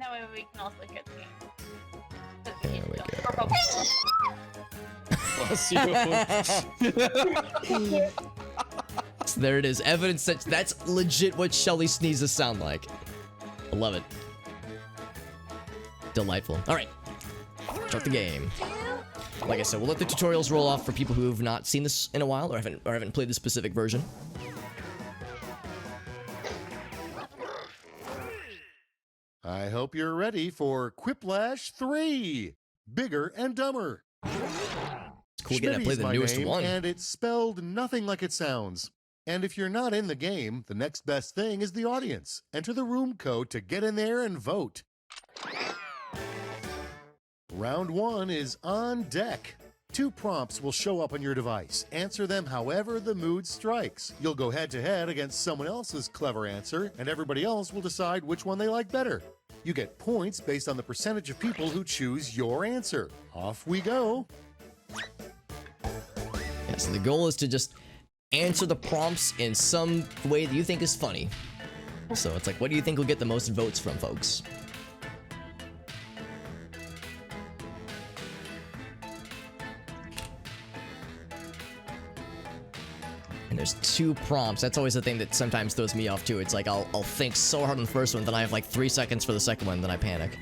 That way we can also get the game. There we go. So there it is. Evidence that that's legit what Shelly sneezes sound like. I love it. Delightful. All right. Start the game. Like I said, we'll let the tutorials roll off for people who have not seen this in a while or haven't played the specific version. I hope you're ready for Quiplash 3, Bigger and Dumber. It's cool getting to play the newest one. And it's spelled nothing like it sounds. And if you're not in the game, the next best thing is the audience. Enter the room code to get in there and vote. Round 1 is on deck. 2 prompts will show up on your device. Answer them however the mood strikes. You'll go head-to-head against someone else's clever answer, and everybody else will decide which one they like better. You get points based on the percentage of people who choose your answer. Off we go. Yeah, so the goal is to just answer the prompts in some way that you think is funny. So it's like, what do you think will get the most votes from, folks? And there's 2 prompts. That's always the thing that sometimes throws me off too. It's like I'll think so hard on the first one, then I have like 3 seconds for the second one, then I panic.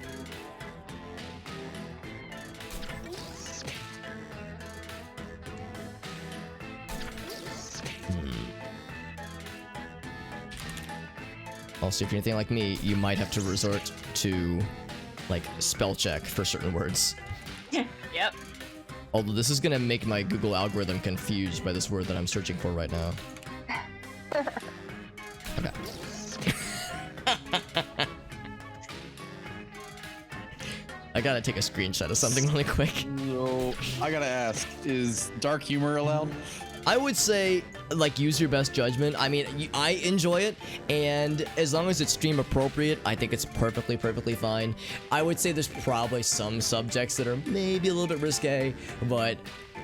Also, if you're anything like me, you might have to resort to like spell check for certain words. Yep. Although this is gonna make my Google algorithm confused by this word that I'm searching for right now. Okay. I gotta take a screenshot of something really quick. So, I gotta ask, is dark humor allowed? I would say, like, use your best judgment. I mean, I enjoy it, and as long as it's stream appropriate, I think it's perfectly fine. I would say there's probably some subjects that are maybe a little bit risque, but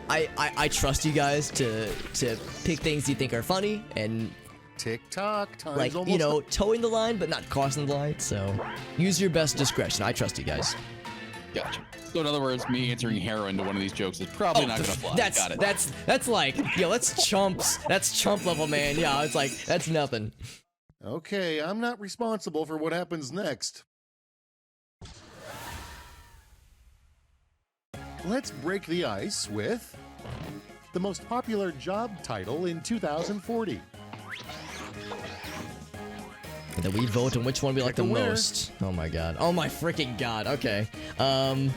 I trust you guys to pick things you think are funny and Tick-tock, time's like, almost you know, towing the line but not crossing the line. So use your best discretion. I trust you guys. Gotcha. So in other words, me answering heroin to one of these jokes is probably not gonna fly. Got it. That's like, yo, that's chumps. That's chump level, man. Yeah, it's like, that's nothing. Okay, I'm not responsible for what happens next. Let's break the ice with the most popular job title in 2040. And then we vote on which one we like the winner. most. Oh my god. Oh my freaking god. Okay. I'm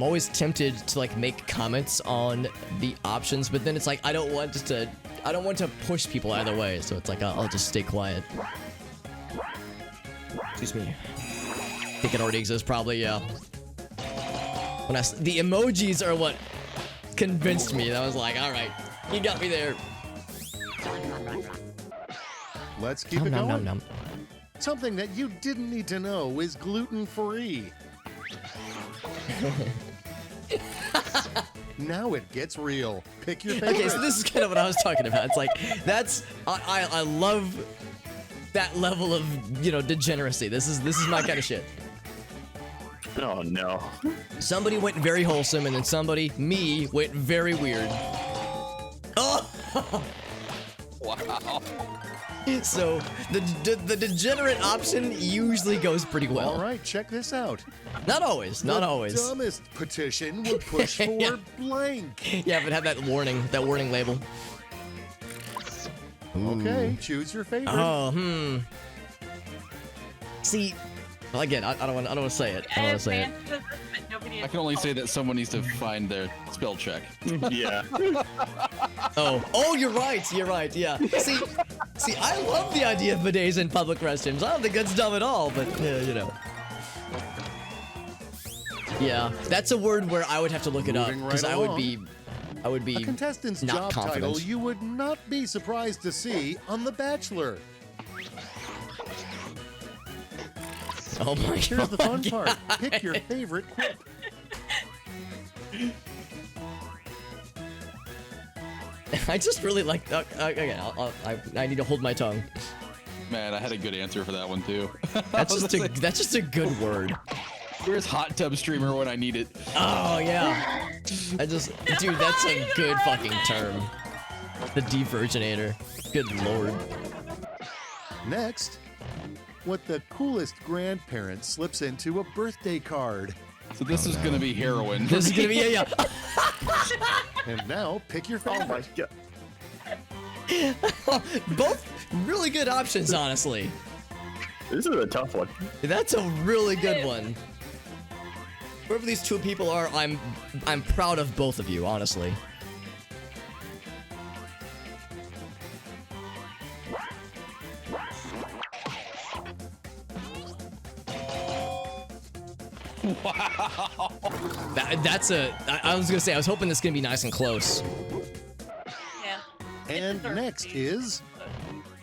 always tempted to like make comments on the options, but then it's like I don't want to push people either way, so it's like I'll just stay quiet. Excuse me. I think it already exists, probably, yeah. When the emojis are what convinced me. That was like, all right, you got me there. Let's keep it going. Something that you didn't need to know is gluten-free. Now it gets real. Pick your favorite. Okay, so this is kind of what I was talking about. It's like, I love that level of, you know, degeneracy. This is my kind of shit. Oh no. Somebody went very wholesome, and then me, went very weird. Oh! Wow. So, the degenerate option usually goes pretty well. All right, check this out. Not always, not always. The dumbest petition would push for Yeah. blank. Yeah, but have that warning label. Okay, choose your favorite. Oh, See, well, again, I don't want to say it. I don't want to say it. I can only say that someone needs to find their spell check. Yeah. Oh, you're right. Yeah. See, I love the idea of bidets in public restrooms. I don't think that's dumb at all, but you know. Yeah, that's a word where I would have to look it up because Moving right I would be A contestant's not job confident. title you would not be surprised to see on The Bachelor. Oh my god. Here's the fun part. Pick your favorite quip. I just really like. Okay, I need to hold my tongue. Man, I had a good answer for that one too. That's just a good word. Where's hot tub streamer when I need it? Oh yeah. Dude, that's a good fucking term. The Diverginator. Good lord. Next, what the coolest grandparent slips into a birthday card. So this is gonna be heroin. This is gonna be yeah. And now pick your favorite. Oh my god. Both really good options, honestly. This is a tough one. That's a really good one. Whoever these two people are, I'm proud of both of you, honestly. Wow. I was gonna say, I was hoping this is gonna be nice and close. Yeah. And next is,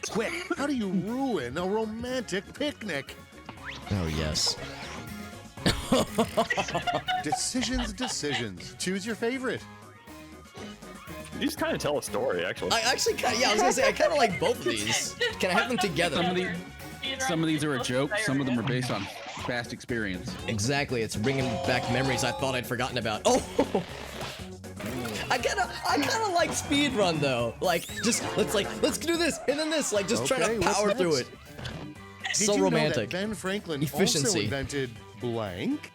quick, how do you ruin a romantic picnic? Oh, yes. Decisions. Choose your favorite. You just kind of tell a story, actually. I actually I was gonna say, I kind of like both of these. Can I have them together? Some of these are a joke. Some of them are based on past experience. Exactly, it's bringing back memories I thought I'd forgotten about. Oh! I kind of like speedrun though. Like, just let's do this and then this. Like, just try to what's power through next? it. Did So you romantic. know that Ben Franklin also Efficiency. invented blank?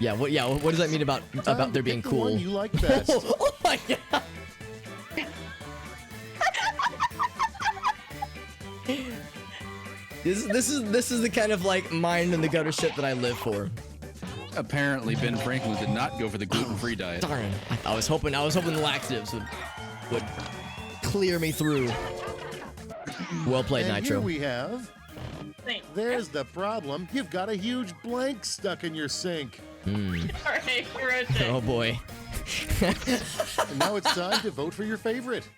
Yeah. What does that mean about there being pick the one cool? you like best. Oh my god. This is the kind of like mind in the gutter shit that I live for. Apparently, Ben Franklin did not go for the gluten-free diet. Darn. I was hoping the laxatives would clear me through. Well played, And Nitro. here we have. There's the problem. You've got a huge blank stuck in your sink. Alright, rotate. Oh boy. And now it's time to vote for your favorite.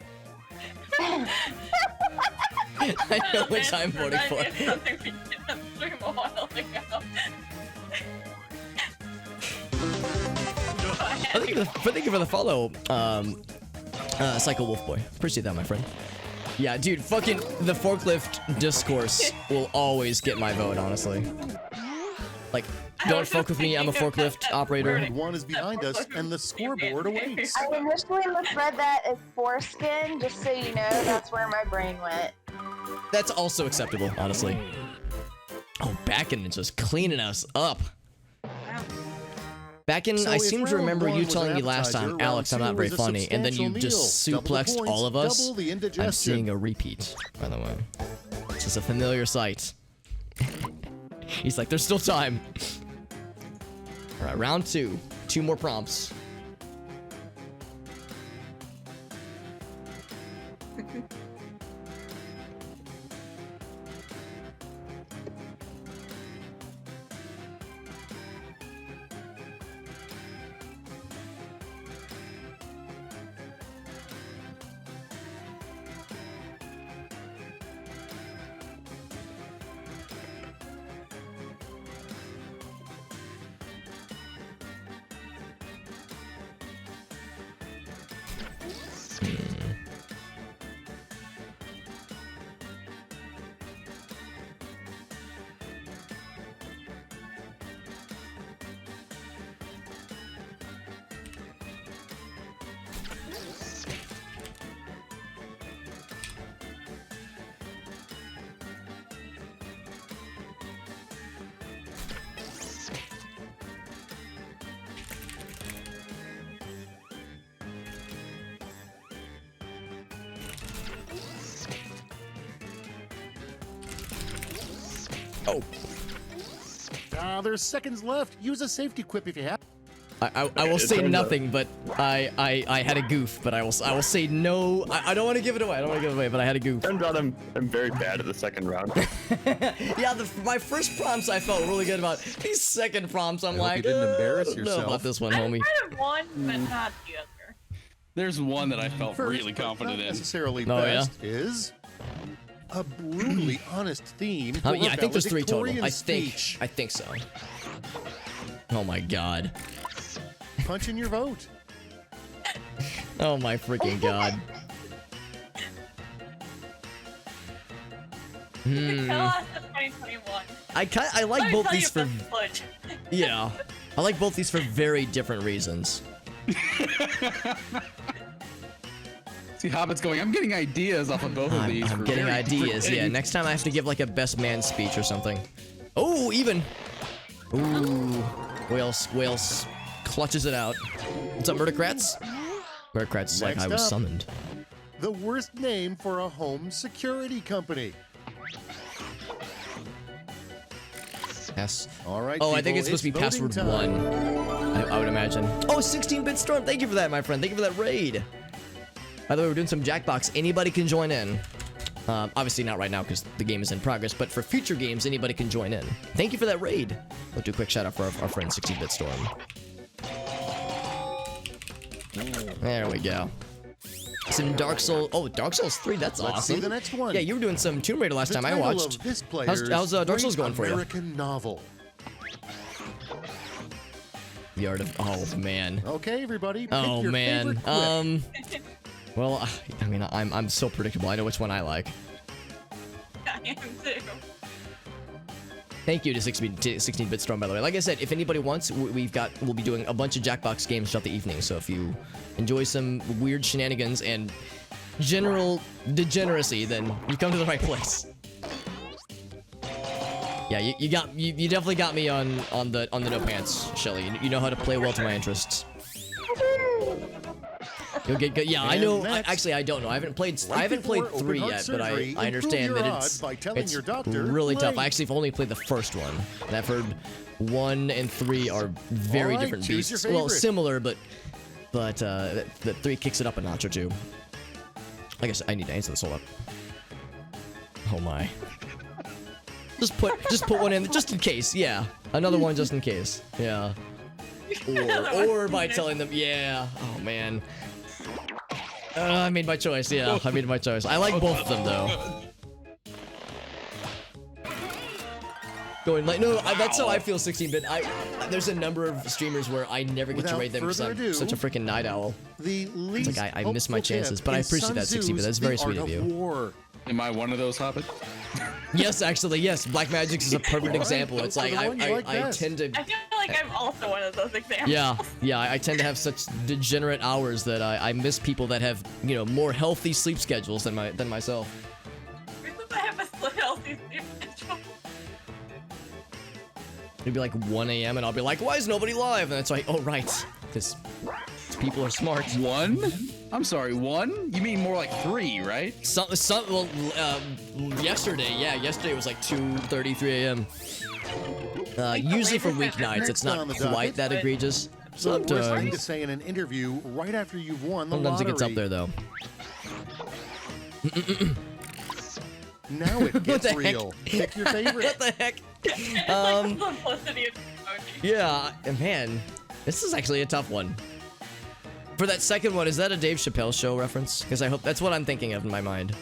I know which I'm voting for. Something we did on stream a while ago. Thank you for the follow, Psycho Wolf Boy. Appreciate that, my friend. Yeah, dude, fucking the forklift discourse will always get my vote, honestly. Like, don't fuck with me, I'm a forklift operator. Round one is behind us, and the scoreboard awaits. I initially misread that as foreskin, just so you know, that's where my brain went. That's also acceptable, honestly. Oh, Backen is just cleaning us up. Backen, So I if seem to round remember one you was telling an me last appetizer, time, round Alex, I'm two not very was a funny, and then you substantial just meal. Double the suplexed points, all of us. double the I'm indigestion. seeing a repeat, by the way. It's just a familiar sight. He's like, there's still time. All right, round two. 2 more prompts. Oh. There's seconds left. Use a safety quip if you have. I will It say turns out- nothing, but I had a goof, but I will say no. I don't want to give it away. I don't want to give it away, but I had a goof. Turns out I'm very bad at the second round. Yeah, my first prompts I felt really good about. These second prompts, I'm I hope like, you didn't embarrass I don't know yourself." about this one, I homie. might have won, but not the other. There's one that I felt First, really but confident not in. necessarily Oh, yeah? best is a brutally honest theme. Oh, for yeah, I think there's 3 total. valedictorian I think so. Oh my god. Punch in your vote. Oh my freaking god. Tell us the 2021. I like Let me both tell these you for about the fudge. yeah. I like both these for very different reasons. See, Hobbit's going, I'm getting ideas off of both of these. I'm for getting very different ideas. Yeah, things." next time I have to give like a best man speech or something. Oh, even. Ooh, Wales clutches it out. What's up, Murdercrats? Murdercrats is like Next I was up. summoned. The worst name for a home security company. Yes. All right. Oh, I think people, it's supposed to be voting password time. 1. I would imagine. Oh, 16-bit storm. Thank you for that, my friend. Thank you for that raid. By the way, we're doing some Jackbox. Anybody can join in. Obviously not right now because the game is in progress, but for future games, anybody can join in. Thank you for that raid. We'll do a quick shout out for our friend 16-bit storm. There we go. Some Dark Souls. Oh, Dark Souls 3. That's Let's awesome. see the next one. Yeah, you were doing some Tomb Raider last The time I title watched. of this How's player's Dark Souls great going for you? American novel. The Art of. Oh man. Okay, everybody. Pick Oh your man. favorite quip. Well, I mean, I'm so predictable. I know which one I like. I am too. Thank you to 16-bit storm, by the way. Like I said, if anybody wants, we'll be doing a bunch of Jackbox games throughout the evening. So if you enjoy some weird shenanigans and general degeneracy, then you come to the right place. Yeah, you definitely got me on the no pants, Shelly. You know how to play well to my interests. You'll get good. Yeah, I And know. next, Actually, I don't know. I haven't played right 3 before yet, but I open-heart understand surgery, that improve it's your odds by telling your doctor really tough. late. I actually have only played the first one, and I've heard 1 and 3 are very All right, different choose your beasts. Well, favorite. similar, but the 3 kicks it up a notch or two. I guess I need to answer this. Hold up. Oh my. Just put one in just in case. Yeah, another one just in case. Yeah. Or by telling them, yeah. Oh man. I made my choice. Yeah, I made my choice. I like both of them though. Going like no, that's how I feel. 16-bit. There's a number of streamers where I never get to Without raid them because further I'm adu, such a freaking night owl. The least like I miss my helpful chances, tip but I in appreciate that, Sun 16-bit. Tzu's That's very The sweet Art of you. War. Am I one of those Hobbits? Yes, actually, yes. Black Magic's is a perfect Alright, example. It's go like for the one you like I best. tend to. I feel like I'm also one of those examples. Yeah, I tend to have such degenerate hours that I miss people that have more healthy sleep schedules than myself. Because I have a healthy sleep schedule. It'd be like 1 a.m. and I'll be like, why is nobody live? And it's like, oh right, because people are smart. 1? I'm sorry, 1? You mean more like 3, right? Yesterday it was like 2:30, 3 a.m. Usually for weeknights, it's not on the quite docket. that egregious. The worst thing to Sometimes. say in an interview right after you've won the Sometimes it lottery. gets up there though. Now it What gets the heck? real. Pick your favorite. What the heck? It's like the simplicity of emoji. Yeah, man, this is actually a tough one. For that second one, is that a Dave Chappelle show reference? Because I hope that's what I'm thinking of in my mind.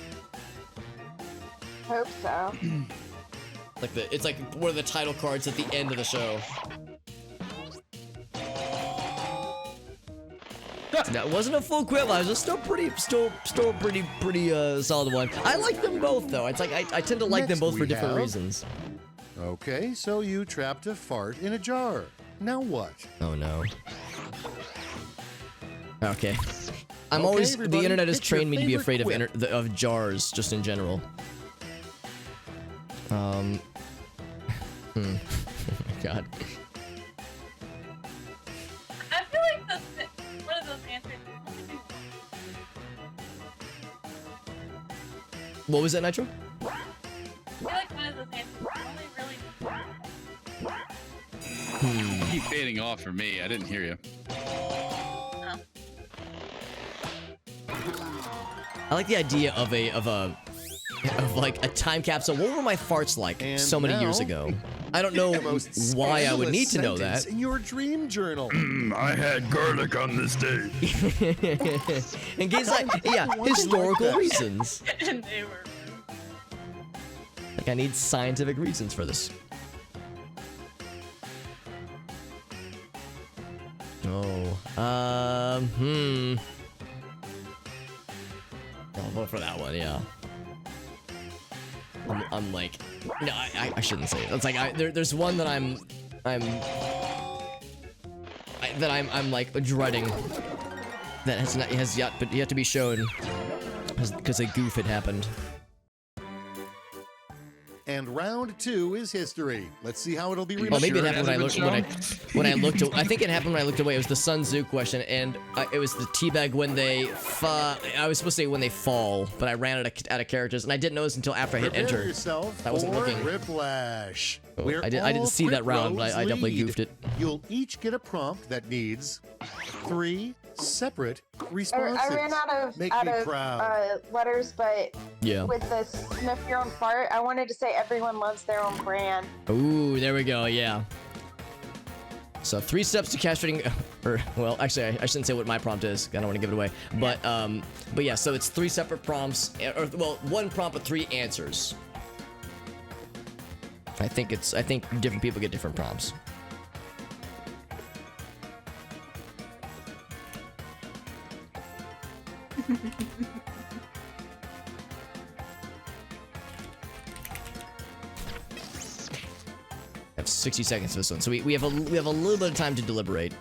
Hope so. Like it's like one of the title cards at the end of the show. That wasn't a full quill. I was just still pretty solid one. I like them both though. It's like I tend to like them Next both for we different have- reasons. Okay, so you trapped a fart in a jar. Now what? Oh no. Okay. I'm Okay, always everybody, the internet has pick your trained me to be favorite afraid quip. of jars just in general. Oh my God. I feel like one of those answers is only do What was that, Nitro? I feel like one of those answers is only really You keep fading off for me. I didn't hear you. I like the idea of like a time capsule. What were my farts like And so many years now- ago? I don't know The most why I would scandalous need to know sentence that. in your dream journal. I had garlic on this day. In case Why would you historical like that? reasons. and they were. Like I need scientific reasons for this. Oh, for that one, yeah. I'm like, no, I shouldn't say it. It's like there's one that I'm like dreading that has yet to be shown because a goof had happened. And round 2 is history. Let's see how it'll be Well, remembered. maybe it Sure, happened it when I looked. I think it happened when I looked away. It was the Sun Tzu question, and it was the teabag when they. I was supposed to say when they fall, but I ran out of characters, and I didn't notice until after I hit Prepare enter. yourself I wasn't for looking. Whiplash. Oh, Where I didn't all see that Crit round, but Rogues I definitely lead. goofed it. You'll each get a prompt that needs 3 separate responses. I ran out Make of me proud. letters, but Yeah. with the sniff your own fart, I wanted to say everyone loves their own brand. Ooh, there we go. Yeah. So 3 steps to castrating, or well, actually, I shouldn't say what my prompt is. I don't want to give it away. But yeah. So it's 3 separate prompts, or well, 1 prompt with 3 answers. I think different people get different prompts. I have 60 seconds for this one, so we have a little bit of time to deliberate.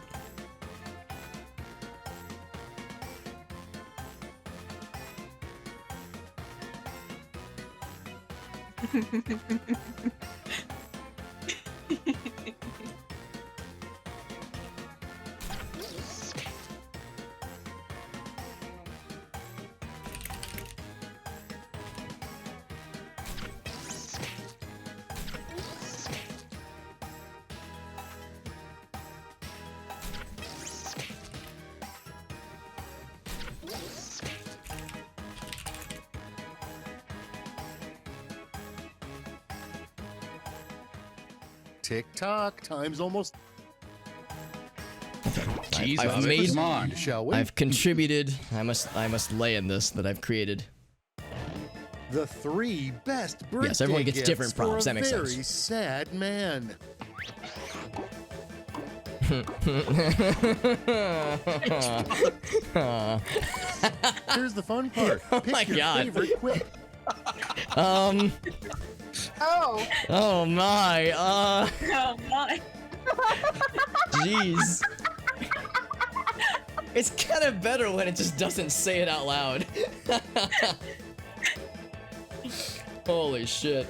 Tick tock. Time's almost. Jesus, I've made- come on. Shall we? I've contributed. I must lay in this that I've created. The 3 best birthday Yes, everyone gets gifts different prompts. For a That makes very sense. sad man. Here's the fun part. Pick my your God. favorite quip. Oh, Oh my. Oh my. Jeez. It's kind of better when it just doesn't say it out loud. Holy shit.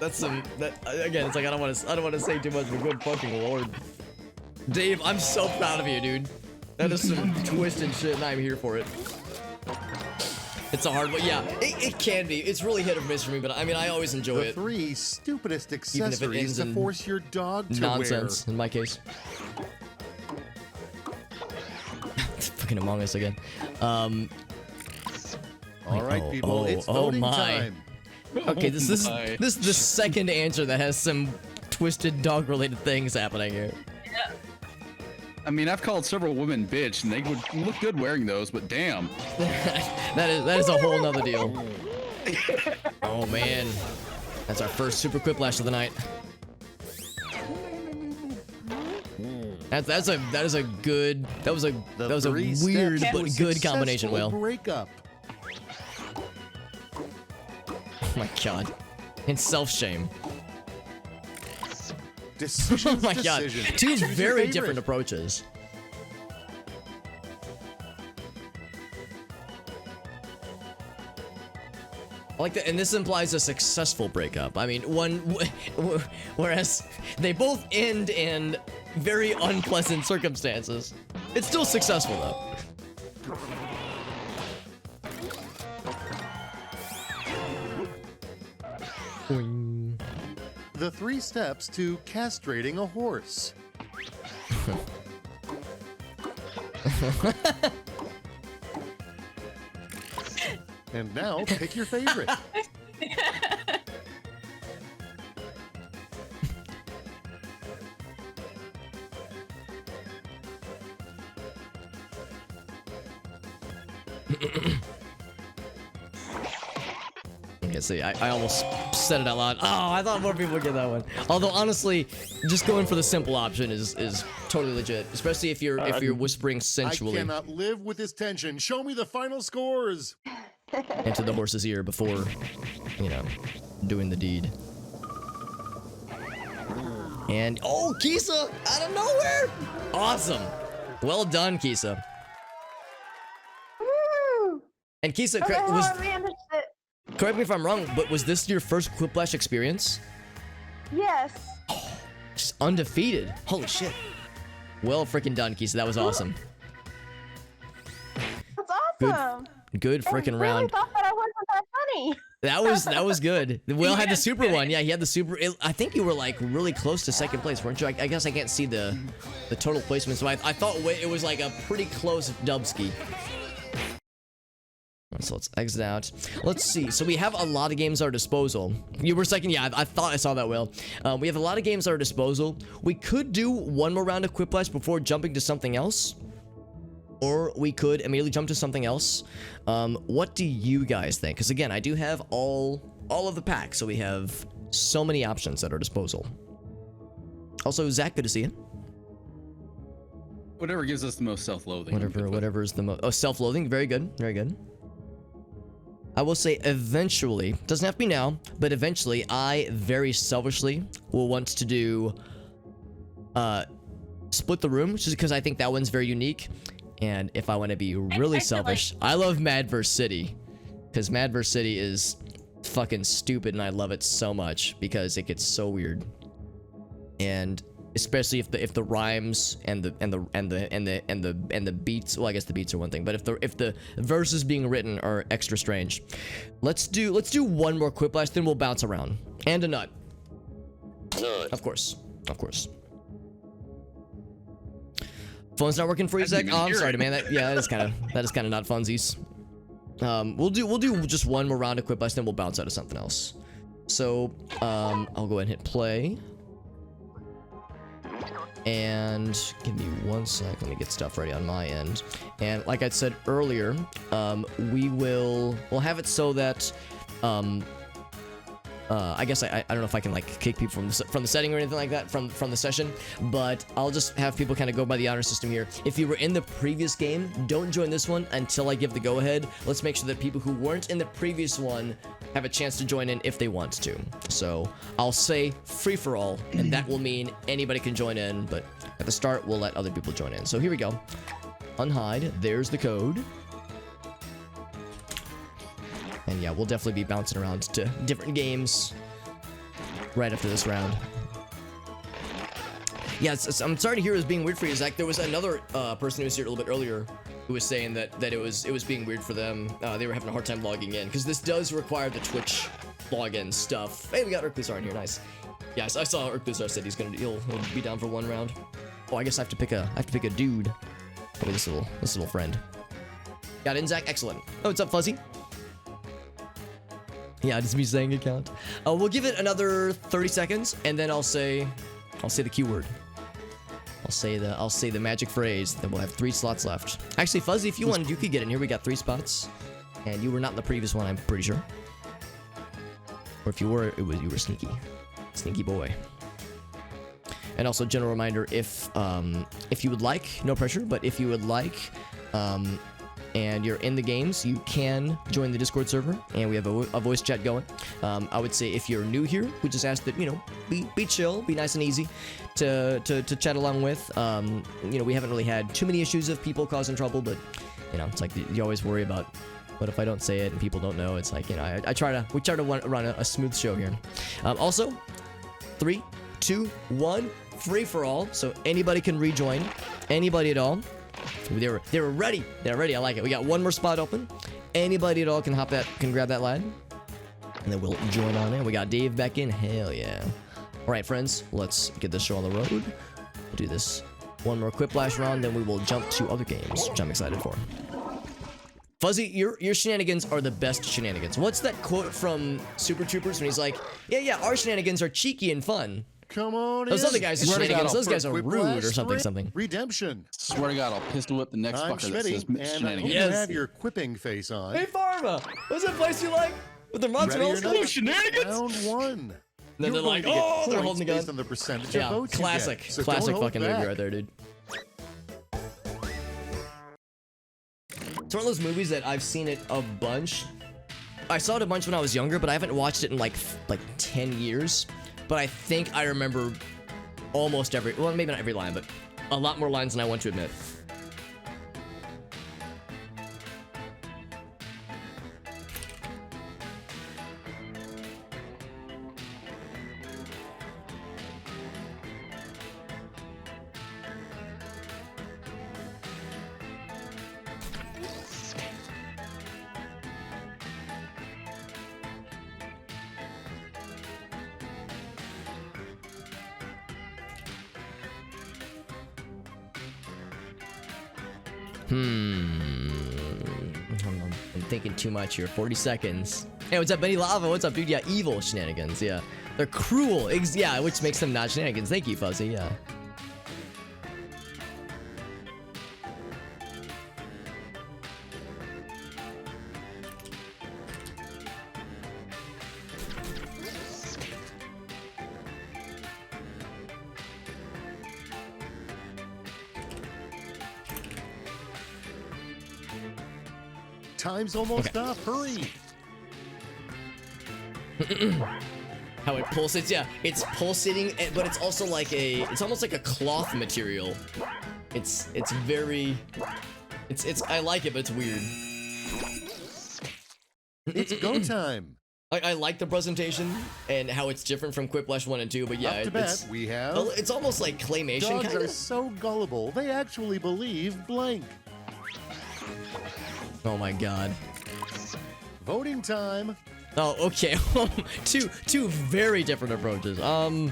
That's some again, it's like I don't want to say too much, but good fucking lord. Dave, I'm so proud of you, dude. That is some twisted shit and I'm here for it. It's a hard one. Yeah, it can be. It's really hit or miss for me, but I mean, I always enjoy The it. 3 stupidest Even if it accessories ends to in force your dog to Nonsense, in my case. Fucking Among Us again. wear. All right, people, it's voting my. time. Okay, this is my. the second answer that has some twisted dog-related things happening here. I mean, I've called several women bitch, and they would look good wearing those, but damn. that is a whole nother deal. Oh man, that's our first super quiplash of the night. That was a good. That was a The weird 3 steps to but a good combination. successful Will. breakup. Oh my god. And self-shame. Decisions, Oh my god. decisions. 2 Choose your very favorite. different approaches. I like that, and this implies a successful breakup. I mean, whereas they both end in very unpleasant circumstances. It's still successful though. Boing. The 3 steps to castrating a horse. And now, pick your favorite. Yeah, see, I almost said it out loud. Oh, I thought more people would get that one. Although honestly, just going for the simple option is totally legit, especially if you're whispering sensually I cannot live with this tension. Show me the final scores. into the horse's ear before, you know, doing the deed. And oh, Kisa out of nowhere! Awesome. Well done, Kisa. Woo! And Kisa, Okay, correct, hold on, we understood. correct me if I'm wrong, but was this your first Quiplash experience? Yes. Just undefeated. Holy shit. Well freaking done, Kisa. That was awesome. That's Good, awesome. good I freaking really round. thought that I wasn't that funny. That was good. Will had the super one. Yeah, he had the super. I think you were like really close to second place, weren't you? I guess I can't see the total placement, so I thought it was like a pretty close dubski. So let's exit out. Let's see. So we have a lot of games at our disposal. You were second. Yeah, I thought I saw that, Will. We have a lot of games at our disposal. We could do one more round of Quiplash before jumping to something else. Or we could immediately jump to something else. What do you guys think? Because again, I do have all of the packs. So we have so many options at our disposal. Also, Zach, good to see you. Whatever gives us the most self-loathing. Whatever is the most... Oh, self-loathing. Very good. Very good. I will say eventually, doesn't have to be now, but eventually I very selfishly will want to do Split the Room, just because I think that one's very unique. And if I want to be really selfish, I love Mad vs. City, because Mad vs. City is fucking stupid and I love it so much because it gets so weird. And especially if the rhymes and the beats, well, I guess the beats are one thing, but if the verses being written are extra strange. Let's do one more Quiplash, then we'll bounce around. And a nut. Of course. Phone's not working for you, Zach? Oh, I'm sorry, man. That is kind of not funsies. We'll do just one more round of Quiplash, then we'll bounce out of something else. So I'll go ahead and hit play. And give me 1 sec. Let me get stuff ready on my end. And like I said earlier, we'll have it so that I guess I don't know if I can like kick people from the setting or anything like that from the session, but I'll just have people kind of go by the honor system here. If you were in the previous game, don't join this one until I give the go ahead. Let's make sure that people who weren't in the previous one have a chance to join in if they want to. So I'll say free for all, and that will mean anybody can join in, but at the start we'll let other people join in. So here we go. Unhide, there's the code. And yeah, we'll definitely be bouncing around to different games right after this round. Yeah, I'm sorry to hear it was being weird for you, Zach. There was another person who was here a little bit earlier who was saying that it was being weird for them. They were having a hard time logging in because this does require the Twitch login stuff. Hey, we got Urklusar in here, nice. Yeah, I saw Urklusar said he'll be down for one round. Oh, I guess I have to pick a dude. Maybe this little friend. Got in, Zach. Excellent. Oh, what's up, Fuzzy? Yeah, just me saying account. We'll give it another 30 seconds, and then I'll say the keyword. I'll say the magic phrase. Then we'll have 3 slots left. Actually, Fuzzy, if you wanted, you could get in here. We got 3 spots, and you were not in the previous one, I'm pretty sure. Or if you were, you were sneaky boy. And also, general reminder: if you would like, no pressure, but if you would like, and you're in the games, you can join the Discord server, and we have a voice chat going. I would say if you're new here, we just ask that, you know, be chill, be nice and easy to chat along with. You know, we haven't really had too many issues of people causing trouble, but, you know, it's like you always worry about, what if I don't say it and people don't know? It's like, you know, we try to run a smooth show here. Also, 3, 2, 1, free for all, so anybody can rejoin, anybody at all. They were ready. They're ready. I like it. We got one more spot open. Anybody at all can grab that line, and then we'll join on in. We got Dave back in. Hell yeah! All right, friends, let's get this show on the road. We'll do this one more Quiplash round, then we will jump to other games, which I'm excited for. Fuzzy, your shenanigans are the best shenanigans. What's that quote from Super Troopers when he's like, "Yeah, our shenanigans are cheeky and fun." Come on Those in. other guys are shenanigans. Those guys are rude or something. Redemption. Swear to God, I'll pistol whip the next I'm fucker that Schmitty, says and I hope shenanigans. you have your quipping face on. Hey, Pharma, what's that place you like? with their mozzarella Ready or not? sticks. Shenanigans! Round one. Then You're they're like, going to get oh, they're points holding a gun. based on the percentage Yeah, of votes you classic, get. So don't classic hold fucking movie back. right there, dude. It's one of those movies that I've seen it a bunch. I saw it a bunch when I was younger, but I haven't watched it in like 10 years. But I think I remember almost every, well, maybe not every line, but a lot more lines than I want to admit. I'm thinking too much here. 40 seconds. Hey, what's up, Benny Lava? What's up, dude? Yeah, evil shenanigans. Yeah, they're cruel. Yeah, which makes them not shenanigans. Thank you, Fuzzy. Yeah. Time's almost up. Hurry. How it pulsates, yeah, it's pulsating, but it's also like it's almost like a cloth material. It's very, I like it, but it's weird. It's go time. I like the presentation and how it's different from Quiplash 1 and 2, but yeah, Up to bat, we have. it's almost like claymation Dogs kind are of. so gullible, they actually believe blank. Oh my god. Voting time. Oh, okay. two very different approaches. No,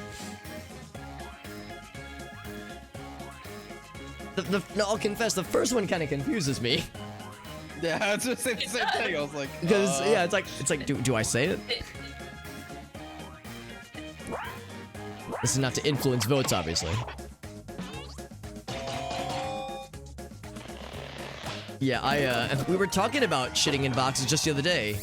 I'll confess, the first one kind of confuses me. Yeah, I was just saying the same thing. I was like, Because yeah, it's like, do I say it? This is not to influence votes, obviously. Yeah, we were talking about shitting in boxes just the other day.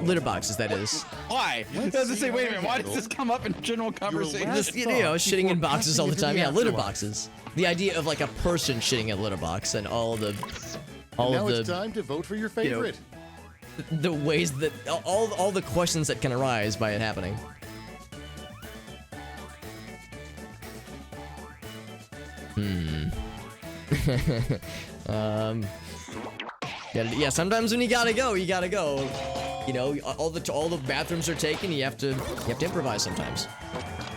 Litter boxes, that is. why? I was to say, wait a minute, why does this come up in general conversation? Just, you know, shitting in boxes all the time. Yeah, litter boxes. The idea of like a person shitting in a litter box and all Now of it's the time to vote for your favorite. the ways that all the questions that can arise by it happening. Yeah, sometimes when you gotta go, you gotta go. You know, all the bathrooms are taken. You have to improvise sometimes.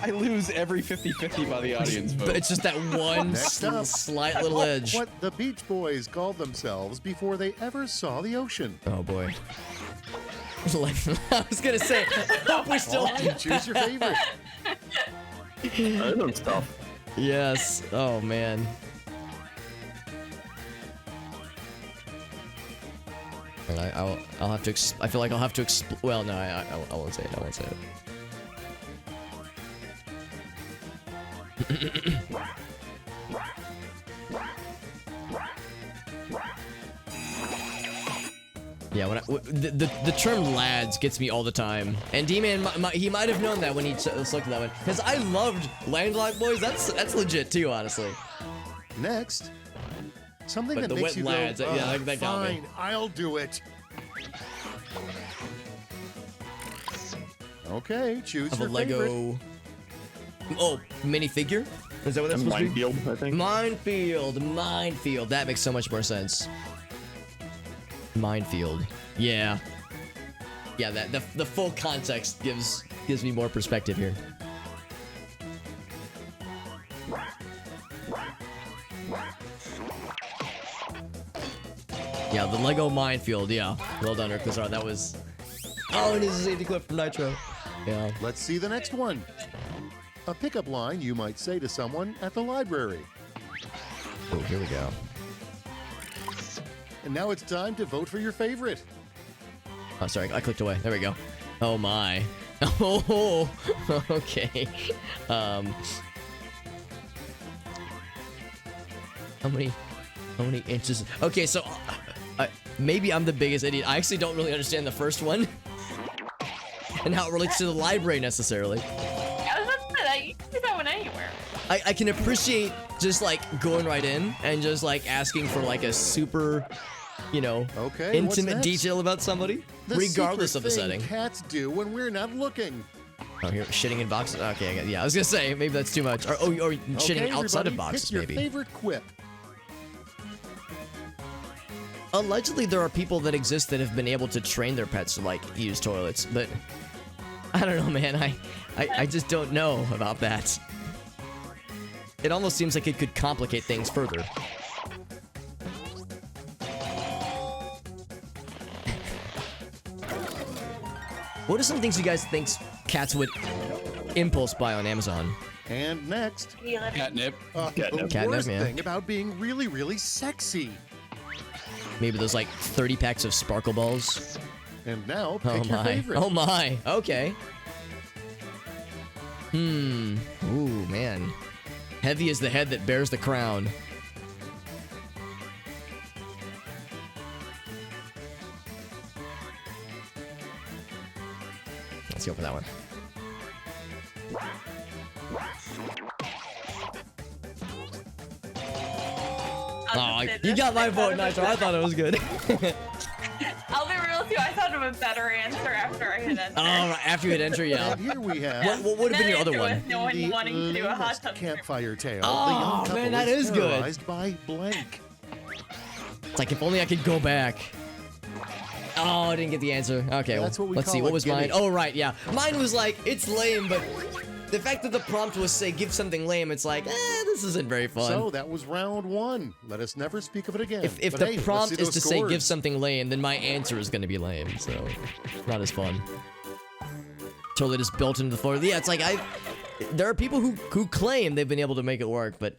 I lose every 50-50 by the audience vote. But it's just that one Next up. slight little edge. What the Beach Boys called themselves before they ever saw the ocean. Oh boy. I was gonna say, I hope we still. Choose your favorite. I know stuff. Yes. Oh man. And I'll have to. I feel like I'll have to. Well, no, I won't say it. I won't say it. Yeah, the term lads gets me all the time, and D-Man he might have known that when he selected that one, because I loved Landlocked Boys. That's legit too, honestly. Next, something But that the makes wet you lads, go, yeah, that got me. fine, I'll do it. Okay, choose Of a your favorite. Lego. Oh, minifigure? Is that what that's supposed to be? Minefield, I think. Minefield. That makes so much more sense. Minefield. Yeah. Yeah, the full context gives me more perspective here. Yeah, the Lego Minefield, yeah. Well done, Rick Lazar. That was... Oh, and this is a safety clip from Nitro. Yeah. Let's see the next one. A pickup line you might say to someone at the library. Oh, here we go. And now it's time to vote for your favorite. Oh, sorry, I clicked away. There we go. Oh my. Oh, okay. How many inches? Okay, so maybe I'm the biggest idiot. I actually don't really understand the first one. and how it relates to the library necessarily. I was about to say that you can do that one anywhere. I can appreciate just like going right in and just like asking for like a super, you know, Okay, what's intimate next? detail about somebody, The regardless of the secret thing setting. cats do when we're not looking. Oh, here, shitting in boxes. Okay, yeah, I was gonna say maybe that's too much. Or shitting Okay, outside of everybody, boxes, pick your maybe. favorite quip. Allegedly, there are people that exist that have been able to train their pets to like use toilets, but I don't know, man. I just don't know about that. It almost seems like it could complicate things further. What are some things you guys think cats would impulse buy on Amazon? And next, Catnip. the Catnip, worst yeah. thing about being really, really sexy. Maybe those like 30 packs of sparkle balls. And now, Oh pick your my. favorite. Oh my. Okay. Ooh, man. Heavy is the head that bears the crown. Let's go for that one. Oh, you got my vote, Nitro. I thought it was good. I'll be real with you. I thought of a better answer after I hit enter. Oh, right, after you hit enter, yeah. And here we have What would have been your other That answer one? was no one the wanting to do a hot latest tub campfire tale. Oh, the young couple man, that is good. terrorized by blank. It's like, if only I could go back. Oh, I didn't get the answer. Okay, That's what we let's see. call What a was mine? gimme. Oh, right, yeah. Mine was like, it's lame, but the fact that the prompt was, say, give something lame, it's like, this isn't very fun. So that was round one. Let us never speak of it again. if But the hey, let's prompt see is those to say, scores. give something lame, then my answer is going to be lame, so not as fun. Totally just built into the floor. Yeah, it's like, there are people who claim they've been able to make it work, but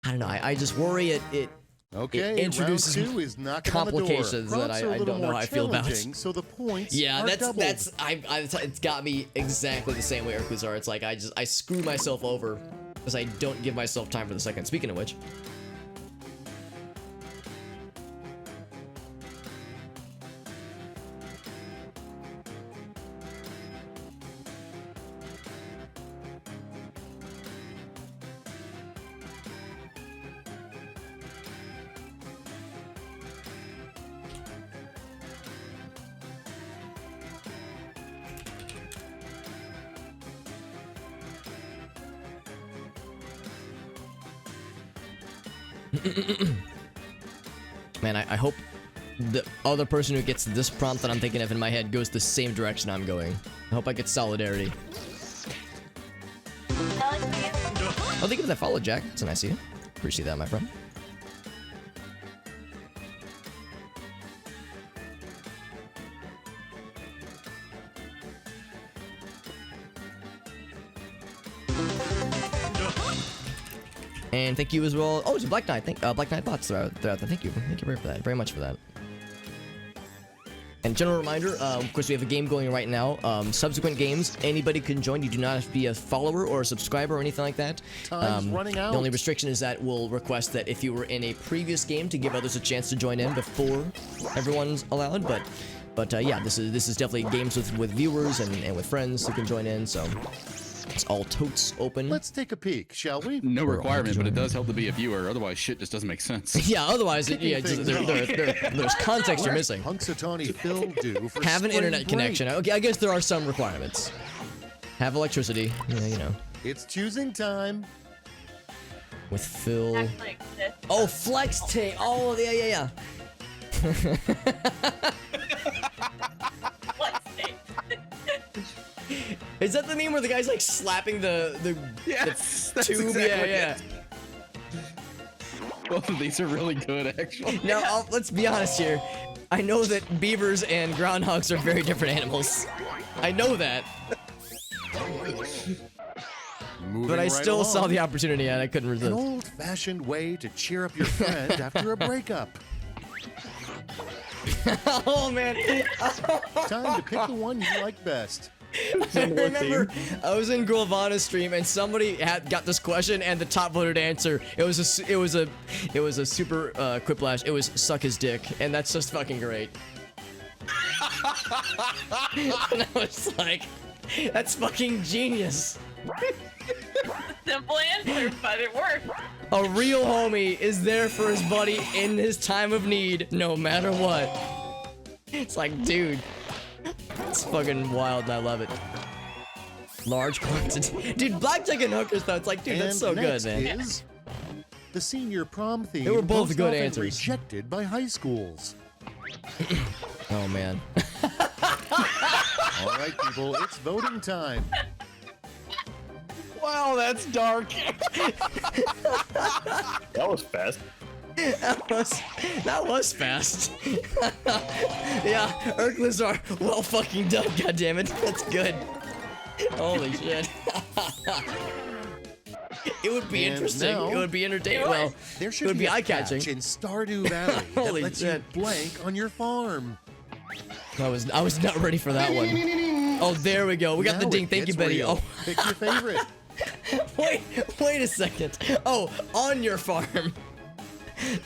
I don't know. I just worry it Okay, introduces round two is knocking on the door. complications that Prompts are a I little don't know more how I feel about. challenging, so the points Yeah, are doubled. it's got me exactly the same way Urkus are. It's like I screw myself over because I don't give myself time for the second. Speaking of which, man, I hope the other person who gets this prompt that I'm thinking of in my head goes the same direction I'm going. I hope I get solidarity. Oh, thank you for that follow, Jack. It's a nice of you. Appreciate that, my friend. And thank you as well. Oh, it's a Black Knight. Black Knight bots are out there. Thank you. Thank you very much for that. And general reminder, of course, we have a game going right now. Subsequent games, anybody can join. You do not have to be a follower or a subscriber or anything like that. Time's running out. The only restriction is that we'll request that if you were in a previous game to give others a chance to join in before everyone's allowed. But yeah, this is definitely games with viewers and with friends who can join in. So it's all totes open. Let's take a peek, shall we? No requirement, but it does help to be a viewer. Otherwise, shit just doesn't make sense. Yeah, otherwise, Kicking things there's context you're missing. Punxsutawney Phil do for Have an spring internet break? connection. Okay, I guess there are some requirements. Have electricity. Yeah, you know. It's choosing time. With Phil. Actually exists. Oh, flex tape. Oh, yeah. Flex tape. Is that the meme where the guy's like slapping the Yes, that's tube? exactly Yeah. it. Both of these are really good, actually. Now, let's be honest here. I know that beavers and groundhogs are very different animals. I know that, Moving but I right still saw along. the opportunity and I couldn't An resist. old-fashioned way to cheer up your friend after a breakup. Oh man. Time to pick the one you like best. I remember I was in Gulvana's stream and somebody got this question and the top voted answer. It was a super quiplash. It was suck his dick, and that's just fucking great. And I was like, That's fucking genius. Simple answer, but it worked. A real homie is there for his buddy in his time of need, no matter what. It's like, dude, it's fucking wild and I love it. Large quantity. Dude, blackjack and hookers though, it's like, dude, that's so good, next man. is the senior prom theme. They were both most good often answers. Rejected by high schools. Oh, man. All right, people, it's voting time. Wow, that's dark. That was fast. That was fast. Yeah, Urklers are well fucking done, goddammit. That's good. Holy shit. It would be And interesting. now- It would be entertaining. Well, There it should would be a eye-catching. patch in Stardew Valley that Holy lets shit. you blank on your farm. I was not ready for that one. Oh, there we go. We got the Now ding. it Thank you, gets Betty. real. Oh, Pick your favorite. wait a second. Oh, on your farm.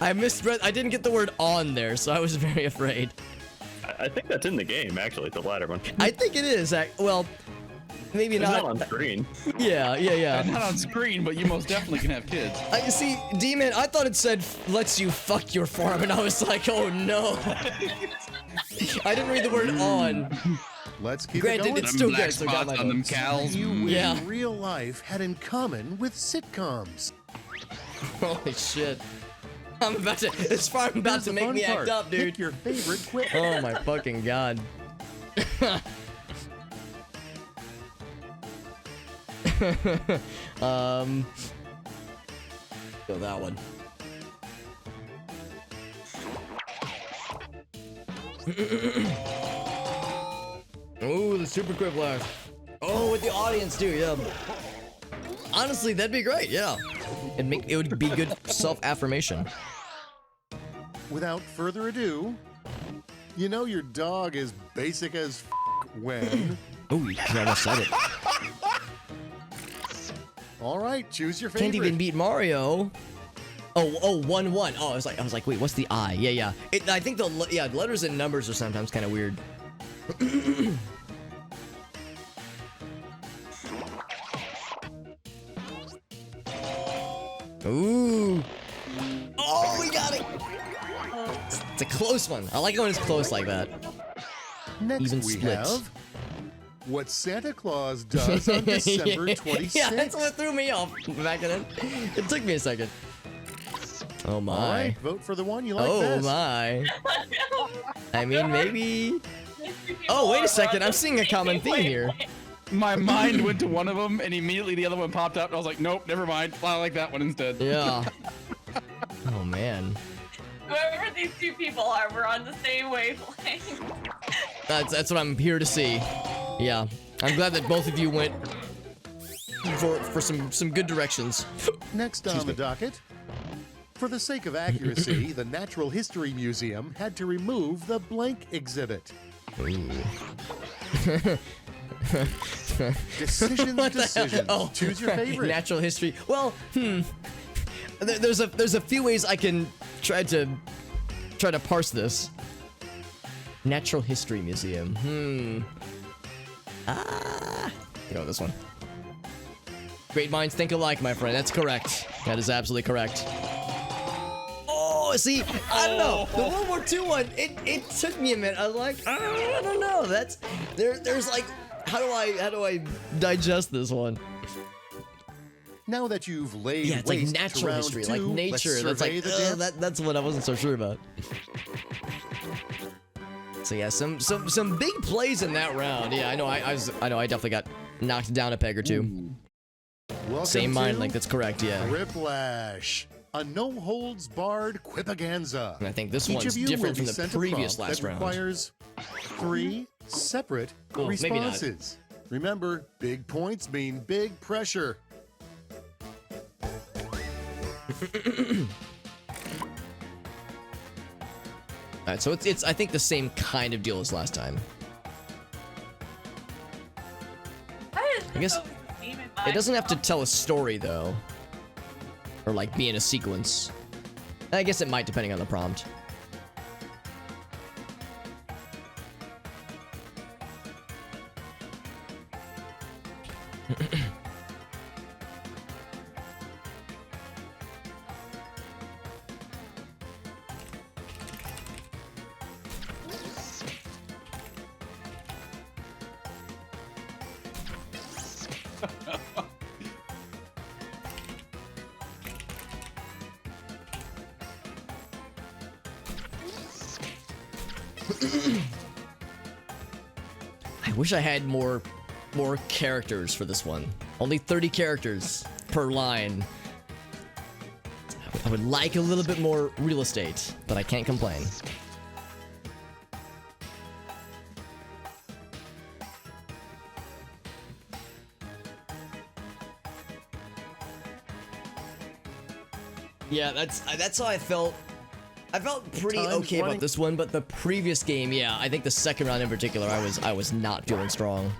I misread. I didn't get the word on there, so I was very afraid. I think that's in the game, actually, the latter one. I think it is. Well, maybe It's not. not on screen. Yeah. Not on screen, but you most definitely can have kids. I see, D-Man, I thought it said lets you fuck your farm, and I was like, oh no. I didn't read the word on. Let's keep Granted, it going. it's still Them black good, so got spots my on them votes. cows. You in Yeah. real life had in common with sitcoms. Holy shit. This farm about Here's to the make fun me part. act up, dude. Pick your favorite quip. Oh my fucking god. Go that one. Ooh, the super quick blast. Oh, with the audience too, yeah. Honestly, that'd be great, yeah. It would be good self-affirmation. Without further ado, you know your dog is basic as when. Ooh, you almost said it. All right, choose your favorite. Can't even beat Mario. Oh, 1-1. Oh, I was like, wait, what's the I? Yeah. I think the letters and numbers are sometimes kind of weird. Ooh. Oh, we got it. It's a close one. I like it when it's close like that. Next even we split. have what Santa Claus does on December 26th. Yeah, that's what threw me off back then. It took me a second. Oh my. All right, vote for the one you like Oh best. my. I mean, maybe. Oh, wait a second. I'm seeing a common theme here. My mind went to one of them, and immediately the other one popped up. And I was like, nope, never mind. I like that one instead. Yeah. Oh man. Whoever these two people are, we're on the same wavelength. That's what I'm here to see. Yeah. I'm glad that both of you went for some good directions. Next on the docket. For the sake of accuracy, the Natural History Museum had to remove the blank exhibit. Decisions. Oh. Choose your favorite. Natural history. Well, There's a few ways I can try to parse this. Natural History Museum. Go with this one. Great minds think alike, my friend. That's correct. That is absolutely correct. Oh, see, I don't know. The World War II one, it took me a minute. I was like, I don't know. There's like, how do I digest this one? Now that you've laid Yeah, it's like waste to natural round history, two, like let's nature. That's survey like the dance. that's what I wasn't so sure about. So yeah, some big plays in that round. Yeah, I know. I definitely got knocked down a peg or two. Welcome Same mind to link. That's correct. Yeah. Whiplash, a no-holds-barred quipaganza. And I think this Each one's of you different will from be the sent a previous prompt last that round. requires 3 separate Well, maybe not. responses. Remember, big points mean big pressure. All right, so it's I think the same kind of deal as last time. I guess it doesn't have to tell a story though, or like be in a sequence. I guess it might, depending on the prompt. I wish I had more characters for this one. Only 30 characters per line. I would like a little bit more real estate, but I can't complain. Yeah, that's how I felt. I felt pretty okay about this one, but the previous game, yeah, I think the second round in particular, I was not feeling strong.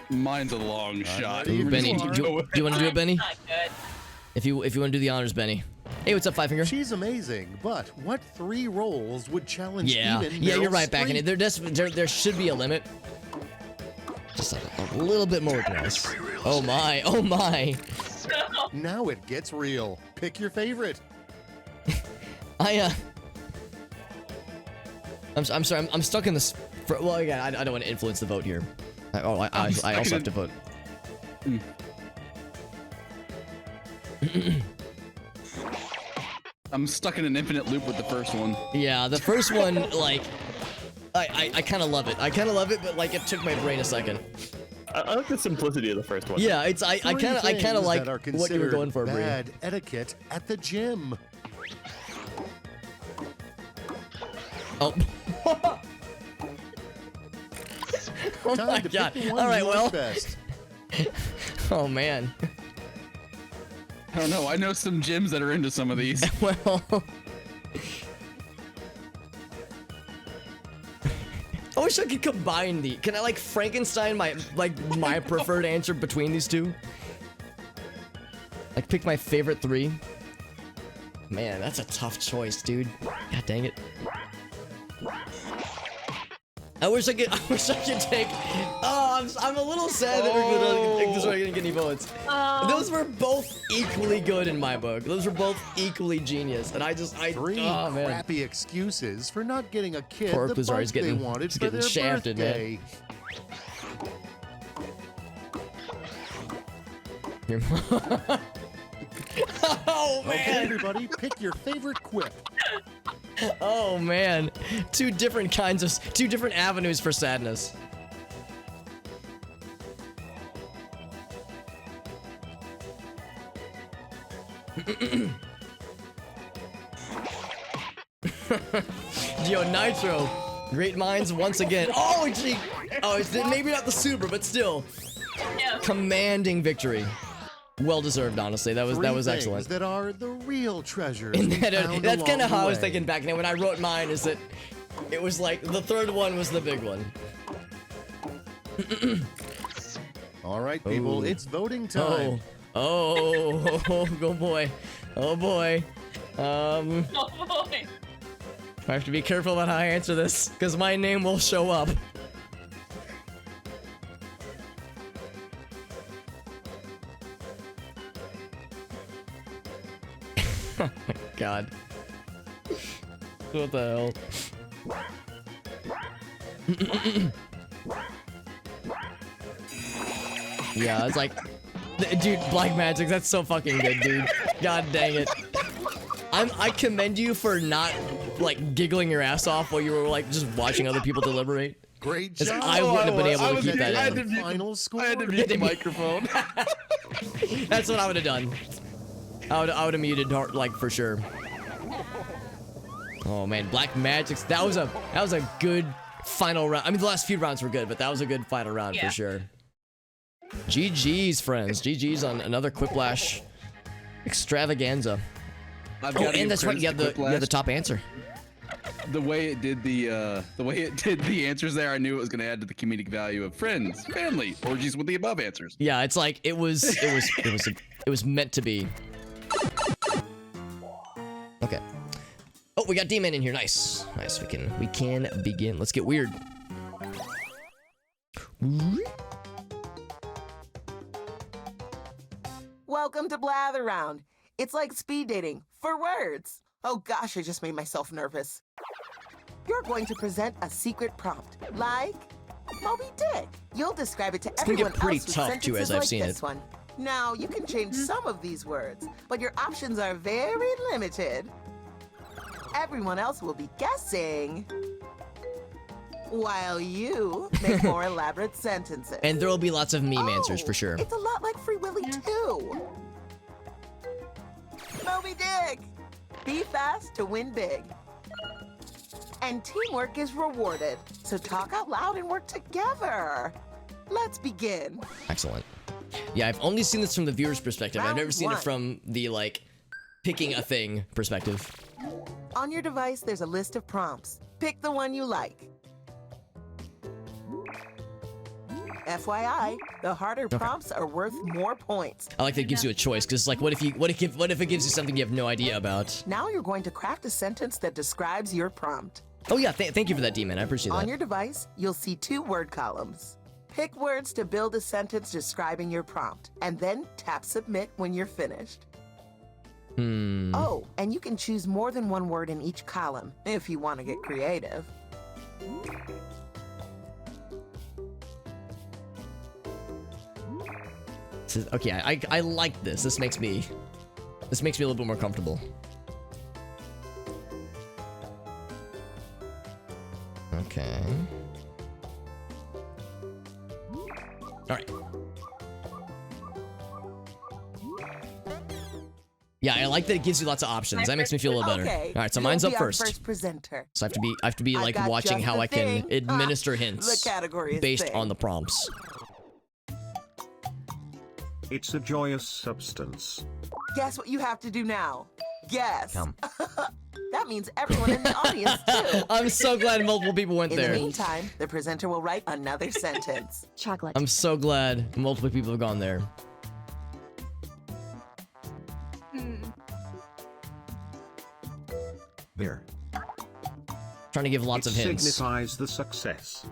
Mine's a long shot. Ooh, Benny, do you want to do it, Benny? Not good. If you want to do the honors, Benny. Hey, what's up, Five Finger? She's amazing, but what 3 roles would challenge Yeah, even yeah, you're Meryl right, back in Streep? it. There should be a limit. Just a little bit more nice. Oh my, oh my. Now it gets real. Pick your favorite. I'm sorry, I'm stuck in this. Well, again, I don't want to influence the vote here. I also have to vote. I'm stuck in an infinite loop with the first one. Yeah, the first one, like, I kind of love it. I kind of love it, but like, it took my brain a second. I like the simplicity of the first one. Yeah, it's I kind of like that are what you were going for, Bree. bad etiquette at the gym. Oh. Oh my Time to god. pick the one All right, you like well. best. Oh man. I don't know. I know some gyms that are into some of these. Well. I wish I could combine the. Can I like Frankenstein my preferred answer between these two? Like pick my favorite 3. Man, that's a tough choice, dude. God dang it. I wish I could take. Oh, I'm a little sad that we're gonna get any votes. Those were both equally good in my book. Those were both equally genius, and 3 oh man. crappy excuses for not getting a kid Poor the Kuzar, bug he's they getting- wanted he's for getting their shafted, man. birthday. Oh Okay, man. everybody, pick your favorite quip. Oh man. Two different avenues for sadness. Yo, Nitro. Great minds once again. Oh, gee. Oh, it's maybe not the super, but still. Yeah. Commanding victory. Well deserved, honestly. That was 3 excellent. things that are the real treasures. And we found that's kind of along how I the was way. thinking back then when I wrote mine. Is that it was like the third one was the big one. All right, people, Oh. it's voting time. Oh, go boy. Oh boy. Oh boy. I have to be careful about how I answer this, because my name will show up. Oh my god. What the hell? Yeah, it's like, dude, Black Magic, that's so fucking good, dude. God dang it. I commend you for not, like, giggling your ass off while you were, like, just watching other people deliberate. Great 'Cause job. I wouldn't have been able to was- keep that I had in. to mute Final score. I had to mute the microphone. That's what I would have done. I would have muted, like, for sure. Oh man, Black Magic's, that was a good final round. I mean, the last few rounds were good, but that was a good final round Yeah. for sure. GG's, friends. GG's on another Quiplash extravaganza. I've Oh, gotta give and that's right. credit You have to the Quiplash. top answer. The way it did the answers there, I knew it was going to add to the comedic value of friends, family, orgies with the above answers. Yeah, it's like it was meant to be. Okay. Oh, we got Demon in here. Nice. Nice. We can begin. Let's get weird. Welcome to Blather Round. It's like speed dating for words. Oh gosh, I just made myself nervous. You're going to present a secret prompt, like Moby Dick. You'll describe it to It's gonna everyone get pretty else with tough, sentences too, as I've like seen this it. one. Now, you can change some of these words, but your options are very limited. Everyone else will be guessing while you make more elaborate sentences. And there will be lots of meme answers for Oh, sure. It's a lot like Free Willy too. Moby Dick! Be fast to win big. And teamwork is rewarded, so talk out loud and work together. Let's begin. Excellent. Yeah, I've only seen this from the viewer's perspective. I've never Round seen it one. from the, like, picking a thing perspective. On your device, there's a list of prompts. Pick the one you like. FYI, the harder prompts are worth more points. I like that it gives you a choice, because it's like, what if it gives you something you have no idea about? Now you're going to craft a sentence that describes your prompt. Oh yeah, thank you for that, D-Man. I appreciate On that. your device, you'll see 2 word columns. Pick words to build a sentence describing your prompt, and then tap submit when you're finished. Oh, and you can choose more than 1 word in each column if you want to get creative. Okay, I like this. This makes me a little bit more comfortable. Okay. All right. Yeah, I like that it gives you lots of options. That makes me feel a little better. Okay. All right, so you'll mine's be up our first. First presenter. So I have to be I like got watching just how the I can thing. administer The hints category is based thing. on the prompts. It's a joyous substance. Guess what you have to do now? Guess. Come. That means everyone in the audience too. I'm so glad multiple people went In there. the meantime, the presenter will write another sentence. Chocolate. I'm so glad multiple people have gone there. There. Trying to give lots It of hints. signifies the success.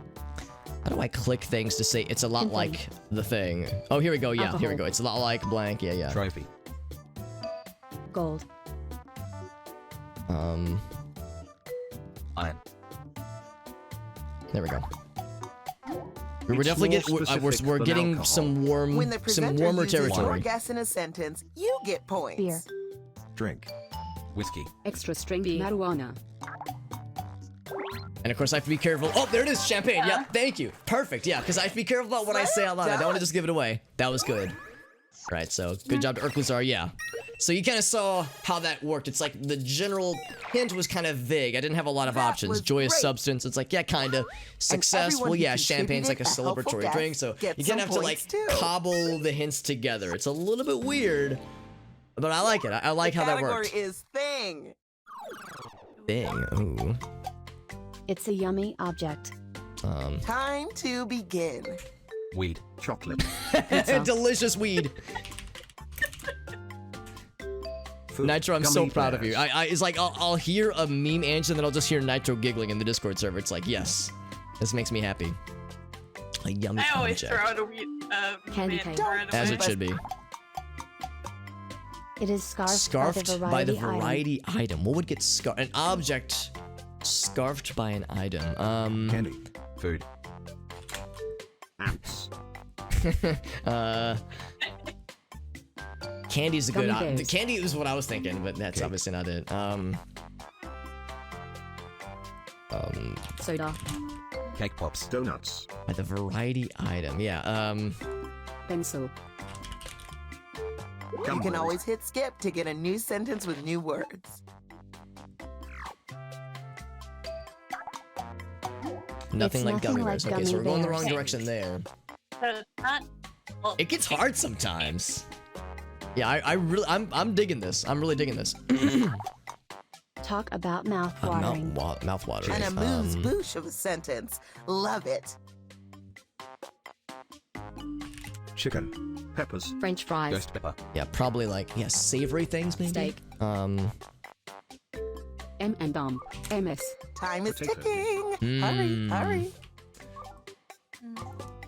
How do I click things to say it's a lot like the thing? Oh, here we go. Yeah, here we Alcohol. go. It's a lot like blank. Yeah, yeah. Trophy. Gold. Iron. There we go. We're It's definitely more getting specific we're than getting alcohol. some When the presenter warmer uses your territory. guess in a sentence, you get points. Beer. Drink. Whiskey. Extra strength marijuana. And of course, I have to be careful. Oh, there it is, champagne. Yeah, thank you. Perfect. Yeah, because I have to be careful about what I say out loud. I don't want to just give it away. That was good. Right. So good job to Urklazar. Yeah. So you kind of saw how that worked. It's like the general hint was kind of vague. I didn't have a lot of That options. was Joyous great. substance. It's like, yeah, kind of. Success. everyone Well, who yeah, champagne's like a contributed a helpful celebratory guess drink. So gets you kind of some have to like points, too. cobble the hints together. It's a little bit weird, but I like it. I like The how that category worked. is thing. Thing. Ooh. It's a yummy object. Time to begin. Weed. Chocolate. Delicious weed. Food. Nitro, I'm Gummy so proud of you. bears. It's like I'll hear a meme answer, and then I'll just hear Nitro giggling in the Discord server. It's like, yes, this makes me happy. A yummy I always object. throw out a wheat Candy man cane. right As away. it should be. It is scarfed, Scarfed by the item. variety item. What would get scarfed? An object scarfed by an item. Candy. Food. Ants. Candy's a good. Gummy bears. Candy is what I was thinking, but that's Okay. obviously not it. Soda. Cake pops. Donuts. By the variety item. Yeah. Pencil. You Gum can balls. always hit skip to get a new sentence with new words. Nothing It's like nothing gummy like bears. Okay, so gummy we're going the bears. wrong direction there. So it's not. Well, It gets hard sometimes. Yeah, I'm digging this. I'm really digging this. Talk about mouth watering. Mouth watering. And a moose boosh of a sentence. Love it. Chicken. Peppers. French fries. Ghost pepper. Yeah, probably like savory things maybe. Steak. M&M. MS. Time is Potato. ticking. Mm. Hurry, hurry.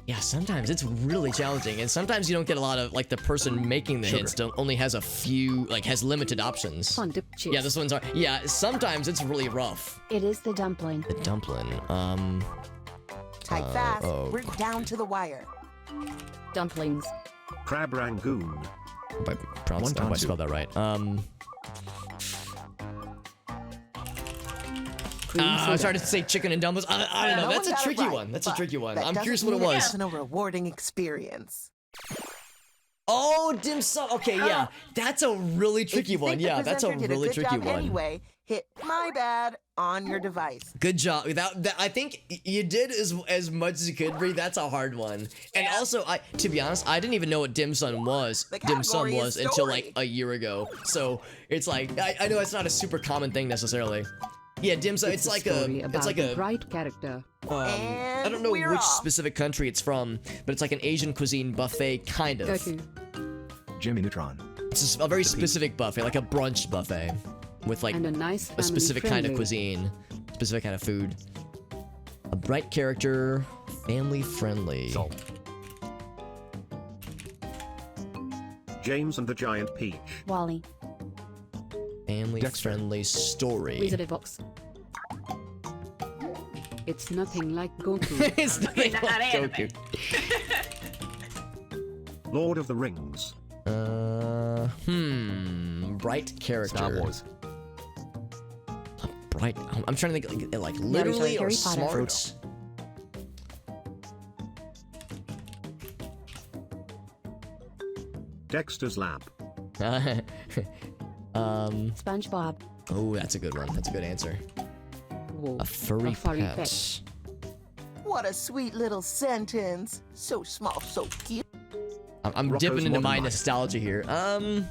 Yeah, sometimes it's really challenging, and sometimes you don't get a lot of, like, the person making the hints only has a few, like, has limited options. Fun dip chips. Yeah, this one's hard. Yeah, sometimes it's really rough. It is the dumpling. The dumpling, Type fast. oh. We're down to the wire. Dumplings. Crab Rangoon. I hope I spelled that right. I was trying to say chicken and dumplings. I don't know. No That's one a got it tricky right, one. That's a but tricky one. that I'm curious doesn't what it mean was. wasn't a rewarding experience. Oh, dim sum. Okay, yeah. That's a really If tricky you one. think the Yeah, that's a presenter did really good tricky job one. Anyway, hit my bad on your device. Good job. That I think you did as much as you could, Bree. That's a hard one. And also, to be honest, I didn't even know what dim sum was. The Dim sum category is was until story. like a year ago. So it's like I know it's not a super common thing necessarily. Yeah, dim sum. It's like a bright character. I don't know we're which off. specific country it's from, but it's like an Asian cuisine buffet kind of. Goku. Jimmy Neutron. It's a very specific buffet, like a brunch buffet, with like And a nice a specific kind of family-friendly. cuisine, specific kind of food. A bright character, family friendly. Salt. James and the Giant Peach. Wally. Family Dexter. friendly story. Wizard Box. It's nothing like Goku. It's nothing Not like anime. Goku. Lord of the Rings. Bright character. Star Wars. A bright. I'm trying to think like literally or Harry Potter. smart. Dexter's Lab. SpongeBob. Oh, that's a good one. That's a good answer. Whoa. A furry, furry pet. pet. What a sweet little sentence. So small, so cute. I'm Rocco's dipping into Modern my Life. nostalgia here. And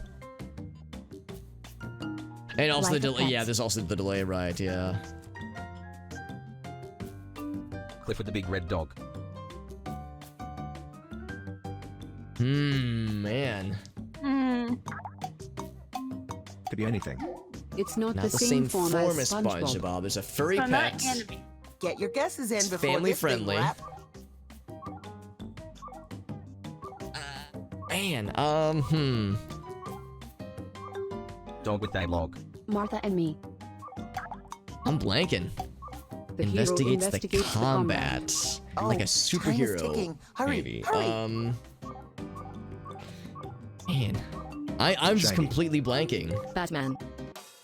also the Life of delay. Yeah, Pets. there's also the delay, right? Yeah. Clifford the Big Red Dog. Man. Could be anything. It's not, Not the same form as SpongeBob. SpongeBob. There's a furry So pet. not anime. Get your guesses in It's before family this thing friendly. wraps. Man. Dog with dialogue. Martha and Me. I'm blanking. The hero Investigates the investigates the combat. Oh, Like a time is superhero. ticking. Hurry, maybe. hurry. Man. I'm just Shaggy. completely blanking. Batman.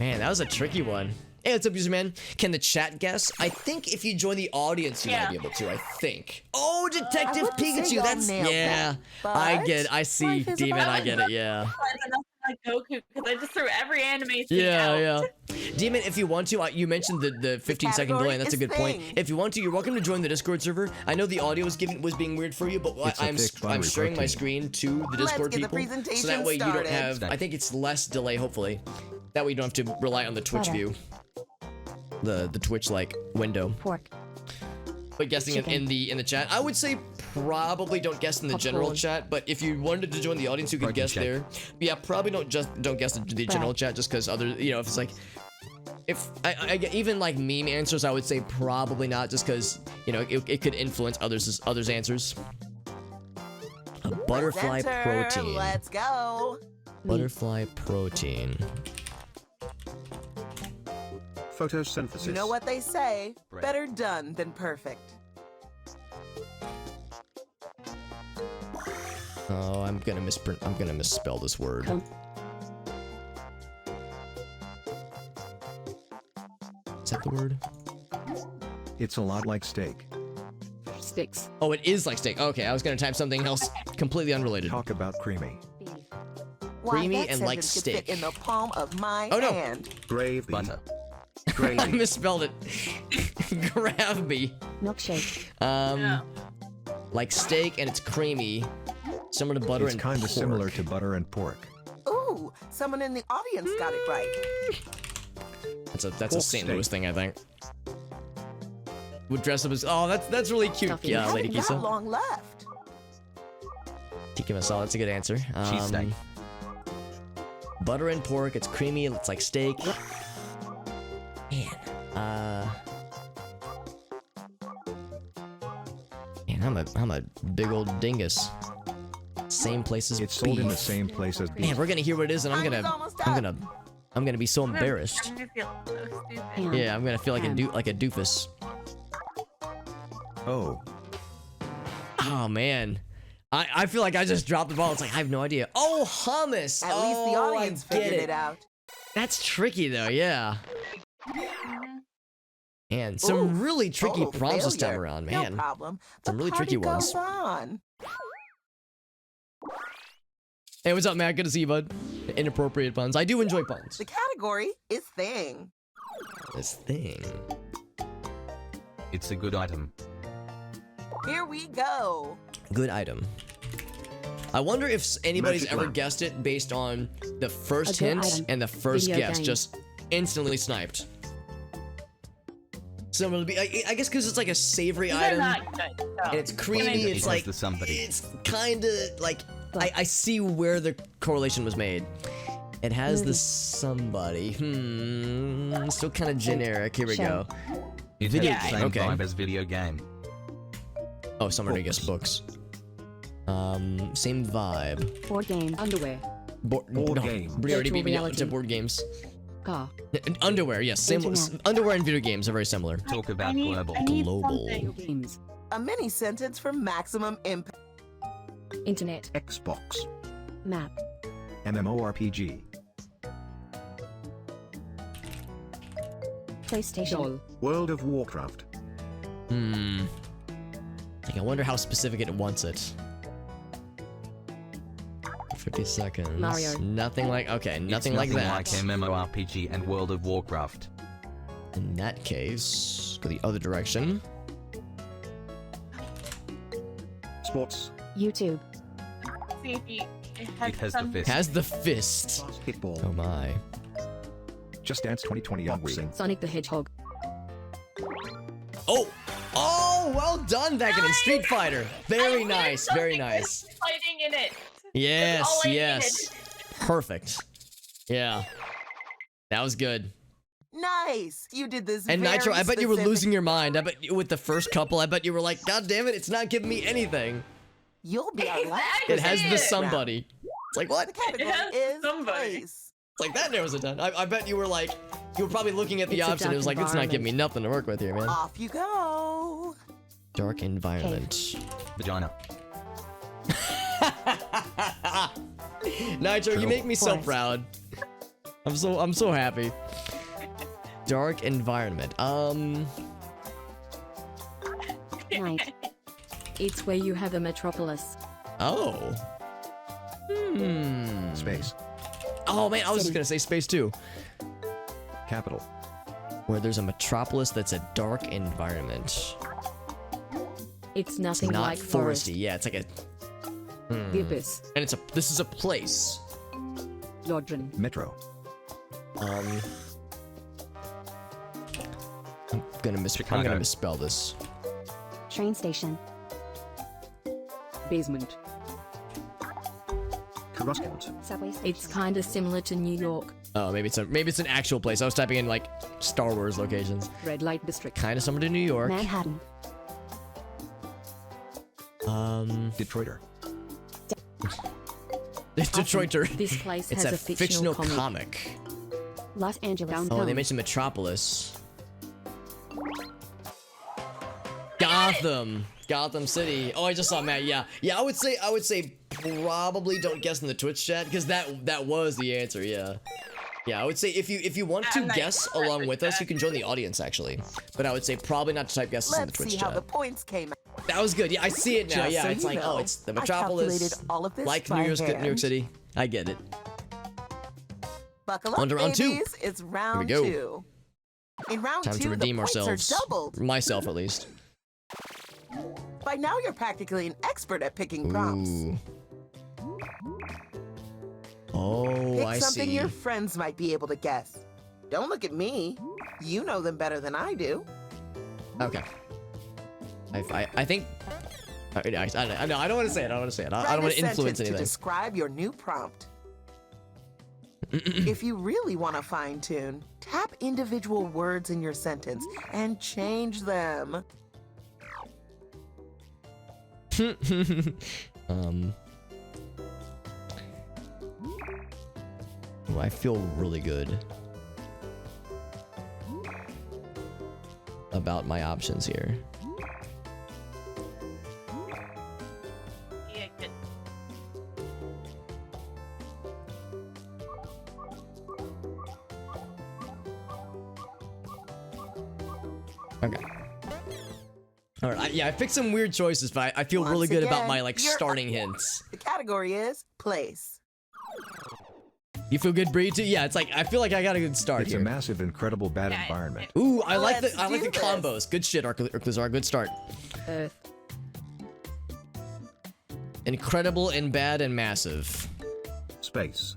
Man, that was a tricky one. Hey, what's up, user man? Can the chat guess? I think if you join the audience, you might Yeah. be able to. I think. Oh, Detective wouldn't say Pikachu. y'all That's nailed yeah. that, I but get. I see, life is Demon. about I get it. Yeah. But nothing like Goku because I just threw every anime thing Yeah, out. yeah. Demon, if you want to, you mentioned the 15-second category delay, and that's a is good point. thing. If you want to, you're welcome to join the Discord server. I know the audio was being weird for you, but It's a I'm thick, buttery sharing my protein. screen to the Let's Discord get the people, so presentation that way you don't started. have. I think it's less delay, hopefully. That way you don't have to rely on the Twitch Butter. view, the Twitch like window. Pork. But guessing it in the chat, I would say probably don't guess in the general Popcorn. chat. But if you wanted to join the audience, you could Protein guess shake. there. But yeah, probably don't guess the general chat just because other if it's like if I get even like meme answers, I would say probably not just because it could influence others answers. A butterfly Presenter, protein. Let's go. Butterfly protein. Photosynthesis. You know what they say? Bread. Better done than perfect. Oh, I'm gonna misspell this word. Com- Is that the word? It's a lot like steak. Sticks. Oh, it is like steak. Okay, I was gonna type something else completely unrelated. Talk about creamy. Beef. Why, Creamy that and like sentence could fit steak. in the palm of my Oh, no. hand. Gravy. Butter. I Gravy. misspelled it. Grab me. Milkshake. Yeah. Like steak and it's creamy. Similar to butter It's and kind of pork. similar to butter and pork. Ooh, someone in the audience got it right. That's a Pork St. steak. Louis thing, I think. Would dress up as that's really cute. Stuffing. Yeah, You Lady haven't got Kisa. long left. Tikka masala. That's a good answer. Cheesesteak. Butter and pork. It's creamy. It's like steak. Man, I'm a big old dingus. Same place as It's sold in the beef. same place as Man, beef. we're gonna hear what it is, and I'm gonna be so embarrassed. I'm gonna feel so stupid. Ham. Yeah, I'm gonna feel like a doofus. Oh, Oh man, I feel like I just dropped the ball. It's like I have no idea. Oh, hummus. At least the Oh, audience I get figured it out. That's tricky though. Yeah. Mhm. Man, some Ooh, really tricky total prompts this time failure. around, No man. problem. Some The really party tricky ones. goes on. Hey, what's up, Matt? Good to see you, bud. Inappropriate puns. I do enjoy puns. The category is thing. This thing. It's a good item. Here we go. Good item. I wonder if anybody's Magic ever lamp. guessed it based on the first A good hint item. and the first Video guess, game. just instantly sniped. So it'll be, I guess, because it's like a savory These are item not good. So. and it's creamy. It It's has like the somebody. it's kind of like I see where the correlation was made. It has the Movie. somebody. Still kind of generic. Here we Show. go. It Video has the game, same okay. vibe as video game. Oh, someone already guessed books. Same vibe. Board game. Underwear. Board game. We already Virtual beat me up reality. to board games. Car. Underwear, yes. Same. Internet. Underwear and video games are very similar. Talk about need- global. I need Global. something. Games. A mini sentence for maximum impact. Internet. Xbox. Map. MMORPG. PlayStation. Doll. World of Warcraft. Like, I wonder how specific it wants it. 50 seconds. Mario. Nothing like. Okay, nothing It's like nothing that. like MMORPG and World of Warcraft. In that case, go the other direction. Sports. YouTube. See if you, It has the some- fist. Has the fist. Basketball. Oh my. Just Dance 2020 on Wii. Sonic the Hedgehog. Oh! Oh, well done, Beckett in Street Fighter. Very I nice, wanted very something with nice. Fighting in it. Yes, all I yes. Perfect. Yeah. That was good. Nice. You did this. And very Nitro, I bet you were specific- losing your mind. I bet you, with the first couple, I bet you were like, God damn it, it's not giving me anything. You'll be our last. It has the Yeah. somebody. It's like, what? The category has is somebody. place. It's like, that narrows it down. I bet you were like, you were probably looking at the It's a option. It was dark like, it's not giving me environment. nothing to work with here, man. Off you go. Dark environment. Vagina. Nitro, you make me so Forest. proud. I'm so happy. Dark environment. Night. It's where you have a metropolis. Oh. Space. Oh man, I was just City. gonna say space too. Capital. Where there's a metropolis that's a dark environment. It's It's nothing not like forest. foresty. Yeah, it's like a. The Abyss. And this is a place. Lodron. Metro. I'm gonna Chicago. misspell this. Train station. Basement. Coruscant. Subway. It's kind of similar to New York. Oh, maybe it's an actual place. I was typing in like Star Wars locations. Red light district. Kind of similar to New York. Manhattan. Detroiter. Detroiter. This place It's has a a fictional comic. Los Angeles. Oh, Downtown. they mentioned Metropolis. Gotham City. Oh, I just saw Matt. Yeah, I would say probably don't guess in the Twitch chat because that was the answer. Yeah, I would say if you want to I'm not guess sure along with with us, that. you can join the audience actually. But I would say probably not to type guesses in the Let's Twitch see how chat. the points came out. That was good. Yeah, I see it now. Just Yeah, so it's you like know, it's the I Metropolis, calculated all of this like by New York hand. City. I get it. Buckle up, On to round two. babies. It's round go. 2. In round Time 2, to redeem the points ourselves. are doubled. Myself at least. By now, you're practically an expert at picking prompts. Ooh. Oh, Pick I something see. your friends might be able to guess. Don't look at me. You know them better than I do. Okay. I think. I don't want to say it. I don't want to say it. I Write don't want a to influence sentence to anything. describe your new prompt. If you really want to fine tune, tap individual words in your sentence and change them. Ooh, I feel really good about my options here. Yeah, good. Okay. All right. Yeah, I picked some weird choices, but I feel really Once good about again, my like you're starting up. hints. The category is place. You feel good, Bree? Too? Yeah, it's like I feel like I got a good start It's here. a massive, incredible bad Yeah, environment. Ooh, I like Let's the do this. combos. Good shit, Arclizar. Good start. Earth. Incredible and bad and massive. Space.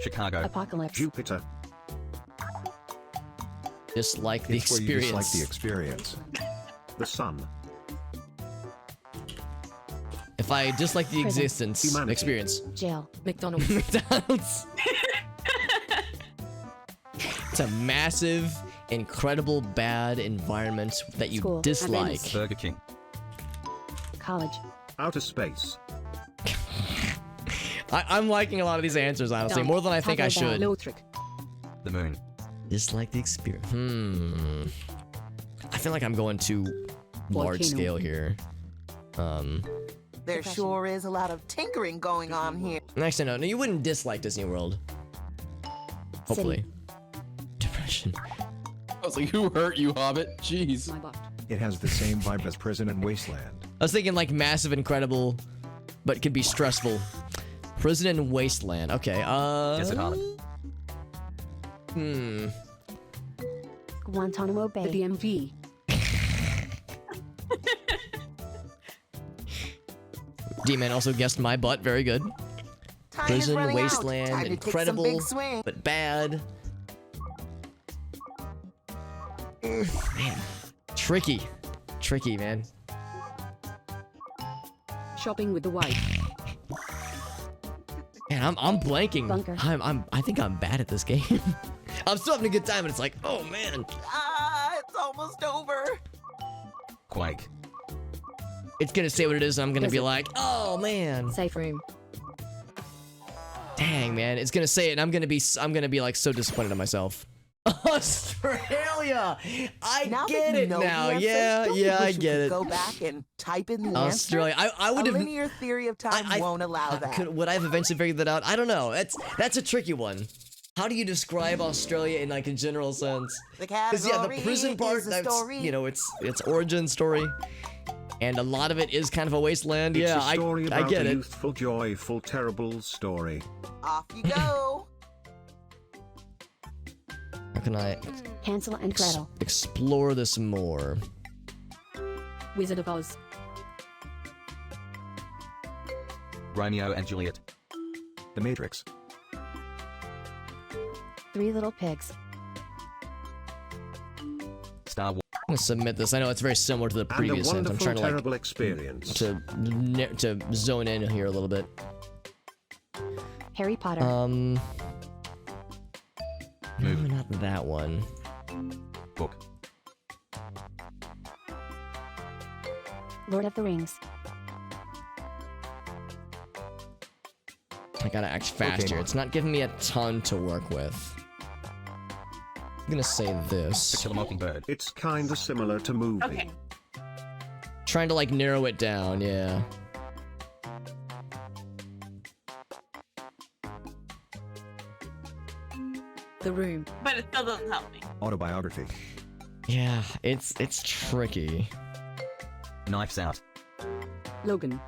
Chicago. Apocalypse. Jupiter. Dislike the It's where you experience. dislike the experience. The sun. If I dislike the Prison. existence, Humanity. experience. Jail. McDonald's. McDonald's. It's a massive, incredible, bad environment that you School. dislike. Events. Burger King. College. Outer space. I'm liking a lot of these answers, honestly, Dump. more than I think I Taco Bell. should. Lautrec. The moon. Dislike the experience. I feel like I'm going too large Volcano. scale here. There sure is a lot of tinkering going on here. Actually, no, you wouldn't dislike Disney World. Hopefully. Depression. I was like, who hurt you, Hobbit? Jeez. My butt. It has the same vibe as Prison and Wasteland. I was thinking like massive, incredible, but could be stressful. Prison and Wasteland. Okay. Desert Island. Guantanamo Bay. The DMV. D-Man also guessed my butt. Very good. Time is Prison, running Wasteland, out. Time to take some incredible, big swing. but bad. Man, tricky, man. Shopping with the wife. Man, I'm blanking. Bunker. I think I'm bad at this game. I'm still having a good time, and it's like, oh man. It's almost over. Quake. It's gonna say what it is, and I'm gonna be Desert. like, oh man. Safe room. Dang, man, it's gonna say it, and I'm gonna be like so disappointed in myself. Australia! I Now get that you it know the now. answer, Yeah, don't you I wish you get could it. Go back and type in the Australia. answer. I would A have. linear theory of time won't allow that. Would I have eventually figured that out? I don't know. That's a tricky one. How do you describe Australia in like a general sense? The Because yeah, the category prison part, is a that's story. you know, it's origin story, and a lot of it is kind of a wasteland. It's Yeah, a story I about get a it. youthful, joyful, terrible story. Off you go. How can I Hansel and Gretel. explore this more? Wizard of Oz. Romeo and Juliet. The Matrix. Three Little Pigs. Star Wars. I'm gonna submit this. I know it's very similar to the And a previous hint. I'm wonderful, trying to like terrible experience. to zone in here a little bit. Harry Potter. No, Movie. not that one. Book. Lord of the Rings. I gotta act fast here. Pokemon. It's not giving me a ton to work with. I'm gonna say To this. Kill a Mockingbird. It's kinda similar to movie. Okay. Trying to like narrow it down, yeah. The Room. But it still doesn't help me. Autobiography. Yeah, it's tricky. Knives Out. Logan.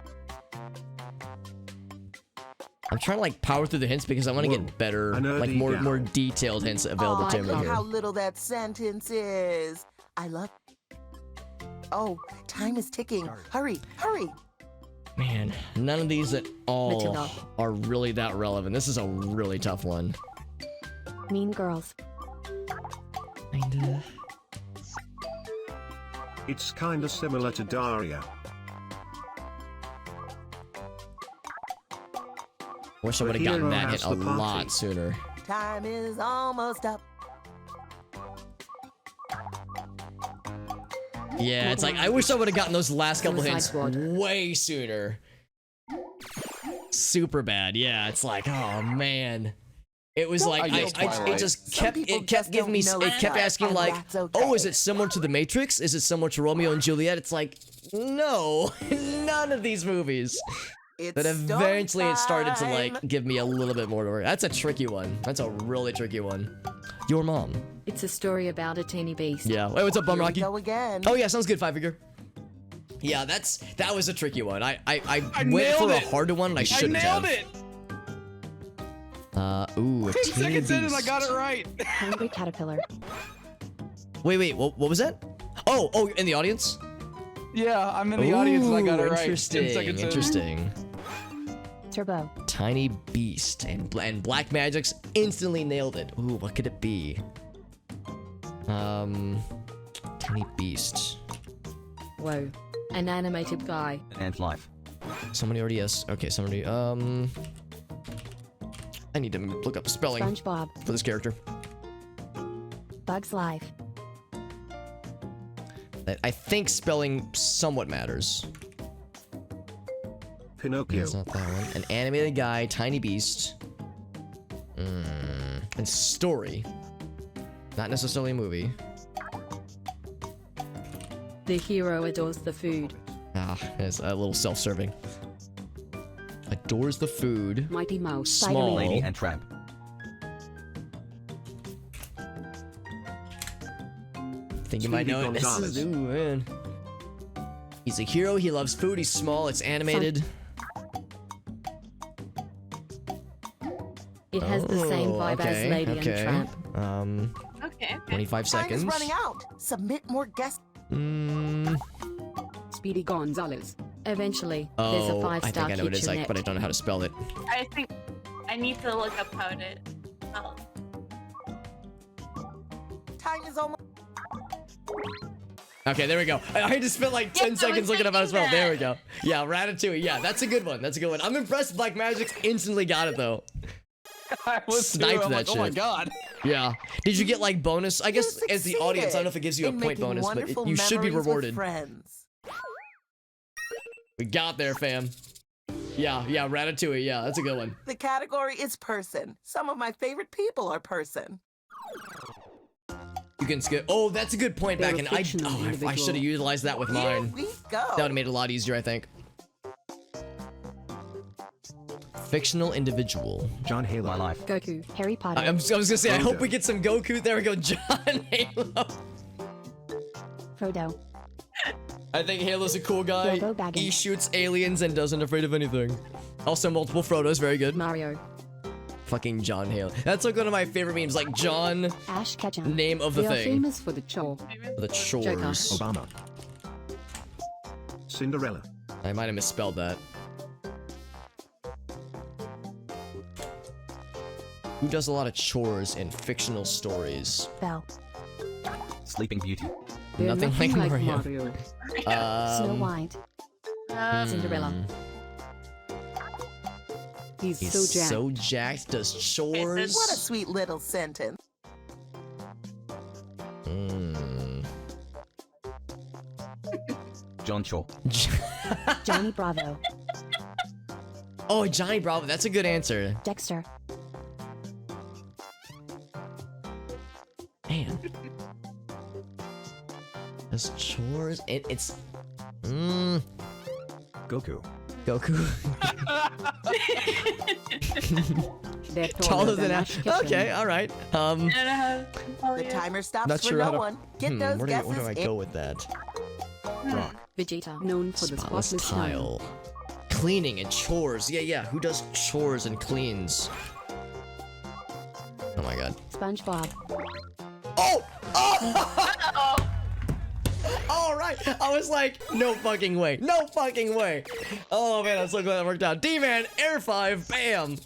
I'm trying to like power through the hints because I want to Whoa, get better, a nerdy like more gal. detailed hints available Oh, to me look here. how little that sentence is. I love. Oh, time is ticking. Hurry, hurry. Man, none of these at all Matilda. are really that relevant. This is a really tough one. Mean Girls. Kinda. It's kinda similar to Daria. Wish I The would have gotten hero that hint has a the party. lot sooner. Time is almost up. Yeah, it's like I wish I would have gotten those last couple Suicide hints Squad. way sooner. Super bad. Yeah, it's like, oh man. It was like it just kept giving me know it kept stuff, asking and like, that's okay. oh, is it similar to The Matrix? Is it similar to Romeo and Juliet? It's like, no, none of these movies. It's But eventually it started to time. like give me a little bit more to worry. That's a tricky one. That's a really tricky one. Your mom. It's a story about a teeny beast. Yeah. Wait, what's up, Bum Here we Rocky? go again. Oh yeah, sounds good, 5-figure. Yeah, that was a tricky one. I went nailed for a it. harder one and I I shouldn't nailed have. it. Ooh, a 10 teeny seconds in and I beast. got it right. Hungry caterpillar. Wait, what was that? Oh, in the audience? Yeah, I'm in the audience and I got it right. 10 Interesting, seconds in. interesting. Turbo. Tiny beast and Black Magic's instantly nailed it. Ooh, what could it be? Tiny beast. Whoa. An animated guy. Ant life. Somebody already has. Okay, somebody. I need to look up spelling SpongeBob. for this character. Bug's Life. I think spelling somewhat matters. Pinocchio. It's not that one. An animated guy, tiny beast. And story. Not necessarily a movie. The hero adores the food. It's a little self-serving. Adores the food. Mighty Mouse. Small. Lady and Tramp. I think you might know it. This is, ooh, man. He's a hero. He loves food. He's small. It's animated. It has the same vibe as Lady and Tramp. Okay. 25 Time seconds. is running out. Submit more guests. Speedy Gonzales. Eventually, there's a Oh, I think 5-star I know what it is, like, but I don't know how to spell it. I think I need to look up how to. Oh. Time is almost. Okay, there we go. I just spent like 10 I was seconds looking up how to spell. thinking There that. we go. Yeah, Ratatouille. Yeah, that's a good one. That's a good one. I'm impressed. Black Magic's instantly got it though. I was too. Sniped I'm that like, oh my shit. god. Yeah. Did you get like bonus? I guess You as the audience, I don't know if it succeeded gives you a in point making bonus, but wonderful you should be memories with rewarded. friends. We got there, fam. Yeah, Ratatouille. Yeah, that's a good one. The category is person. Some of my favorite people are person. You can skip. Oh, that's a good point They're back. a And I fictional should have individual. utilized that with Here mine. we go. That would have made it a lot easier, I think. Fictional individual. John Halo. My life. Goku. Harry Potter. I was gonna say, I hope Frodo. we get some Goku. There we go, John Halo. Frodo. I think Halo's a cool guy. Bilbo Baggins. He shoots aliens and doesn't afraid of anything. Also, multiple Frodos, very good. Mario. Fucking John Halo. That's like one of my favorite memes, like John, Ash Ketchum. name of the They are thing. famous for the chore. The chores. Obama. Cinderella. I might have misspelled that. Who does a lot of chores in fictional stories? Belle. Sleeping Beauty. They're Nothing like Mario. Snow White. Cinderella. He's He's so jacked. so jacked, does chores. What a sweet little sentence. John Shaw. Johnny Bravo. Oh, Johnny Bravo. That's a good answer. Dexter. Man. Does chores. It's. Goku. Goku. They're Taller than Ash Ash. Ketchum. Okay, alright. The timer stops Not for sure how no to. one. Get those Where do guesses I in. go with that? Rock. Vegeta. Known for the Spotless spotless smile. tile. Cleaning and chores. Yeah. Who does chores and cleans? Oh my god. SpongeBob. Oh! Alright! I was like, no fucking way. No fucking way. Oh man, I'm so glad that worked out. D-Man, Air 5, bam!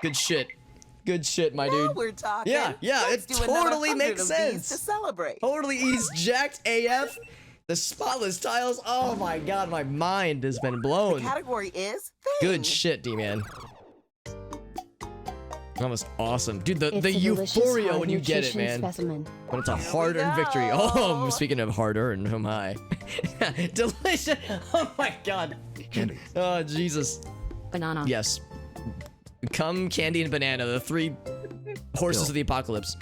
Good shit. Good shit, my Now dude. we're talking. Yeah, Let's it do another totally 100 makes of these sense. to celebrate. Totally, he's jacked AF. The spotless tiles. Oh my god, my mind has been The blown. category is Good things. shit, D-Man. That was awesome. Dude, the It's a delicious, euphoria hard when you get it, nutrition man. Specimen. When it's a hard-earned victory. Oh, speaking of hard-earned, oh my. Delicious. Oh my god. Candy. Oh, Jesus. Banana. Yes. Come, candy, and banana. The 3 horses of the apocalypse.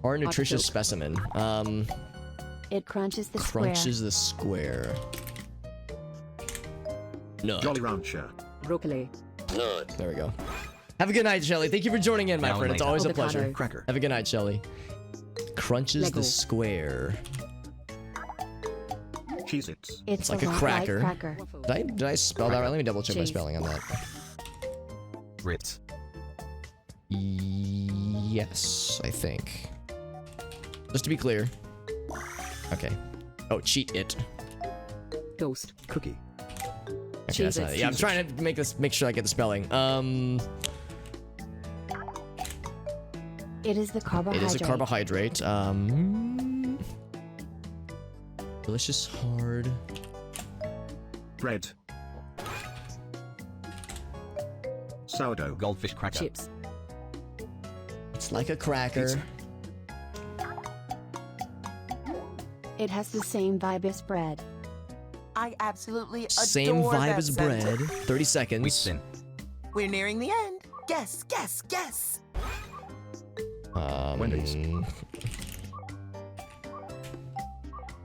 Hard, nutritious joke. specimen. It crunches the Crunches the square. Nut. Jolly Rancher. Broccoli. Nut. There we go. Have a good night, Shelly. Thank you for joining in, my Down friend. It's later. always a Avocado. pleasure. Cracker. Have a good night, Shelly. Crunches Lego. the square. Cheez-Its. It's like a lot cracker. Like cracker. Did I spell that right? Let me double check my Cheese. spelling on that. Ritz. Yes, I think. Just to be clear. Okay. Oh, cheat it. Toast. Cookie. Okay, that's not it. Yeah, I'm trying to make sure I get the spelling. It is the carbohydrate. It is a carbohydrate. Delicious, hard. Bread. Sourdough. Goldfish cracker. Chips. It's like a cracker. Pizza. It has the same vibe as bread. I absolutely adore Same vibe that as bread. sentence. 30 seconds. Wheat thin. We're nearing the end. Guess, guess, guess. Wendy's.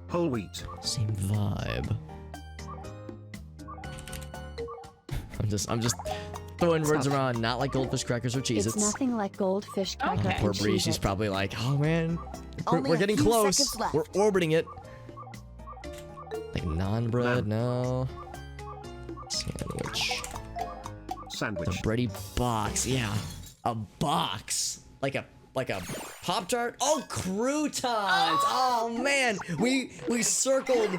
Whole wheat. Same vibe. I'm just throwing words around, not like goldfish crackers or It's Cheez-Its. nothing like goldfish cracker Okay. and Poor Bree, she's Cheez-Its. probably like, oh man, we're, Only we're a getting few close. seconds left. We're orbiting it. Like non-bread, no. Sandwich. Sandwich. The bready box, yeah. A box. Like a Pop-Tart? Oh, croutons! Oh man, we circled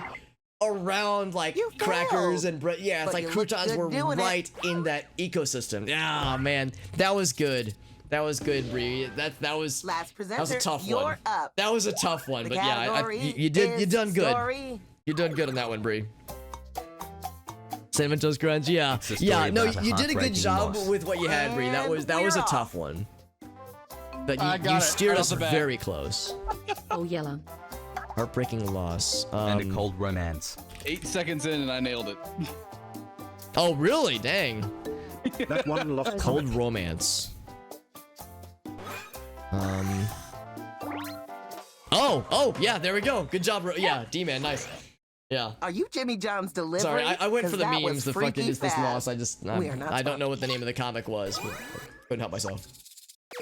around like You crackers failed. and bread. Yeah, it's But like you look croutons good were doing it. right in that ecosystem. Yeah, man, that was good. That was good, Bree. That was Last presenter, that was a tough you're one. up. That was a tough one, The but yeah, category you is done good. story. You done good on that one, Bree. Cinnamon Toast Crunch, yeah, It's a story yeah. No, about a you did a good heartbreaking job loss. with what you had, Bree. That was And we're a off. tough one. But I you got it steered right us off the bat. very close. Oh, yellow. Heartbreaking loss. And a cold romance. 8 seconds in and I nailed it. Oh, really? Dang. That one lost Cold comic. romance. Oh, yeah, there we go. Good job, yeah, D-Man, nice. Yeah. Are you Jimmy John's delivery? Sorry, I went 'Cause for the that was memes, the freaky fucking just this fast. loss. We are not I don't know what the name of the comic was, but couldn't help myself.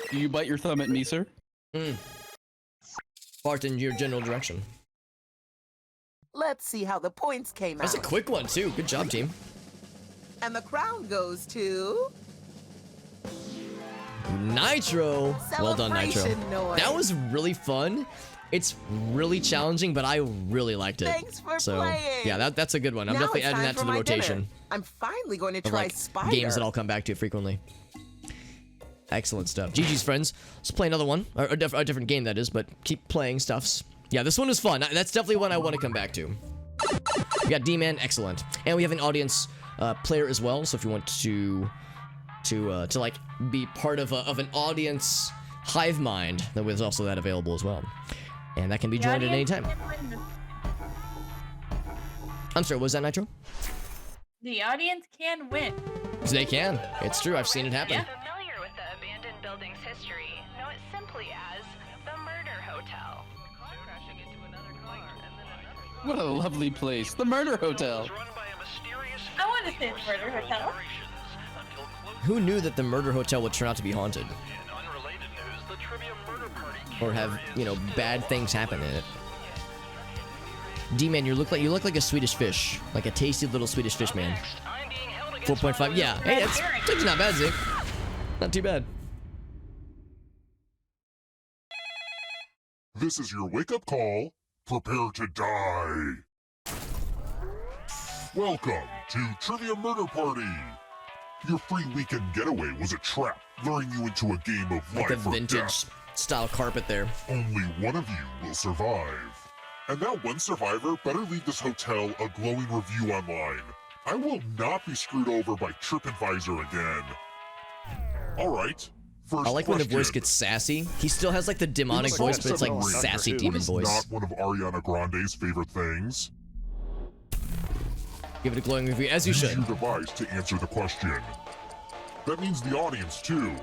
Do you bite your thumb at me, sir? Fart in your general direction. Let's see how the points came That's a out. quick one, too. Good job, team. And the crown goes to Nitro. Well done, Nitro. Celebration noise. That was really fun. It's really challenging, but I really liked it. Thanks for so, playing. yeah, that's a good one. I'm Now definitely it's adding time that to for the my rotation dinner. I'm finally going to of try like Spider. games that I'll come back to frequently. Excellent stuff. GG's, friends. Let's play another one. Or a different game, that is, but keep playing stuffs. Yeah, this one is fun. That's definitely one I want to come back to. We got D-Man, excellent. And we have an audience player as well, so if you want to like be part of an audience hive mind, then there's also that available as well. And that can be joined at any time. I'm sorry, what was that, Nitro? The audience can win. They can. It's true. I've seen it happen. Yeah. Familiar with the abandoned building's history, know it simply as the Murder Hotel. What a lovely place. The Murder Hotel. I want to stay at the Murder Hotel. Who knew that the Murder Hotel would turn out to be haunted? Or have, bad things happen in it. D-Man, you look like a Swedish fish. Like a tasty little Swedish fish man. 4.5, yeah. Hey, that's not bad, Zig. Not too bad. This is your wake-up call. Prepare to die. Welcome to Trivia Murder Party. Your free weekend getaway was a trap, luring you into a game of Like a life or vintage death. style carpet there. Only one of you will survive. And that one survivor better leave this hotel a glowing review online. I will not be screwed over by TripAdvisor again. Alright. First I like when the voice question. gets sassy. He still has like the demonic It's voice, but it's like Seven Rings. sassy What demon is voice. not one of Ariana Grande's favorite things? Give it a glowing review, as you Use should. your device to answer the question. That means the audience too.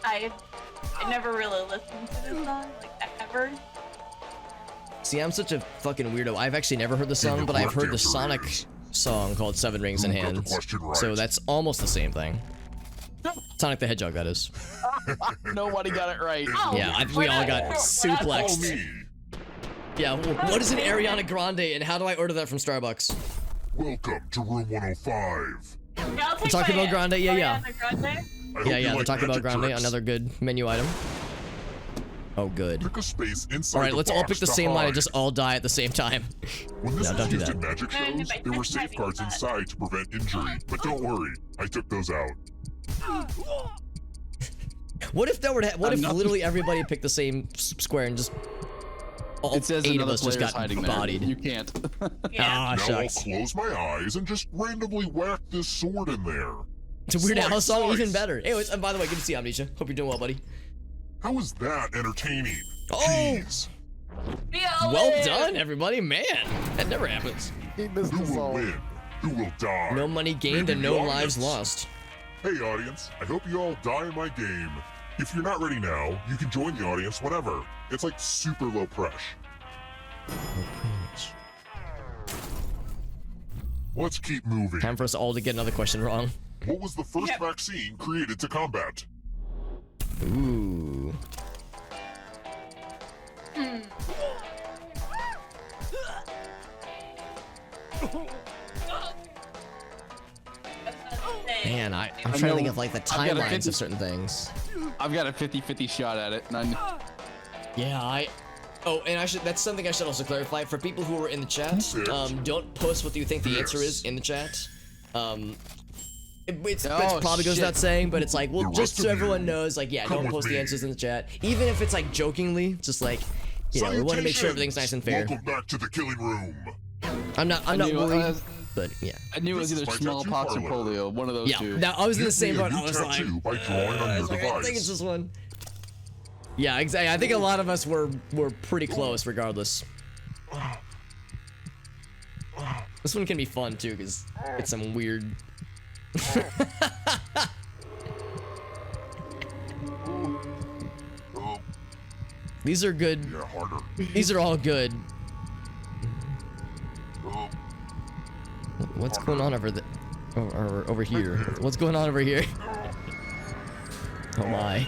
I never really listened to this song, like ever. See, I'm such a fucking weirdo. I've actually never heard the song, the but I've correct heard the answer Sonic is- song called Seven Rings in Who got the Hand. question right? So that's almost the same thing. Sonic the Hedgehog, that is. Nobody got it right. Oh, Yeah, we all got Call suplexed. me. Yeah, what is an Ariana Grande, and how do I order that from Starbucks? Welcome to room 105. Yeah, I'll take Taco my Bell Grande, yeah. Ariana Grande. I hope Yeah, you the like Taco Bell magic Grande, tricks. another good menu item. Oh, good. Pick a space inside All right, the let's all box pick the to same line and hide. just all die at the same time. When this No, was don't do used that. in magic And shows, if I there were touch my safeguards butt. inside to prevent injury. But don't worry, I took those out. What if that were to what if Another- literally everybody picked the same square and just all It says 8 of another us just player's got hiding bodied? there. You can't. Yeah. Ah, Now I'll shucks. close my eyes and just randomly whack this sword in there. It's a Weird Al Slice, song, slice. even better. Anyways, and by the way, good to see you, Amnesia. Hope you're doing well, buddy. How is that entertaining? Oh! Jeez. Well done, everybody. Man, that never happens. He missed Who us will all. win? Who will die? No money gained Maybe and the no audience. lives lost. Hey audience, I hope you all die in my game. If you're not ready now, you can join the audience whenever. It's like super low pressure. Let's keep moving. Time for us all to get another question wrong. What was the first vaccine created to combat? Ooh. Man, I'm trying to think of like the I've got a timelines 50 of certain things. I've got a 50-50 shot at it. And Yeah, Oh, and that's something I should also clarify for people who are in the chat. Don't post what you think the answer is in the chat. It probably goes without saying, but it's like, well, The just rest so of you, everyone knows, like, yeah, come don't with post the me. answers in the chat, even if it's like jokingly, just like, you know, we want to make sure everything's nice and fair. Welcome back to the killing room. I'm not worried, but yeah. I knew it was This either is my tattoo smallpox or parlor. polio, one of those Yeah, two. now I was in the Give same me a boat. new I was like, tattoo by drawing on your I think it's device. this one. Yeah, exactly. I think a lot of us were pretty close, regardless. This one can be fun too, because it's some weird. These are good. Yeah, harder. These are all good. What's going on over the, or over here? What's going on over here? Oh my.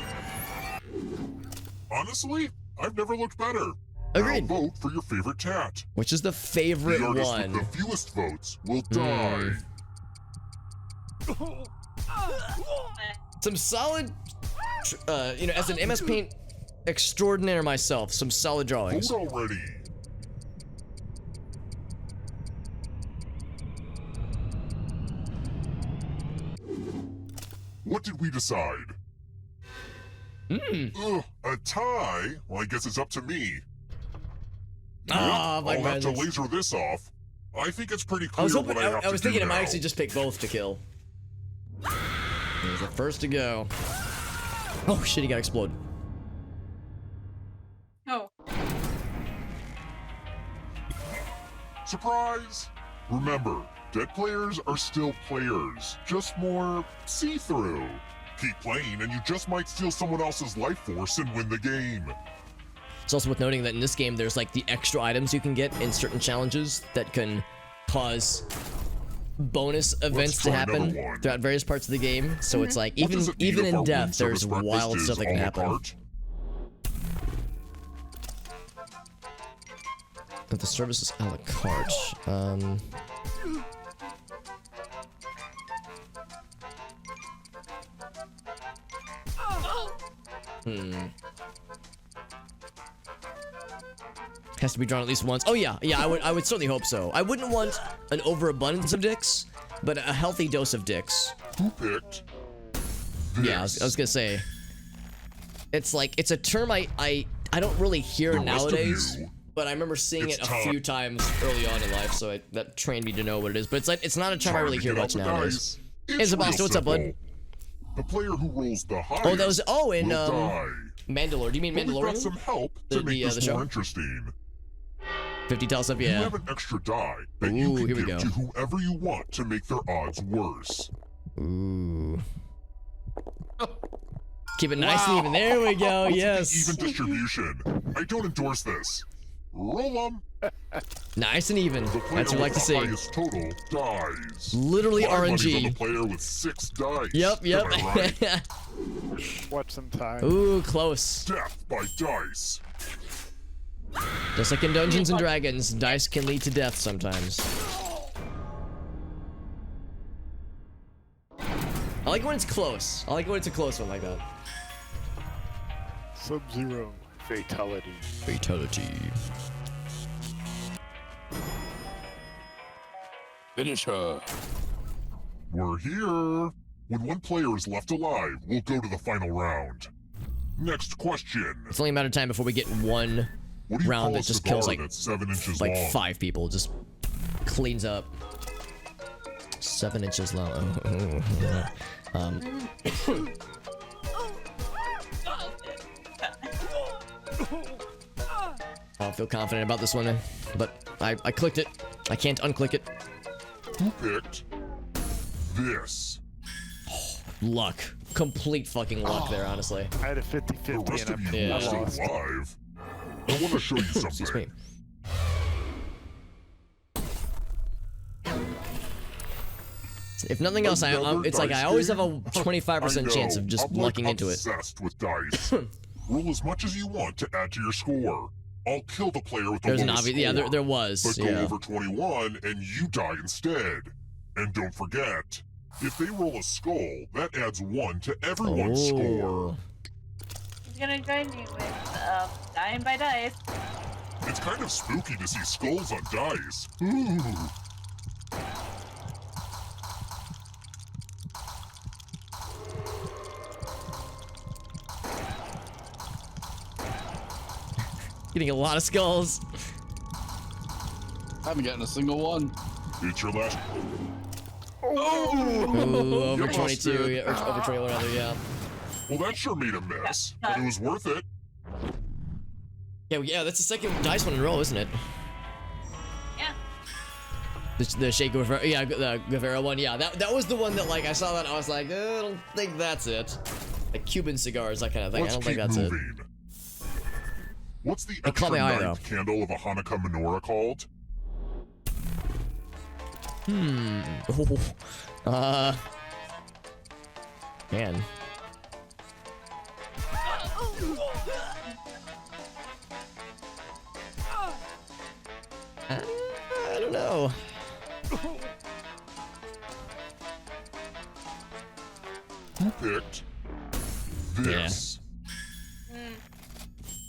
Honestly, I've never looked better. Agreed. Now vote for your favorite tat. Which is the favorite The artist one? with the fewest votes will die. Some solid, you know, as an MS Paint extraordinaire myself, some solid drawings. Vote already. What did we decide? Ugh, a tie? Well, I guess it's up to me. Ah, my I'll have to goodness. laser this off. I think it's pretty clear I was hoping. what I have I was to thinking do it might now. actually just pick both to kill. He was the first to go. Oh shit! He got exploded. Oh. Surprise! Remember, dead players are still players, just more see-through. Keep playing and you just might steal someone else's life force and win the game. It's also worth noting that in this game, there's like the extra items you can get in certain challenges that can cause bonus events to try another happen one. throughout various parts of the game. So it's like What does it mean even if in our room death, service there's breakfast wild is stuff that can a la happen. carte? But the service is a la carte. Has to be drawn at least once. Oh yeah, I would certainly hope so. I wouldn't want an overabundance of dicks, but a healthy dose of dicks. Who picked? Yeah, I was gonna say. It's like, it's a term I don't really hear The rest of nowadays. you, but I remember seeing It's it a time. few times early on in life, so that trained me to know what it is. But it's like it's not a term I really Time to hear get out much the nowadays. dice. Hey, Sebastian, real what's up, bud? simple. The player who rolls the highest Oh, that was in will die. Mandalore. Do you mean But we've got Mandalorian? some help to The make this show? more interesting. 50 tells up, You yeah. have an extra die that Ooh, you can here we give go. to whoever you want to make their odds worse. Ooh. Keep it nice and even. There we go. What's Yes. the even distribution? I don't endorse this. Roll them. Nice and even. The player That's what I like to with the see. highest total dies. Literally My money's on RNG. the player with 6 dice. Yep. Am I right? Watch some time. Ooh, close. Death by dice. Just like in Dungeons and Dragons, dice can lead to death sometimes. I like when it's close. I like when it's a close one like that. Sub-Zero. Fatality. Fatality. Finish her. We're here. When one player is left alive, we'll go to the final round. Next question. It's only a matter of time before we get one What do you round call that a just cigar kills that's 7 inches like long? 5 people. Just cleans up. 7 inches long. I don't feel confident about this one, but I clicked it. I can't unclick it. Who picked this? Luck. Complete fucking luck there, honestly. I had a The 50-50 rest and of you Yeah. are still lost. alive. I want to show you Excuse me. something. If nothing else, it's like I always have a 25% chance of just I'm like lucking into it. obsessed with dice. Roll as much as you want to add to your score. I'll kill the player with the There's an lowest obvious, yeah, score, there was, but go yeah. over 21 and you die instead. And don't forget, if they roll a skull, that adds 1 to everyone's score. He's gonna join me with dying by dice. It's kind of spooky to see skulls on dice. Ooh. Getting a lot of skulls. I haven't gotten a single one. It's your last. Ooh, over You 22, busted. yeah, or over 21 rather, yeah. Well, that sure made a mess, but it was worth it. Yeah, that's the second dice one in a row, isn't it? Yeah. The Shea Guevara, yeah, the Guevara one, yeah. That was the one that, like, I saw that and I was like, I don't think that's it. Like Cuban cigars, that kind of thing. Let's I don't think keep that's it. moving. What's the It caught extra my eye, ninth candle of a Hanukkah menorah called? Man. I don't know. Who picked this?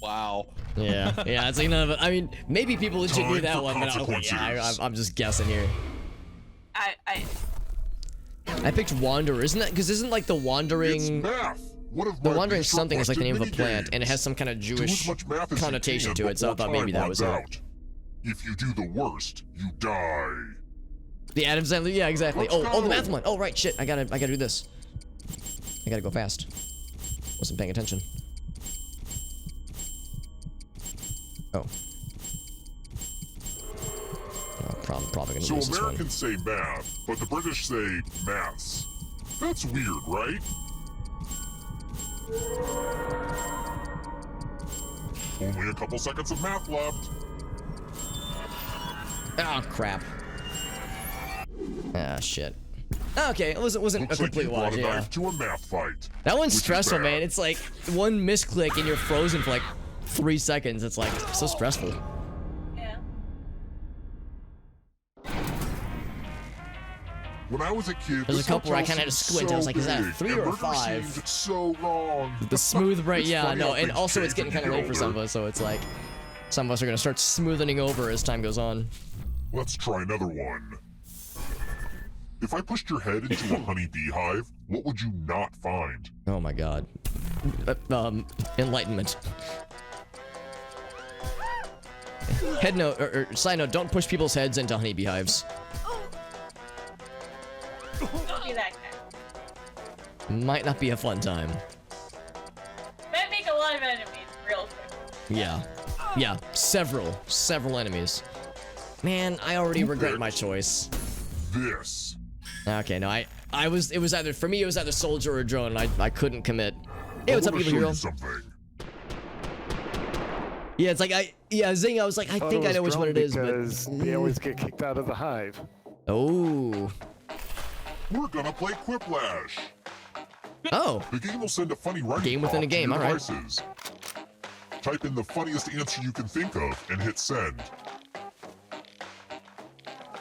Wow. Yeah, it's like none of it. I mean, maybe people legit knew Time that for one, but consequences. I'm just guessing here. I picked Wanderer, isn't that because isn't like the It's Wandering math. One of the my Wandering least something is like the name of a requested plant, and it has some kind of minigames. Do as Jewish much math as you connotation can to it, so I before thought maybe time that was runs it. out. If you do the worst, you die. The Adam Sandler, yeah, exactly. Let's Oh, the go. math one. Oh, right, shit. I gotta do this. I gotta go fast. Wasn't paying attention. Oh. Probably gonna So lose this one. Americans say math, but the British say maths. That's weird, right? Only a couple seconds of math left. Oh, crap. Ah, shit. Okay, it wasn't Looks a complete like you brought watch, a yeah. knife to a math fight. That one's which is stressful, bad. man. It's like one misclick and you're frozen for like 3 seconds. It's like so stressful. Yeah. When I was a kid, There's a this couple where I hotel kinda had to seemed squint. I was so like, is that a big, 3 and or a murder 5? seemed so long. The smooth brain, It's yeah, funny no, how and things also it's change getting when kind of you late for get some of older. us, so it's like some of us are gonna start smoothing over as time goes on. Let's try another one. If I pushed your head into a honey beehive, what would you not find? Oh my god. Enlightenment. Head note, or side note, don't push people's heads into honeybee hives. Don't be that guy. Might not be a fun time. Might make a lot of enemies real quick. Yeah. Yeah, several enemies. Man, I already regret my choice. This. Okay, no, it was either, for me, it was either soldier or drone, and I couldn't commit. Hey, what's up, evil hero? Yeah, it's like, Zing, I was like, I think I know which one it is, but... Because they always get kicked out of the hive. Oh. We're gonna play Quiplash. Oh. The game will send a funny writing Game within a prompt to game, your alright. devices. Type in the funniest answer you can think of and hit send.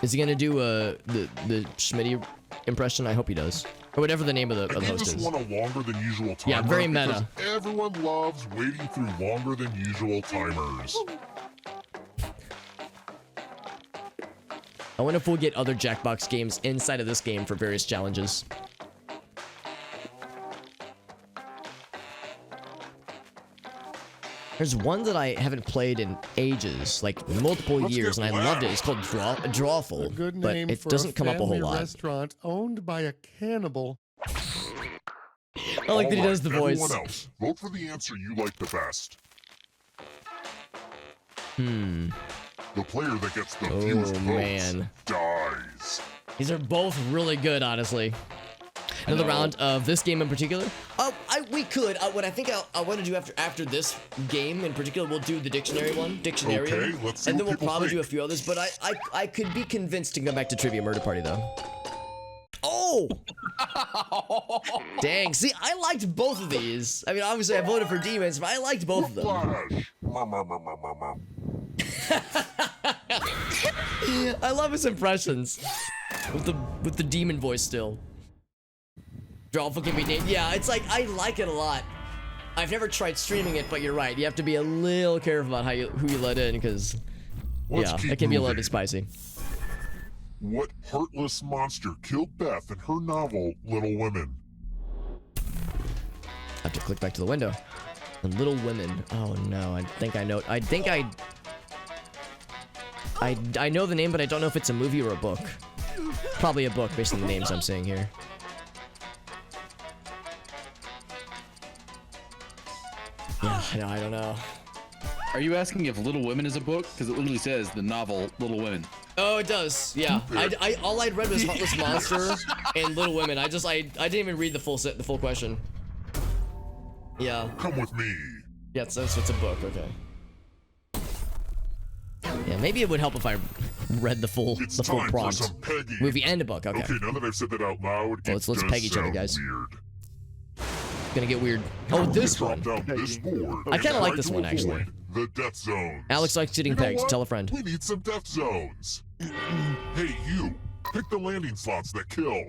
Is he gonna do the Schmitty impression? I hope he does. Or whatever the name of the I gave host this is. one a longer than usual timer. Yeah, very because meta. Everyone loves waiting through longer than usual timers. I wonder if we'll get other Jackbox games inside of this game for various challenges. There's one that I haven't played in ages, like multiple years, and I loved it. It's called Drawful, A good but name it for doesn't come up a whole family lot. Restaurant owned by a cannibal. I like that he does the voice. Everyone else, vote for the answer you like the best. Hmm. The player that gets the fewest votes man. dies. These are both really good, honestly. Another round of this game in particular. We could. What I think I want to do after this game in particular, we'll do the dictionary one, Dictionary, Okay, let's see and then what we'll people probably do a think. few others. But I could be convinced to go back to Trivia Murder Party though. Oh! Dang! See, I liked both of these. I mean, obviously I voted for Demons, but I liked both of them. I love his impressions with the demon voice still. Drawful can be named. Yeah, it's like I like it a lot. I've never tried streaming it, but you're right. You have to be a little careful about who you let in, because yeah, keep it can be a little moving. bit spicy. What heartless monster killed Beth in her novel Little Women? I have to click back to the window. The Little Women. Oh no, I think I know. I know the name, but I don't know if it's a movie or a book. Probably a book based on the names I'm seeing here. Yeah, no, I don't know. Are you asking if Little Women is a book? Because it literally says the novel Little Women. Oh, it does. Yeah. All I'd read was Heartless Monster and Little Women. I didn't even read the full question. Yeah. Come with me. Yeah, so it's a book. Okay. Yeah, maybe it would help if I read the full It's the full time prompt. for some pegging. Movie and a book. Okay. Okay, now that I've said that out loud, Well, it let's does peg each other, sound guys. Weird. Gonna get weird. Oh, this Drop one. down this board I kinda and like try this to one, actually. avoid the death zones. Alex likes getting You know pegged. what? Tell a friend. We need some death zones. Hey, you. Pick the landing slots that kill.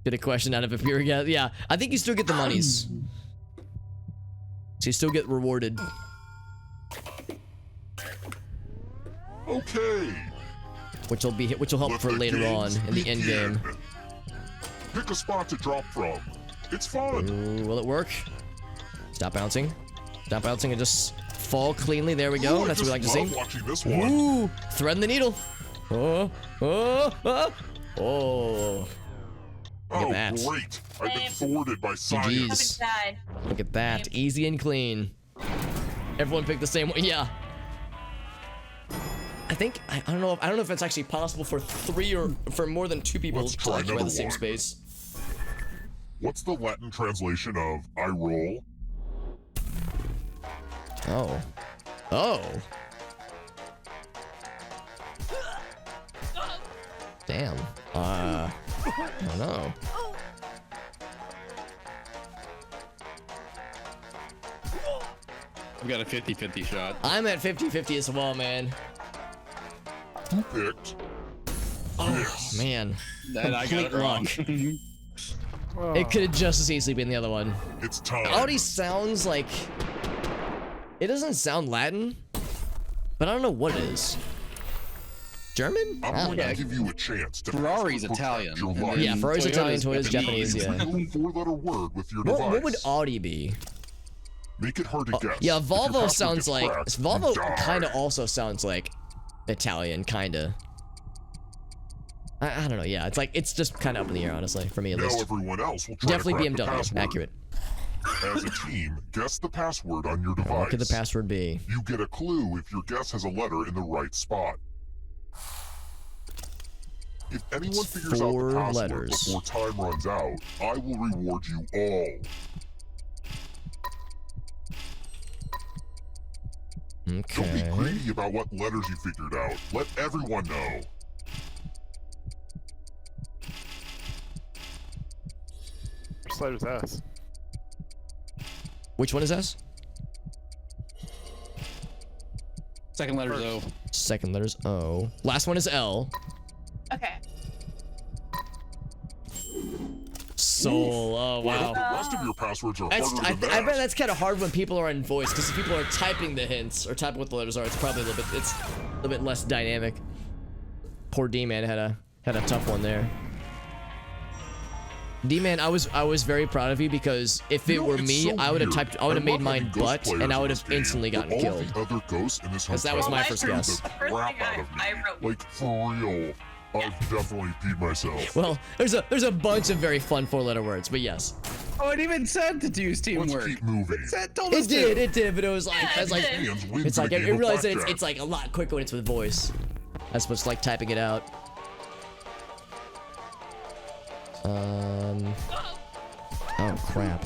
Get a question out of it here again. Yeah, I think you still get the monies. So you still get rewarded. Okay. Which will help Let for the later on games in the end begin. game. Pick a spot to drop from. It's fun. Ooh, will it work? Stop bouncing. Stop bouncing and just fall cleanly. There we go. Ooh, I That's what we like to just see. love watching this one. Ooh, threading the needle. Oh, oh, oh, oh. Look at Oh, that. great. I've been thwarted by science. GG's. Look at that. Easy and clean. Everyone picked the same one. Yeah. I think I don't know if it's actually possible for 3 or for more than 2 people Let's to try occupy another the same one. space. What's the Latin translation of I roll? Oh. Oh. Damn. I don't know. I've got a 50-50 shot. I'm at 50-50 as well, man. Who picked? Oh, man. And I got it wrong. It could have just as easily been the other one. It's time. It already sounds like... It doesn't sound Latin, but I don't know what it is. German? I I'm don't going know. to give you a chance to Ferrari's protect Italian. your and life. then Yeah, Ferrari's Italian, Toyota's Japanese, Use yeah. the 4-letter word with your What device. would Audi be? Make it hard to guess. Yeah, If your Volvo password sounds gets like cracked, Volvo you die. kind of also sounds like Italian, kind of. I don't know. Yeah, it's just kind of up in the air, honestly, for me at Now least. everyone else will try Definitely to crack the BMW. password. Accurate. As a team, guess the password on your device. What could the password be? You get a clue if your guess has a letter in the right spot. If anyone It's figures out 4 the password letters. before time runs out, I will reward you all. Don't be Okay. greedy about what letters you figured out. Let everyone know. Which letter's S? Which one is S? Second letter's O. Second letter's O. Last one is L. Okay. Soul. Oh Well, wow. the rest of your passwords are That's, harder I, than I that. bet that's kind of hard when people are in voice, because if people are typing the hints or typing what the letters are, it's probably a little bit less dynamic. Poor D-Man had a tough one there. D-Man, I was very proud of you, because if it were it's me, so I would have weird. typed, I would have made love mine having ghost butt, players and I in would this have game, instantly but gotten all killed. the other ghosts in this 'Cause that hotel was my Well, first my guess. the first crap thing out of me. I wrote. Like, for real. I've definitely peed myself. Well, there's a bunch of very fun 4-letter words, but yes. Oh, it even said to use teamwork. Let's keep moving. It did, but it was like, it did. Hands wins it's like, in a I game of realized that blackjack. it's like a lot quicker when it's with voice. As opposed to like typing it out. Oh crap.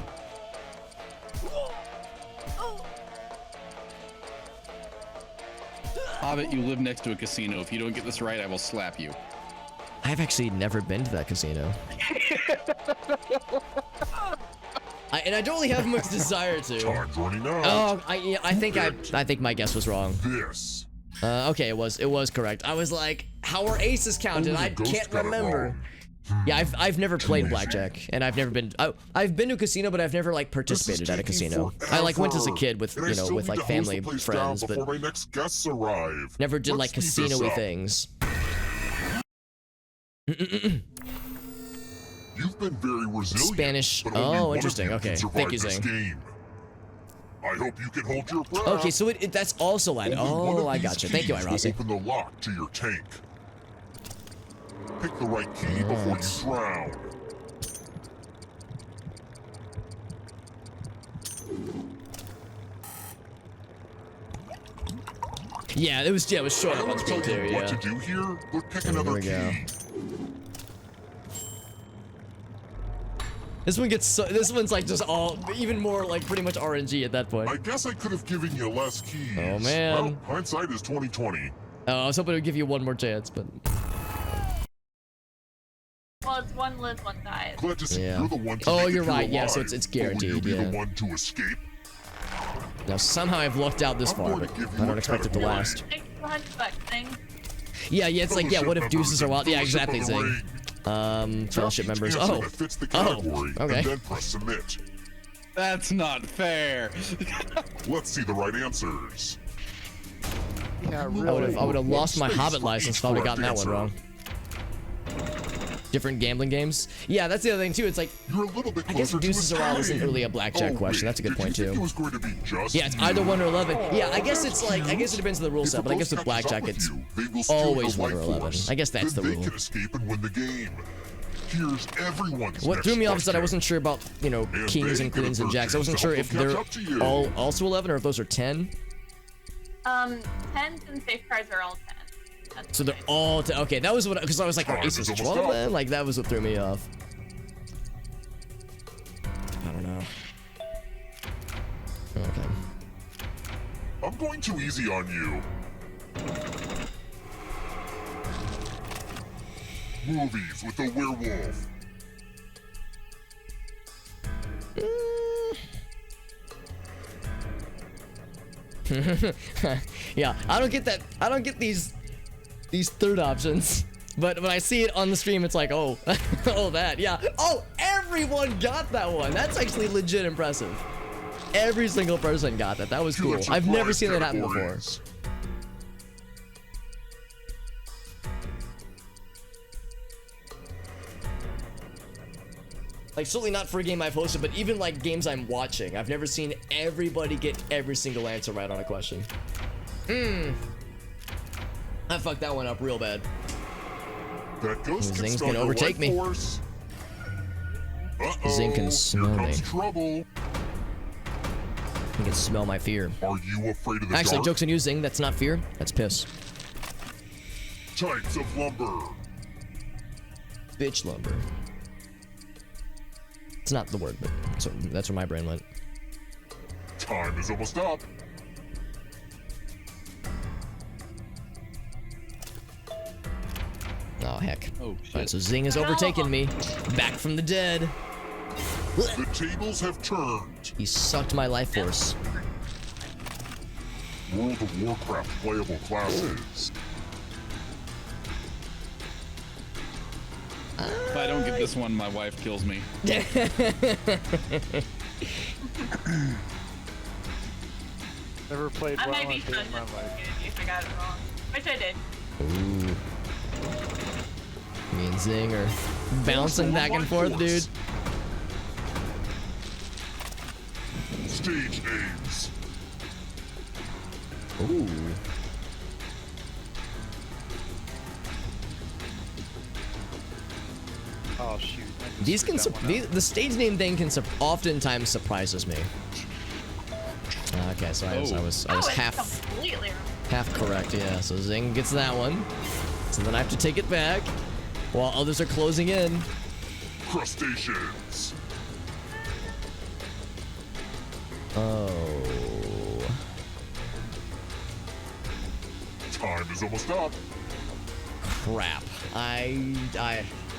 Hobbit, you live next to a casino. If you don't get this right, I will slap you. I've actually never been to that casino. And I don't really have much desire to. Time's running out. Oh, I think my guess was wrong. This. Okay, it was correct. I was like, how are aces counted? Only I the ghost can't got it remember. wrong. Yeah, I've never played blackjack, and I've never been. I've been to a casino, but I've never like participated at a casino. I like went as a kid with And I still with need like to hose family the place friends, down but before my next guests arrive. never did like Let's speed this casino-y up. things. You've been very resilient. Spanish. but only Oh, one of interesting. you can Okay. survive Thank you, this Zing. game. I hope you can hold your breath. Okay, so that's also Latin. Only one Oh, of I these gotcha. Thank you, keys will Irasi. open the lock to your tank. Pick the right key before you drown. Yeah, it was showing I up on always screen tell too. you what Yeah. to do here, but pick Here another we key. go. This one gets this one's like just all even more like pretty much RNG at that point. I guess I could have given you less keys. Oh, man. Well, hindsight is 20/20. I was hoping it would give you one more chance, but Well, it's one lives, one dies. Glad to see Yeah. you're the one to Oh, make it you're here right. Yeah, so alive. it's But will you guaranteed. be Yeah. the one to escape? Now somehow I've lucked out this I'm far, going but to give you I a don't expect it to category. last. Take $200 thing. Yeah, it's like yeah. What if deuces are wild? Yeah, exactly. Zing. Fellowship members. Answer Oh, that fits the category, okay. and then press submit. That's not fair. Let's see the right answers. Yeah, I really. would have lost my Space Hobbit for license each if I would have gotten that correct one answer. wrong. Different gambling games. Yeah, that's the other thing too. It's like You're a little bit I guess closer to deuces a are wild tie. isn't really a blackjack Oh, question. wait, That's a good did point you think too. It was going to be just Yeah, it's you? either 1 or 11. Yeah, I guess that's it's like I guess it cute. depends on the rule If set, the but I guess ghost with catches up blackjack with it's you, they will steal always your 1 or life 11. force. I guess that's Then the they rule. can escape and win the game. Here's everyone's What next threw me off is that I question. wasn't sure about And kings they and get a queens and third jacks. I chance wasn't to sure help if them catch they're up to you. all also 11 or if those are 10. 10s and safeguards are all 10. That's So they're all okay. That was what because I was like, are Time aces is almost 12 up. then? Like that was what threw me off. I don't know. Okay. I'm going too easy on you. Movies with a werewolf. Yeah, I don't get that. I don't get these third options. But when I see it on the stream, it's like, oh, oh that, yeah. Oh, everyone got that one. That's actually legit impressive. Every single person got that. That was cool. Pulitzer I've never Prize seen that happen before. categories. Like, certainly not for a game I've hosted, but even like games I'm watching, I've never seen everybody get every single answer right on a question. I fucked that one up real bad. That ghost can Zing's smell gonna your overtake life me. force. Uh-oh, Zing can smell here comes me. trouble. You can smell my fear. Are you afraid of the Actually, dark? joke's on you, Zing. That's not fear. That's piss. Types of lumber. Bitch lumber. It's not the word, but that's where my brain went. Time is almost up. Oh, heck. Oh, shit. Alright, so Zing has overtaken me. Back from the dead. The tables have turned. He sucked my life force. World of Warcraft playable classes. If I don't get this one, my wife kills me. Never played I well might be in fun my life. if I got it wrong. Which I did. Ooh. Me and Zing are bouncing back and forth, dude. Stage names. Ooh. Oh shoot. I These can screwed that one up. the stage name thing can oftentimes surprises me. Okay, so I was Oh, it's half completely wrong. half correct, yeah. So Zing gets that one. So then I have to take it back while others are closing in. Crustaceans. Oh. Time is almost up. Crap. I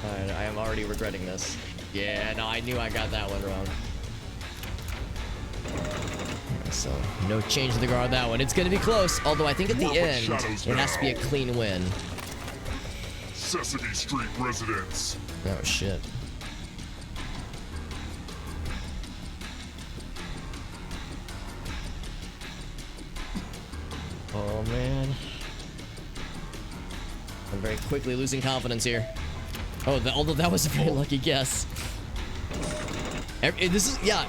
am already regretting this. Yeah, no, I knew I got that one wrong. So, no change to the guard on that one. It's gonna be close, although I think at the More but end, shadows it has to be a now. clean win. Sesame Street residents. Oh, shit. Oh, man. I'm very quickly losing confidence here. Oh, although that was a very lucky guess. This is, yeah.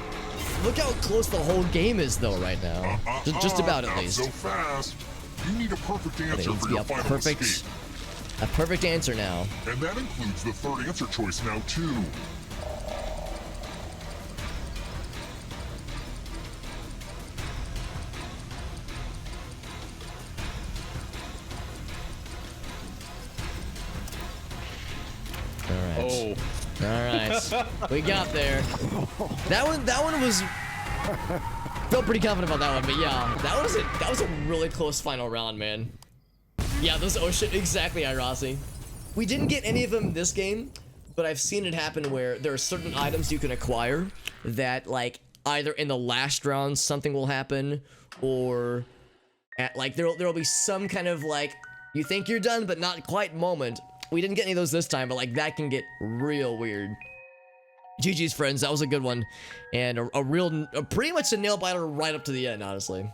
Look how close the whole game is, though, right now. Just about, at Not least. so fast. You need a perfect But it answer needs for to be your a final perfect, escape. a perfect answer now. And that includes the third answer choice now, too. All right. Oh. All right. We got there. That one was. Felt pretty confident about that one, but yeah, that was a really close final round, man. Yeah, those oh shit, exactly, Irasi. We didn't get any of them this game, but I've seen it happen where there are certain items you can acquire that, like, either in the last round something will happen, or at, like, there'll be some kind of, like, you think you're done but not quite moment. We didn't get any of those this time, but like that can get real weird. GG's, friends, that was a good one, and a pretty much a nail biter right up to the end, honestly.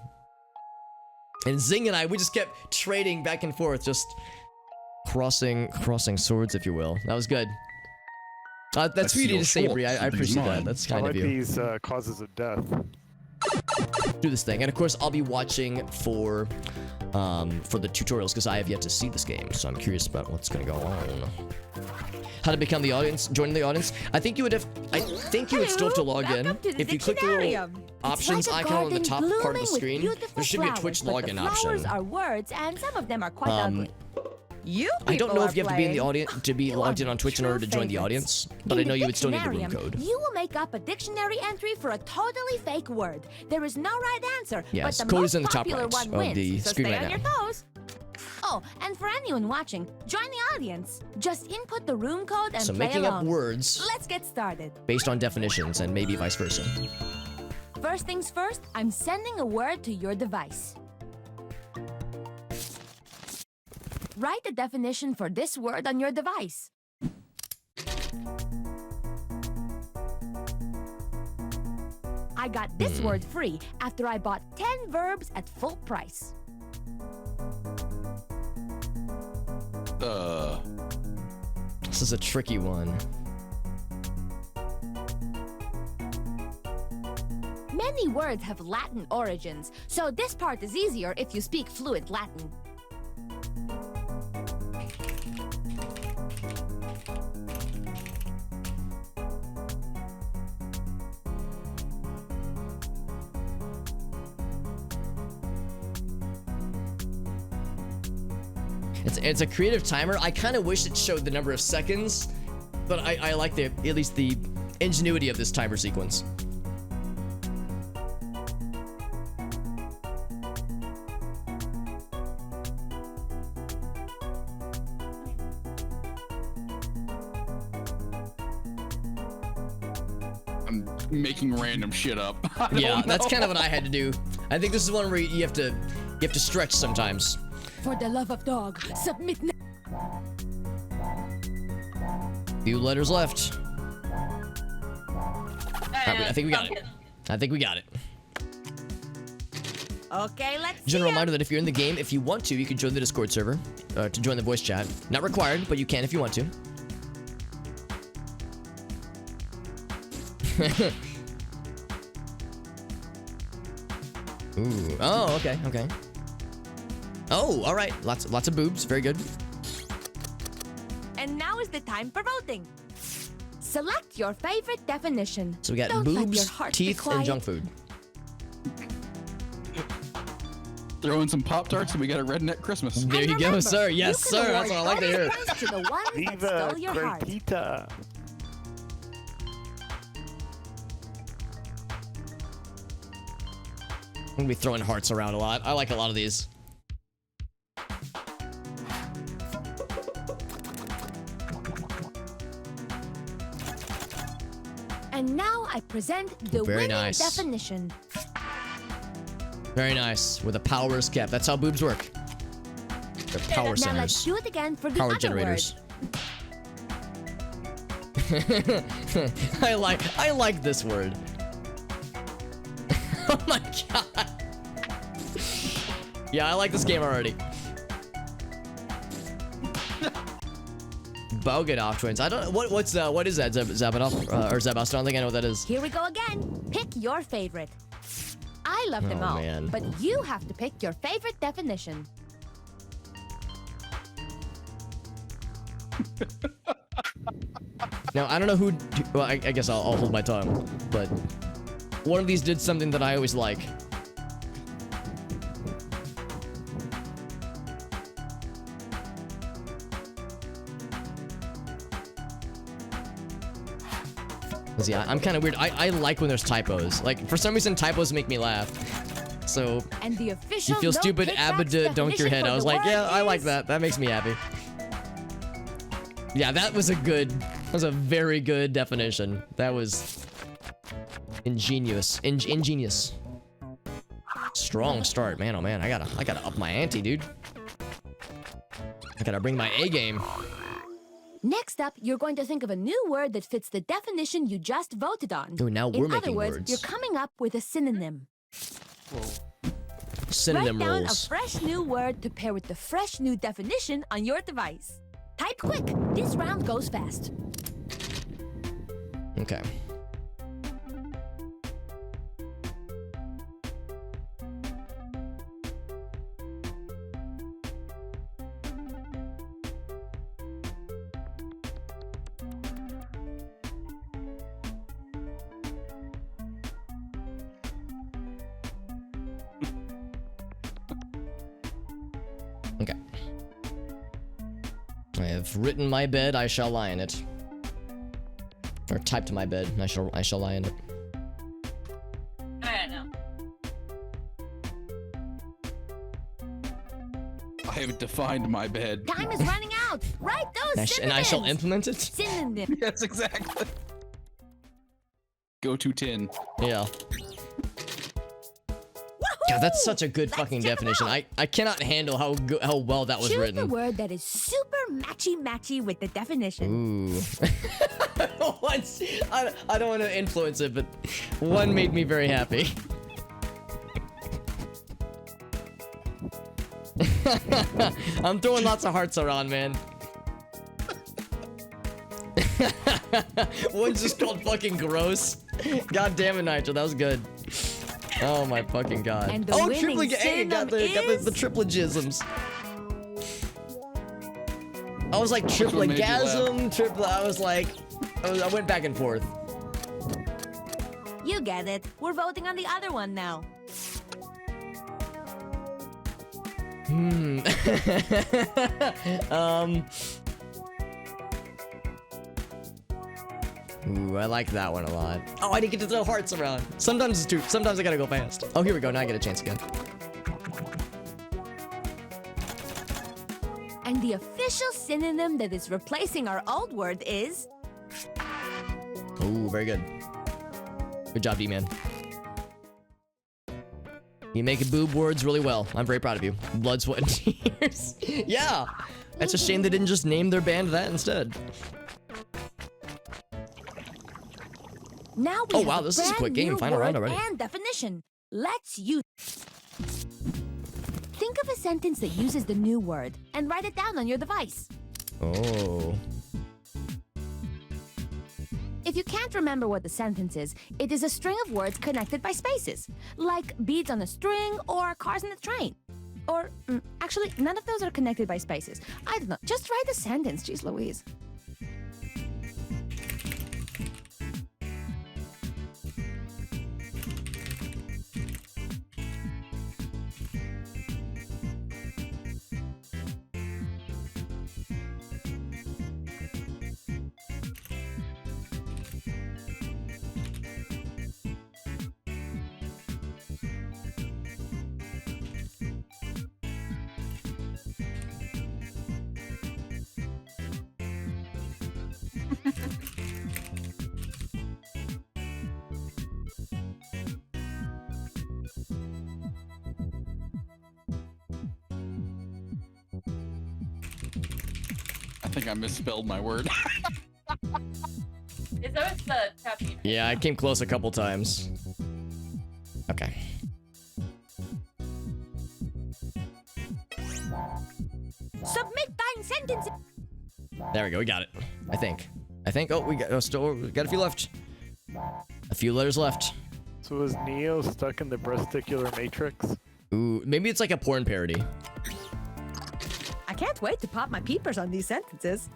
And Zing and I, we just kept trading back and forth, just crossing swords, if you will. That was good. That's for you to say, Bree. I appreciate that. That's kind of you. These causes of death. Do this thing, and of course, I'll be watching for the tutorials because I have yet to see this game, so I'm curious about what's gonna go on. How to become the audience? Join the audience? I think you would still have to log in. If you click the little options icon on the top part of the screen, there should be a Twitch login option. Flowers are words, and some of them are quite ugly. I don't know if you have to be in the audience to be logged in on Twitch in order to join the audience, but I know you would still need the room code. You will make up a dictionary entry for a totally fake word. There is no right answer, Yes, but the code most is in the top popular right one of wins, the so screen stay right on your now. toes. Oh, and for anyone watching, join the audience. Just input the room code and So play making along. up words Let's get started. based on definitions and maybe vice versa. First things first, I'm sending a word to your device. Write the definition for this word on your device. I got this word free after I bought 10 verbs at full price. This is a tricky one. Many words have Latin origins, so this part is easier if you speak fluent Latin. It's a creative timer. I kind of wish it showed the number of seconds, but I like at least the ingenuity of this timer sequence. I'm making random shit up. I don't Yeah, that's know. kind of what I had to do. I think this is one where you have to stretch sometimes. For the love of dog, submit now. Few letters left. I think we got it. I think we got it. Okay, let's General reminder that if you're in the game, if you want to, you can join the Discord server to join the voice chat. Not required, but you can if you want to. Ooh. Oh, okay, okay. Oh, all right. Lots of boobs. Very good. And now is the time for voting. Select your favorite definition. So we got Don't let your boobs, heart be teeth, and quiet. junk food. Throw in some Pop-Tarts and we got a redneck Christmas. There you go, sir. Yes, you can sir. That's what I like to hear. award bonus to the ones that Viva stole your heart. Gordita. I'm gonna be throwing hearts around a lot. I like a lot of these. And now I present the Very winning nice. definition. Very nice. Where the power is kept. That's how boobs work. They're power Now let's centers. do it again for the Power other generators. word. I like this word. Oh my god. Yeah, I like this game already. Boganoff twins. I don't. What is that? Zabanoff or Zabast? I don't think I know what that is. Here we go again. Pick your favorite. I love them Oh, all, man. but you have to pick your favorite definition. Now I don't know who. Well, I guess I'll hold my tongue. But one of these did something that I always like. Yeah, I'm kind of weird. I like when there's typos. Like, for some reason, typos make me laugh. So, And the official you feel no stupid, kickbacks dunk your definition head. for I was the like, word yeah, I like is- that. That makes me happy. Yeah, that was a very good definition. That was ingenious. Ingenious. Strong start, man. Oh man, I gotta up my ante, dude. I gotta bring my A game. Next up, you're going to think of a new word that fits the definition you just voted on. Oh, now we're In other making words, words. you're coming up with a synonym. Synonym Write down rules. a fresh new word to pair with the fresh new definition on your device. Type quick. This round goes fast. Okay. Okay. I have written my bed, I shall lie in it. Or typed my bed, I shall lie in it. I don't know. I have defined my bed. Time is running out. Write those And I shall synonyms. implement it? Synonym. Yes, exactly. Go to 10. Yeah. God, that's such a good fucking definition. I cannot handle how well that was Choose written. the word that is super matchy-matchy with the definition. Ooh. Once, I don't want to influence it, but one made me very happy. I'm throwing lots of hearts around, man. One's just called fucking gross. God damn it, Nitro, that was good. Oh my fucking god. And the Oh, winning hey, got the triplogisms. I was like one made you tripligasm, triple. I was like, I went back and forth. You get it. We're voting on the other one now. Ooh, I like that one a lot. Oh, I didn't get to throw hearts around. Sometimes it's too. Sometimes I gotta go fast. Oh, here we go. Now I get a chance again. And the official synonym that is replacing our old word is... Ooh, very good. Good job, D-Man. You make boob words really well. I'm very proud of you. Blood, sweat, and tears. Yeah! It's a shame they didn't just name their band that instead. Now we Oh, have wow, a this is a brand quick game. new Final round word already. and definition. Let's use... Think of a sentence that uses the new word and write it down on your device. Oh. If you can't remember what the sentence is, it is a string of words connected by spaces, like beads on a string or cars on a train. Or, actually, none of those are connected by spaces. I don't know. Just write the sentence, geez Louise. I think I misspelled my word. It's always the tapping. Yeah, I came close a couple times. Okay. Submit thine sentence. There we go. We got it. I think. Oh, we got we got a few left. A few letters left. So is Neo stuck in the breasticular matrix? Ooh, maybe it's like a porn parody. I can't wait to pop my peepers on these sentences.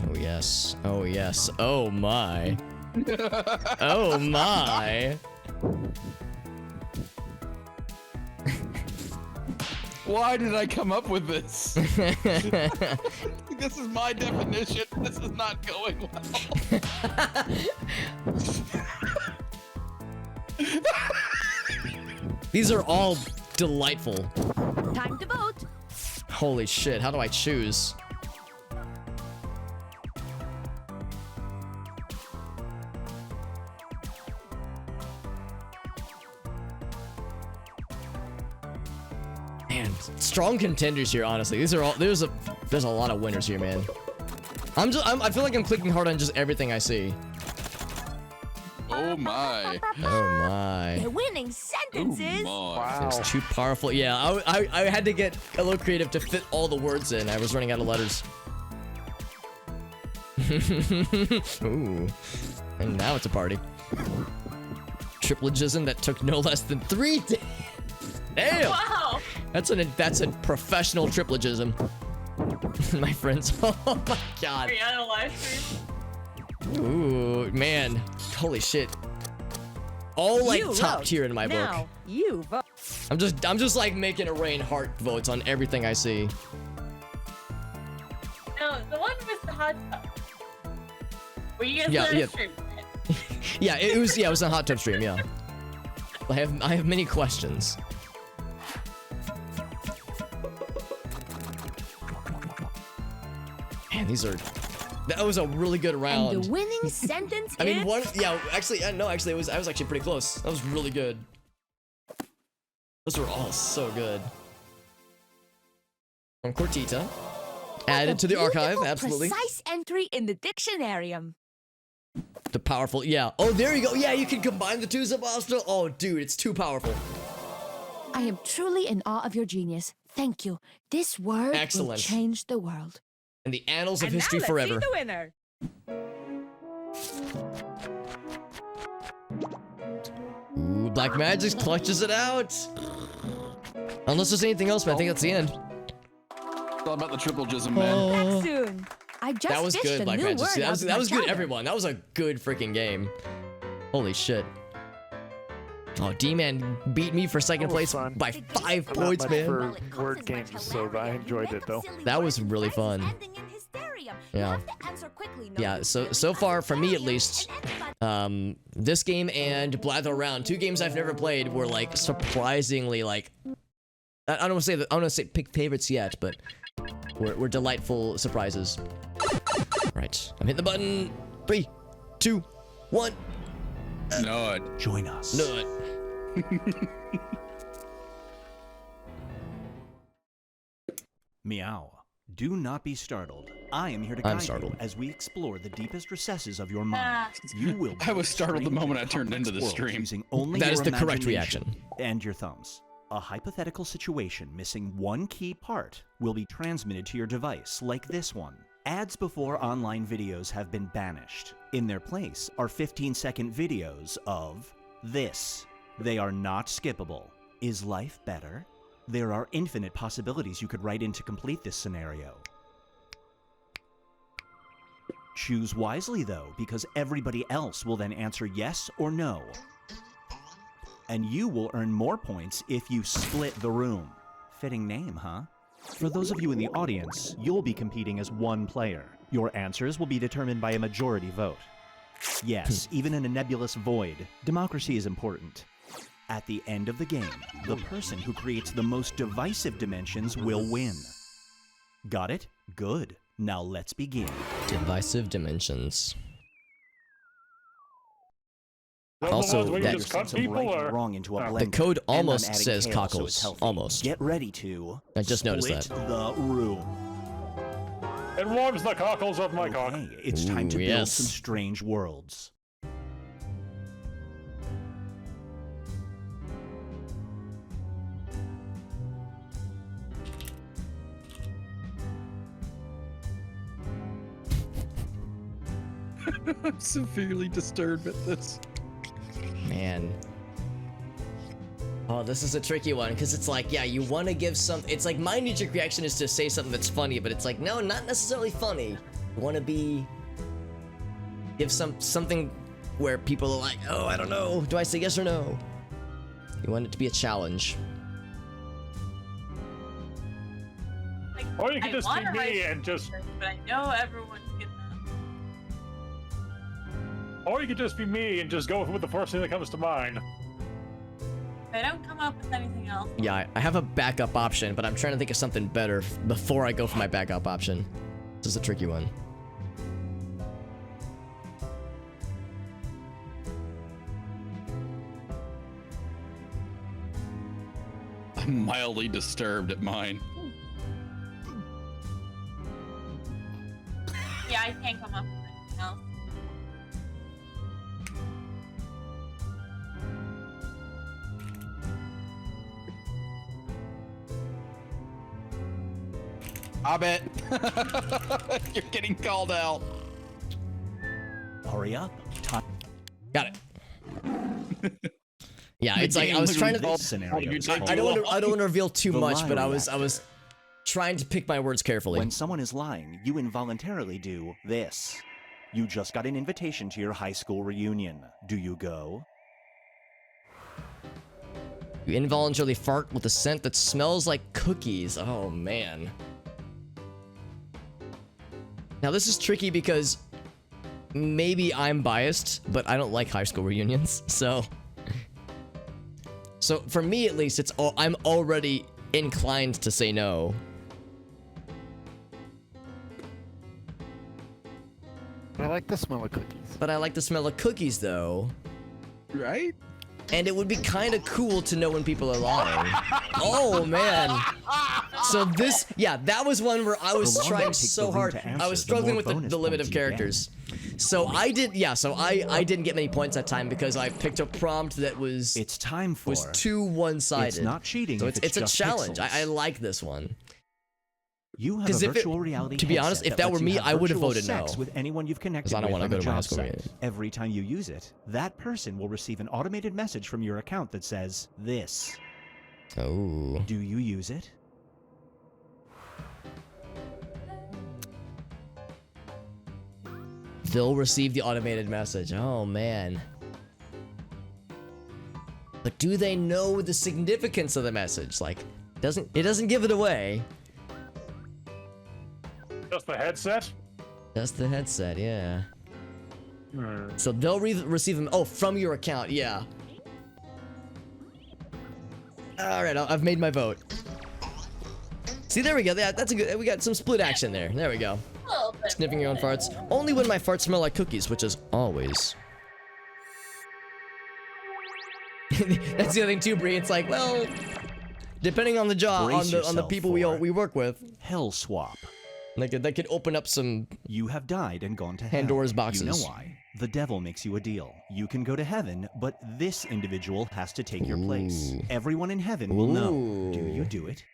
Oh yes. Oh yes. Oh my. Oh my. Why did I come up with this? This is my definition. This is not going well. These are all delightful. Time to vote. Holy shit, how do I choose? Man, strong contenders here, honestly. These are all there's a lot of winners here, man. I feel like I'm clicking hard on just everything I see. Oh my. Oh my. The winning sentence is... Wow. It's too powerful. Yeah, I had to get a little creative to fit all the words in. I was running out of letters. Ooh. And now it's a party. Triplogism that took no less than 3 days. Damn! Wow. That's a professional triplogism. My friends. Oh my god. Are you on a live stream? Ooh, man. Holy shit. All like You top vote. tier in my book. Now, you vote. I'm just like making it rain heart votes on everything I see. No, the one with the hot tub. Were you guys Yeah, live yeah. stream? Yeah, it was a hot tub stream, yeah. I have many questions. Man, that was a really good round. And the winning sentence I mean, is... actually, I was actually pretty close. That was really good. Those were all so good. From Cortita. Added to the archive, Beautiful, absolutely. Precise entry in the dictionarium. The powerful, yeah. Oh, there you go. Yeah, you can combine the two, Zabasta. Oh, dude, it's too powerful. I am truly in awe of your genius. Thank you. This word will Excellent. change the world. And the annals of And history now forever. Let's see the winner. Ooh, Black Magic clutches it out. Unless there's anything else, but I think that's the end. It's all about the triple jism, man. Soon. I just That was fished good, a Black new Magic. word See, out that of was my good, chowder. everyone. That was a good freaking game. Holy shit. Oh, D-Man beat me for second place fun. by 5 Not points, much man. for word games, so I enjoyed it though. That was really fun. Yeah. Yeah, so far, for me at least, this game and Blather Around, 2 games I've never played, were like surprisingly like, I don't want to say that, I don't want to say pick favorites yet, but were delightful surprises. Right, I'm hitting the button. 3, 2, 1. Nut. Join us. Nut. Meow. Do not be startled. I am here to I'm guide startled. you as we explore the deepest recesses of your mind. You will. I was startled the strange moment I and turned into complex the worlds stream. Using only That your is the correct imagination reaction. And your thumbs. A hypothetical situation missing one key part will be transmitted to your device, like this one. Ads before online videos have been banished. In their place are 15-second videos of this. They are not skippable. Is life better? There are infinite possibilities you could write in to complete this scenario. Choose wisely though, because everybody else will then answer yes or no. And you will earn more points if you split the room. Fitting name, huh? For those of you in the audience, you'll be competing as one player. Your answers will be determined by a majority vote. Yes, even in a nebulous void, democracy is important. At the end of the game, the person who creates the most divisive dimensions will win. Got it? Good. Now let's begin. Divisive dimensions. Also, that just cut people or wrong into a blender. the code And I'm almost adding says kale, so it's cockles. healthy. Almost. Get ready to I just noticed split that. the room. It warms the cockles of my cock. Okay, it's time to Ooh, build yes. some strange worlds. I'm severely disturbed at this. Man. Oh, this is a tricky one, because it's like, yeah, you want to give some... It's like, my knee-jerk reaction is to say something that's funny, but it's like, no, not necessarily funny. You want to be... Give something where people are like, oh, I don't know, do I say yes or no? You want it to be a challenge. Like, Or you could I just wanna be me write and just... stories, but I know everyone's gonna. Or you could just be me and just go with the first thing that comes to mind. If I don't come up with anything else. Yeah, I have a backup option, but I'm trying to think of something better before I go for my backup option. This is a tricky one. I'm mildly disturbed at mine. Yeah, I can't come up with anything else. I bet. You're getting called out. Hurry up. Time. Got it. Yeah, it's like I was trying to. I don't want to reveal too much, but I was trying to pick my words carefully. When someone is lying, you involuntarily do this. You just got an invitation to your high school reunion. Do you go? You involuntarily fart with a scent that smells like cookies. Oh man. Now this is tricky because maybe I'm biased, but I don't like high school reunions. So for me at least, I'm already inclined to say no. I like the smell of cookies. But I like the smell of cookies though. Right? And it would be kind of cool to know when people are lying. Oh man. So this, yeah, that was one where I was trying so hard. I was struggling with the limit of characters. So I didn't get many points that time because I picked a prompt that was too one-sided. It's not cheating. So if it's a just challenge. pixels. I like this one. You have 'Cause a if it- virtual reality to be honest, headset if that lets were you me, have I would've virtual voted no. sex with anyone you've connected 'Cause I don't with wanna on go a to my high job school site. reunion. Every time you use it, that person will receive an automated message from your account that says this. Oh. Do you use it? They'll receive the automated message. Oh man. But do they know the significance of the message? Like, it doesn't give it away. Just the headset? Just the headset, yeah. So they'll receive them. Oh, from your account, yeah. All right, I've made my vote. See, there we go. That's a good. We got some split action there. There we go. Sniffing your own farts. Only when my farts smell like cookies, which is always. That's the other thing too, Bree. It's like, well, depending on the job, Brace on the people we work with. Hell swap. That could open up some. You have died and gone to hell. Pandora's boxes. You know why? The devil makes you a deal. You can go to heaven, but this individual has to take your place. Everyone in heaven will know. Do you do it?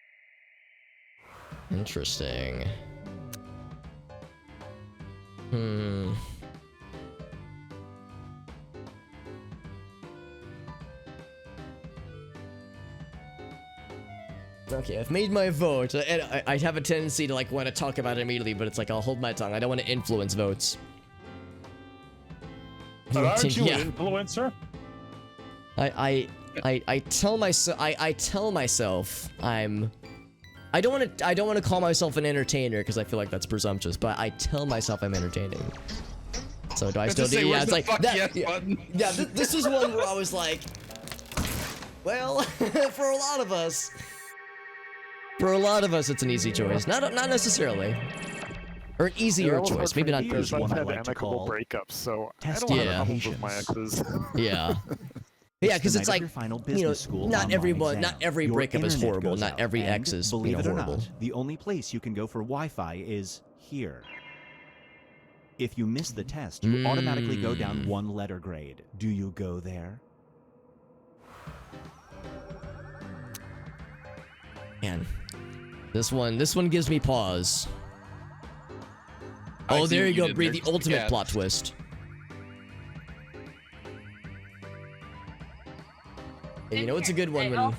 Interesting. Okay, I've made my vote, and I have a tendency to like want to talk about it immediately, but it's like I'll hold my tongue. I don't want to influence votes. But aren't you Yeah. an influencer? I tell myself I'm. I don't want to call myself an entertainer because I feel like that's presumptuous, but I tell myself I'm entertaining. So do I still do? Yeah, it's like that. Yeah, this is one where I was like, well, for a lot of us, it's an easy choice. Not necessarily, or an easier choice. Maybe not. There's one one I had like to amicable call breakups, so I test don't have yeah. problems with my exes. Yeah. Yeah, because it's like, not everyone, not every breakup is horrible. Not every ex is, believe it or horrible. not, the only place you can go for Wi-Fi is here. If you miss the test, you automatically go down one letter grade. Do you go there? Man, this one gives me pause. Oh, there you go, Bree, the ultimate plot twist. And you know it's a good one when.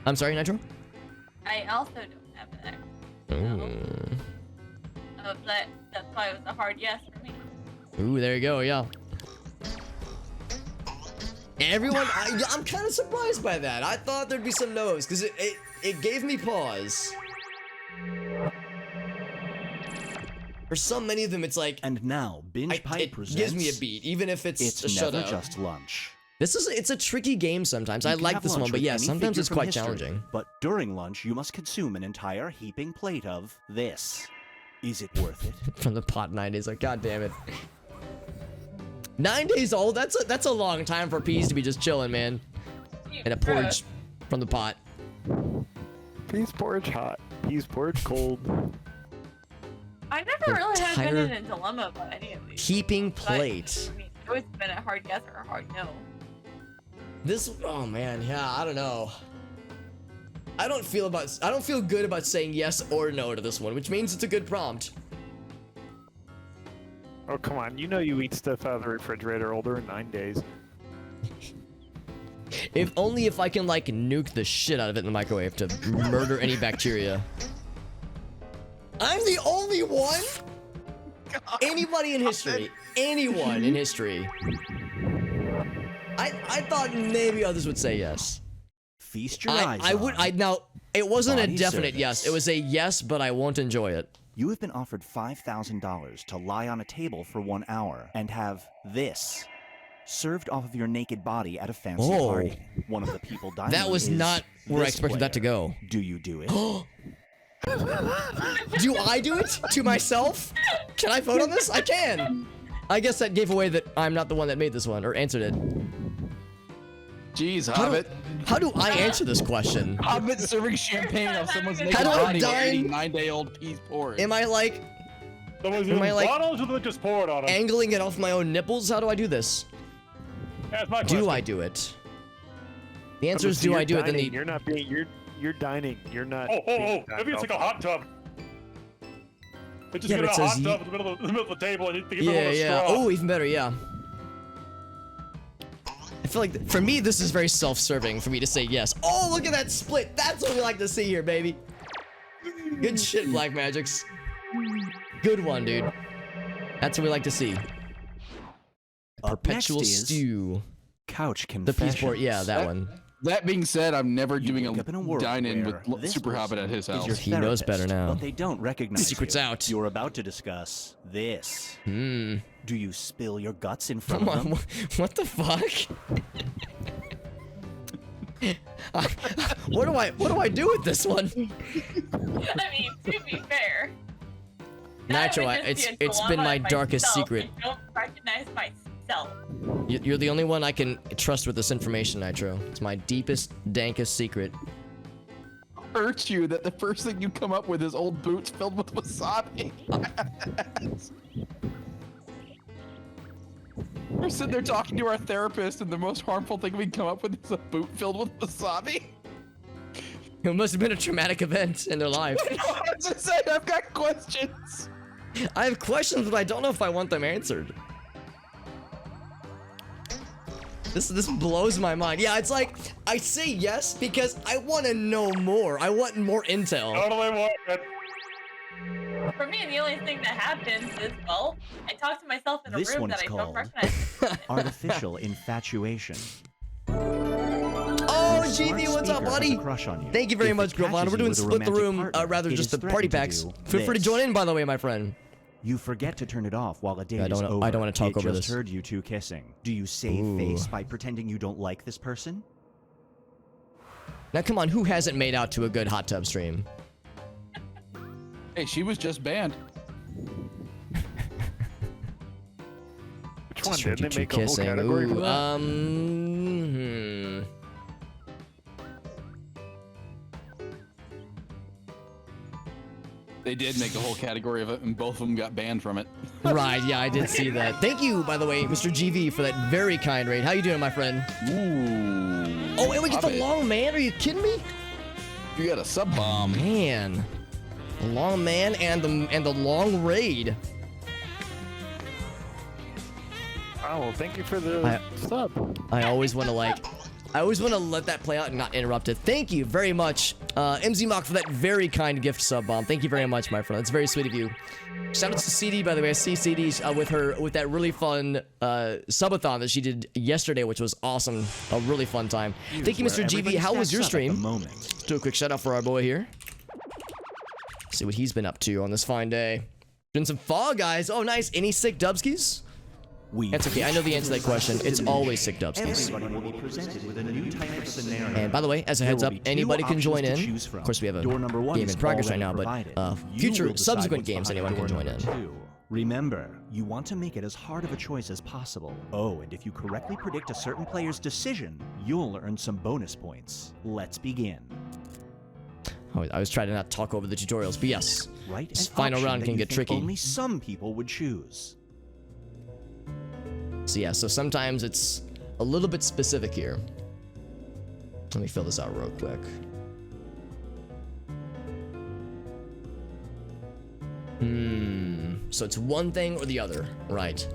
I'm sorry, Nitro? I also don't have an ex. That's why it was a hard yes for me. Ooh, there you go, yeah. Everyone, I'm kind of surprised by that. I thought there'd be some no's, because it gave me pause. For so many of them, it's like. And now, Binge Pipe presents. It gives me a beat, even if it's a never shutout. just lunch. It's a tricky game sometimes. I You can like have this lunch one, but with yeah, any sometimes figure it's from quite history, challenging. But during lunch, you must consume an entire heaping plate of this. Is it worth it? From the pot 9 days, like, god damn it. 9 days old? That's a long time for peas to be just chilling, man. And a porridge from the pot. Peas porridge hot, peas porridge cold. I never really have been in a dilemma about any of these. Heaping But, plate. I mean, it's always been a hard yes or a hard no. Oh man, yeah, I don't know. I don't feel good about saying yes or no to this one, which means it's a good prompt. Oh, come on. You know you eat stuff out of the refrigerator older than 9 days. If only if I can, like, nuke the shit out of it in the microwave to murder any bacteria. I'm the only one? God. Anybody in history. Anyone in history. I thought maybe others would say yes. Feast your eyes on. Now, it wasn't a body definite service. yes. It was a yes, but I won't enjoy it. You have been offered $5,000 to lie on a table for 1 hour and have this served off of your naked body at a fancy party. One of the people dining That was is not where I this expected that to player. go. Do you do it? Do I do it? To myself? Can I vote on this? I can. I guess that gave away that I'm not the one that made this one, or answered it. Jeez, Hobbit. How do I answer this question? Hobbit serving champagne off someone's naked How do I body while dine? eating 9-day-old peas porridge. Am I like... Am I like bottles or just pour it on them? Angling it off my own nipples? How do I do this? That's my Do question. I do it? The answer is do I do it, then the... You're not being You're dining. You're not. Oh, being dined maybe it's off like a hot tub. They just Yeah, get but a it hot says tub in the middle of the table and they give Yeah, them a yeah. straw. Oh, even better, yeah. I feel like for me, this is very self-serving for me to say yes. Oh, look at that split. That's what we like to see here, baby. Good shit, Black Magics. Good one, dude. That's what we like to see. Perpetual next is stew. Couch The confessions. Peace Board, yeah, that one. That being said, I'm never doing wake up in a world dine-in where with this Super Hobbit at his person is house. your He knows better therapist, now. But they don't recognize Secret's you. out. You're about to discuss this. Hmm. Do you spill your guts in front Come of on, them? what the fuck? What do I do with this one? I mean, to be fair, Nitro, that would just be a it's been dilemma my in darkest myself. secret. I don't recognize myself. You're the only one I can trust with this information, Nitro. It's my deepest, dankest secret. Hurts you that the first thing you come up with is old boots filled with wasabi. We're sitting there talking to our therapist, and the most harmful thing we can come up with is a boot filled with wasabi. It must have been a traumatic event in their life. I was just saying, I've got questions. I have questions, but I don't know if I want them answered. This blows my mind. Yeah, it's like, I say yes because I want to know more. I want more intel. Totally want it. For me, the only thing that happens is, well, I talk to myself in a This room one's that I don't called recognize. artificial infatuation. Oh, Your smart GV, what's up, speaker has buddy? a crush on you. Thank you very If much, it Grovon. catches We're you doing with a split the romantic room, partner, rather it just is the party threatened packs. to do Feel free to this. join in, by the way, my friend. You forget to turn it off while a date I don't is wanna- over. I don't wanna talk it over just this. heard you two kissing. Do you save Ooh. face by pretending you don't like this person? Now, come on, who hasn't made out to a good hot tub stream? Hey, she was just banned. Which one? Showed Didn't you they two make a whole kissing. category Ooh, for that? They did make a whole category of it, and both of them got banned from it. Right, yeah, I did see that. Thank you, by the way, Mr. GV, for that very kind raid. How you doing, my friend? Ooh. Oh, and we get the Hobbit. long man? Are you kidding me? You got a sub bomb. Man. The long man and the long raid. Oh, well, thank you for the sub. I always want to let that play out and not interrupt it. Thank you very much, MZ Mock, for that very kind gift sub bomb. Thank you very much, my friend. That's very sweet of you. Shout out to CD, by the way. I see CD's with that really fun subathon that she did yesterday, which was awesome. A really fun time. Thank you, Mr. GV. How was your stream? Do a quick shout out for our boy here. See what he's been up to on this fine day. Doing some Fall Guys. Oh, nice. Any sick dubskis? That's okay. I know the answer to that question. It's always sick dubskis. Everybody will be presented with a new type of scenario. And by the way, as a heads There up, will be two anybody can join options to in. choose from. Of course, we have a Door number one game is in progress right already now, but provided. You future will decide subsequent what's games behind anyone can door join in. number two. Remember, you want to make it as hard of a choice as possible. Oh, and if you correctly predict a certain player's decision, you'll earn some bonus points. Let's begin. Oh, I was trying to not talk over the tutorials, but yes, Right? this An final option round that can you get think tricky. Only some people would choose. So yeah, so sometimes it's a little bit specific here. Let me fill this out real quick. So it's one thing or the other, right?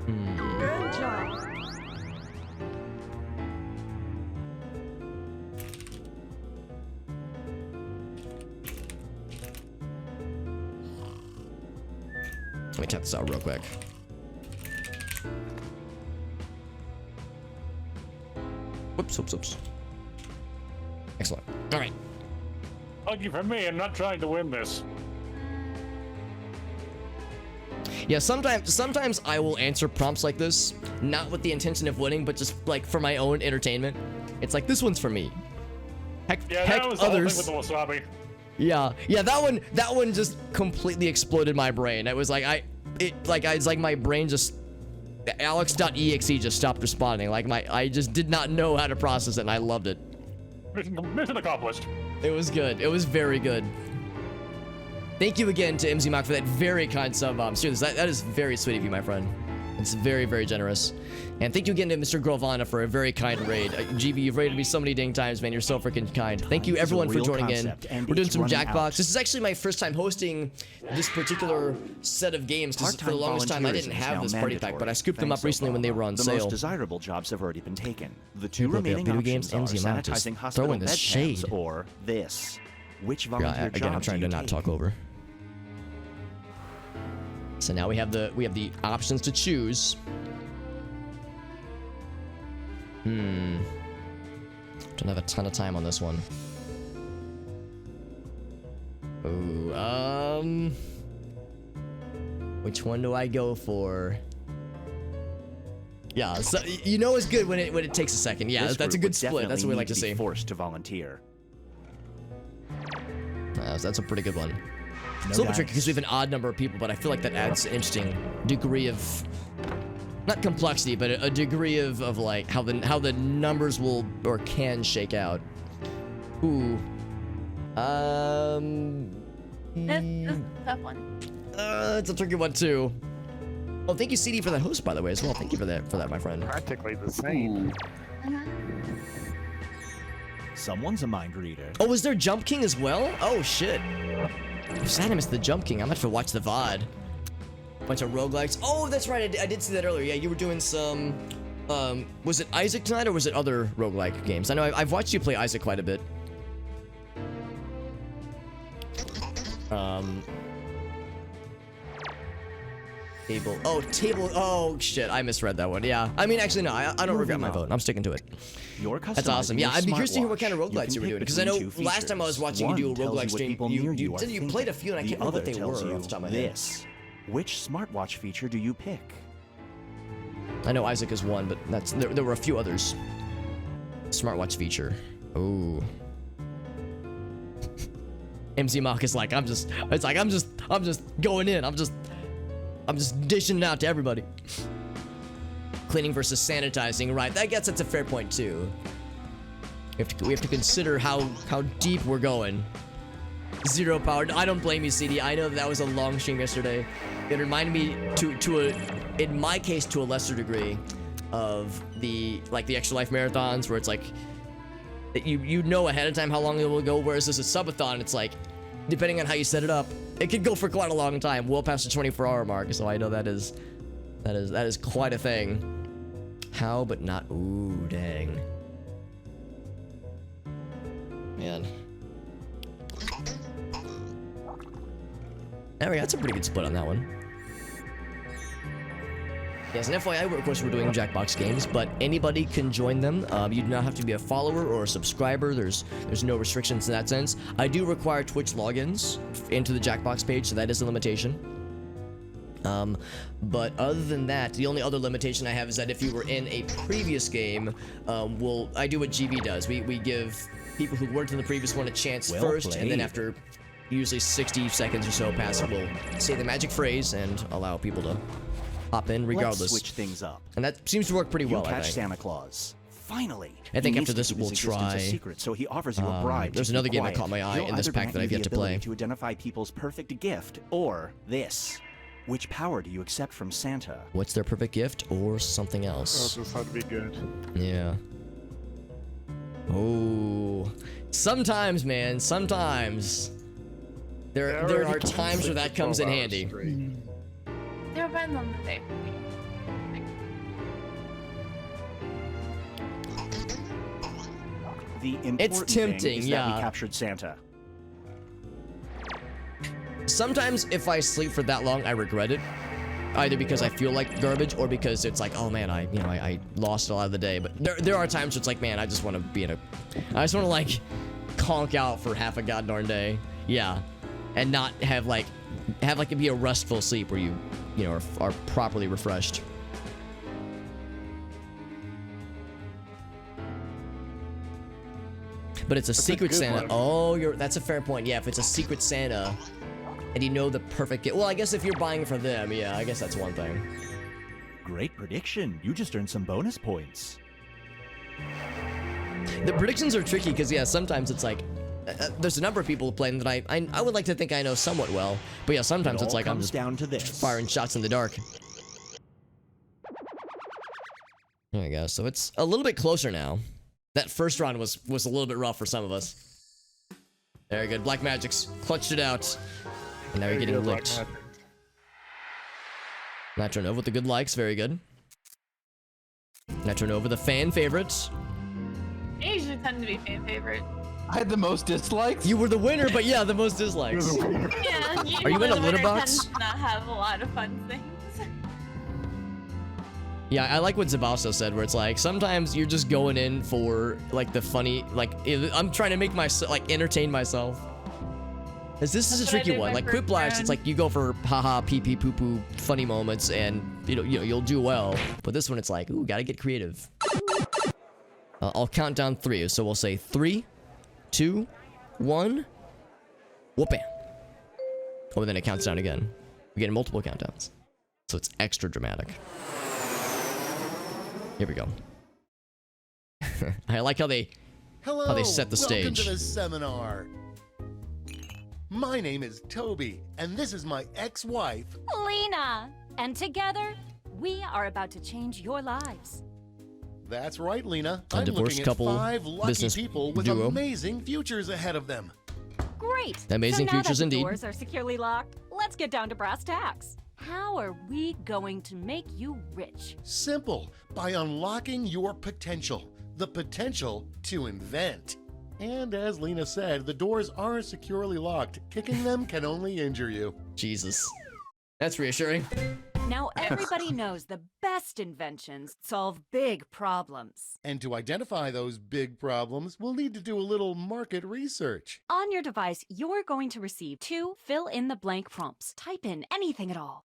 Good job. Let me check this out real quick. Whoops. Excellent. All right. Lucky for me, I'm not trying to win this. Yeah, sometimes I will answer prompts like this, not with the intention of winning, but just like for my own entertainment. It's like, this one's for me. Heck, Yeah, heck that was the others. whole thing with the wasabi. Yeah, that one just completely exploded my brain. It was like it's like my brain just Alex.exe just stopped responding. Like I just did not know how to process it, and I loved it. Mission accomplished. It was good. It was very good. Thank you again to MZ Mock for that very kind sub bomb. Seriously, that is very sweet of you, my friend. It's very, very generous. And thank you again to Mr. Grovana for a very kind raid. GB, you've raided me so many dang times, man. You're so freaking kind. Thank you everyone for joining in. We're doing some Jackbox. This is actually my first time hosting this particular set of games, because for the longest time I didn't have this party pack, but I scooped them up recently when they were on the sale. most desirable jobs have already been taken. The two People remaining video options games, are MZ amount, just sanitizing hospital throwing this bedpans shade. or this. Which volunteer Yeah, again, I'm job trying do to you not take? talk over. So now we have the options to choose. Don't have a ton of time on this one. Ooh, which one do I go for? Yeah, so you know it's good when it takes a second. Yeah, This that's a group good would split. That's what we definitely like to need see. be forced to volunteer. That's a pretty good one. It's a No little bit tricky dice. because we have an odd number of people, but I feel like that adds an interesting degree of, not complexity, but a degree of like how the numbers will or can shake out. Ooh. That's a tough one. It's a tricky one too. Oh, thank you, CD, for that host, by the way, as well. Thank you for that, my friend. Practically the same. Someone's a mind reader. Oh, was there Jump King as well? Oh shit. I'm sad I missed the Jump King. I'm gonna have to watch the VOD. Bunch of roguelikes. Oh, that's right. I did see that earlier. Yeah, you were doing some. Was it Isaac tonight or was it other roguelike games? I know I've watched you play Isaac quite a bit. Table. Oh, table. Oh, shit. I misread that one. Yeah. I mean, actually, no. I don't regret my vote. I'm sticking to it. That's awesome. Yeah, I'd be curious to hear what kind of roguelikes you were doing. Because I know last time I was watching you do a roguelike stream, you said you played a few, and I can't remember what they were off the top of my head. Which smartwatch feature do you pick? I know Isaac is one, but there were a few others. Smartwatch feature. Ooh. MC Mock is like, I'm just going in. I'm just dishing it out to everybody. Cleaning versus sanitizing, right? I guess that's a fair point too. We have to consider how deep we're going. Zero power. I don't blame you, CD. I know that was a long stream yesterday. It reminded me in my case, to a lesser degree, of the Extra Life marathons, where it's like you know ahead of time how long it will go. Whereas this is subathon, it's like, depending on how you set it up, it could go for quite a long time, well past the 24-hour mark. So I know that is quite a thing. How, but not. Ooh, dang. Man. There we go. That's a pretty good split on that one. Yes, and FYI, of course, we're doing Jackbox games, but anybody can join them. You do not have to be a follower or a subscriber. There's no restrictions in that sense. I do require Twitch logins into the Jackbox page, so that is a limitation. But other than that, the only other limitation I have is that if you were in a previous game, I do what GB does. We give people who weren't in the previous one a chance first, and then after usually 60 seconds or so pass, we'll say the magic phrase and allow people to hop in regardless. Let's switch things up. And that seems to work pretty well, I catch think. Santa Claus. Finally. I think He after needs this to keep we'll his existence try. a secret, so he offers you a bribe. There's to another keep game that quiet. caught my eye He'll in this either pack that grant I've you yet the to play. ability to identify people's perfect gift, or this. Which power do you accept from Santa? What's their perfect gift or something Oh, else? this ought to be good. Yeah. Oh. Sometimes, man. Sometimes. There are times where that comes in handy. It depends on the day. The important It's tempting, thing is that yeah. we captured Santa. Sometimes if I sleep for that long, I regret it. Either because I feel like garbage or because it's like, oh man, I lost a lot of the day. But there are times where it's like, man, I just want to be I just want to like conk out for half a goddamn day. Yeah. And not have like it be a restful sleep where you are properly refreshed. But it's a secret Santa. Oh, that's a fair point. Yeah, if it's a secret Santa and you know the perfect gift. Well, I guess if you're buying it for them, yeah, I guess that's one thing. Great prediction. You just earned some bonus points. The predictions are tricky because, yeah, sometimes it's like there's a number of people playing that I would like to think I know somewhat well. But yeah, sometimes it's like I'm just down to this. firing shots in the dark. There we go. So it's a little bit closer now. That first round was a little bit rough for some of us. Very good. Black Magic's clutched it out. And now you're getting licked. Nitro Nova with the good likes. Very good. Nitro Nova, the fan favorites. They usually tend to be fan favorite. I had the most dislikes. You were the winner, but yeah, the most dislikes. Yeah. Are you in a litter winner box? tends to not have a lot of fun things. Yeah, I like what Zabasto said, where it's like, sometimes you're just going in for, like, the funny, like, I'm trying to make myself, like, entertain myself. Because this is a tricky one. Like, Quiplash, it's like, you go for haha, pee-pee, poo-poo, funny moments, and, you know, you'll do well. But this one, it's like, ooh, gotta get creative. I'll count down 3, so we'll say 3, 2, 1, whoop-bam. Oh, and then it counts down again. We get multiple countdowns. So it's extra dramatic. Here we go. I like how they set the stage. Welcome to the seminar. My name is Toby, and this is my ex-wife, Lena. And together, we are about to change your lives. That's right, Lena. A I'm divorced looking at couple, 5 lucky business people with duo. amazing futures ahead of them. Great. Amazing so now futures that the indeed. doors are securely locked, let's get down to brass tacks. How are we going to make you rich? Simple, by unlocking your potential. The potential to invent. And as Lena said, the doors are securely locked. Kicking them can only injure you. Jesus. That's reassuring. Now everybody knows the best inventions solve big problems. And to identify those big problems, we'll need to do a little market research. On your device, you're going to receive 2 fill-in-the-blank prompts. Type in anything at all.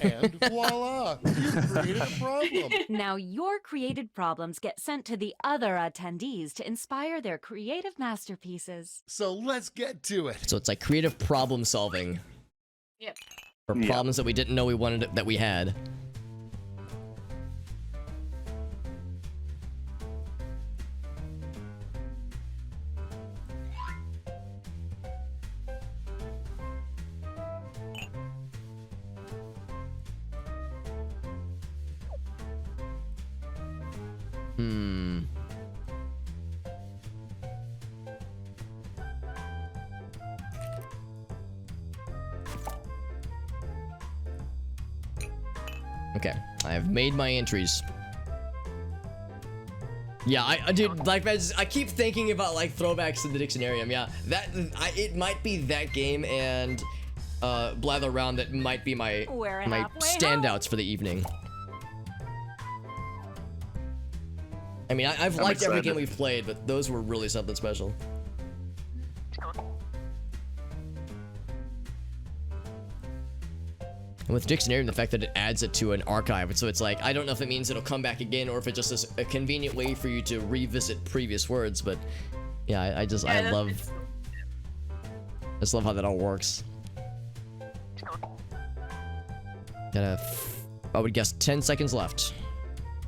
And voila, you've created a problem. Now your created problems get sent to the other attendees to inspire their creative masterpieces. So let's get to it. So it's like creative problem solving. Yep. For problems that we didn't know we wanted, that we had. Okay, I have made my entries. Yeah, I dude, like, I keep thinking about like throwbacks to the Dictionarium. Yeah, it might be that game and Blather Round that might be my standouts for the evening. I mean, I've liked every game we've played, but those were really something special. And with Dictionarium, the fact that it adds it to an archive, so it's like, I don't know if it means it'll come back again or if it just is a convenient way for you to revisit previous words, but yeah, I love how that all works. Got I would guess 10 seconds left.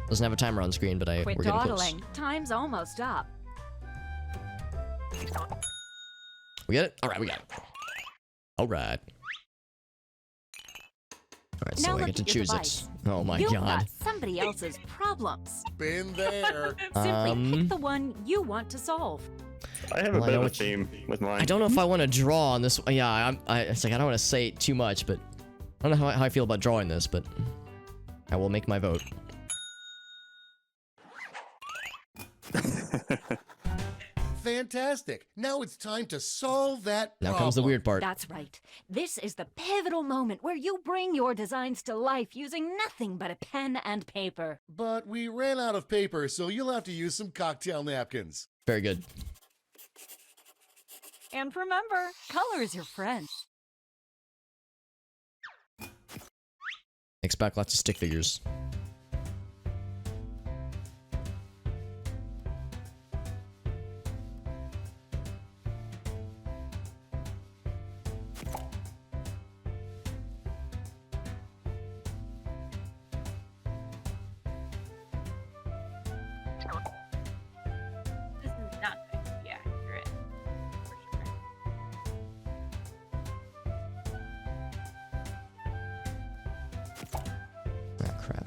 Doesn't have a timer on screen, but we're getting close. dawdling. Time's almost up. We got it? All right, we got it. All right. All right, so I get to choose it. Oh my You've god. got somebody else's problems. Been there. Simply pick the one you want to solve. I have a bit of a theme with mine. I don't know if I want to draw on this. Yeah, it's like I don't want to say too much, but I don't know how I feel about drawing this, but I will make my vote. Fantastic. Now it's time to solve that problem. Now comes the weird part. That's right. This is the pivotal moment where you bring your designs to life using nothing but a pen and paper. But we ran out of paper, so you'll have to use some cocktail napkins. Very good. And remember, color is your friend. Expect lots of stick figures. This is not going to be accurate. For sure. Ah, crap.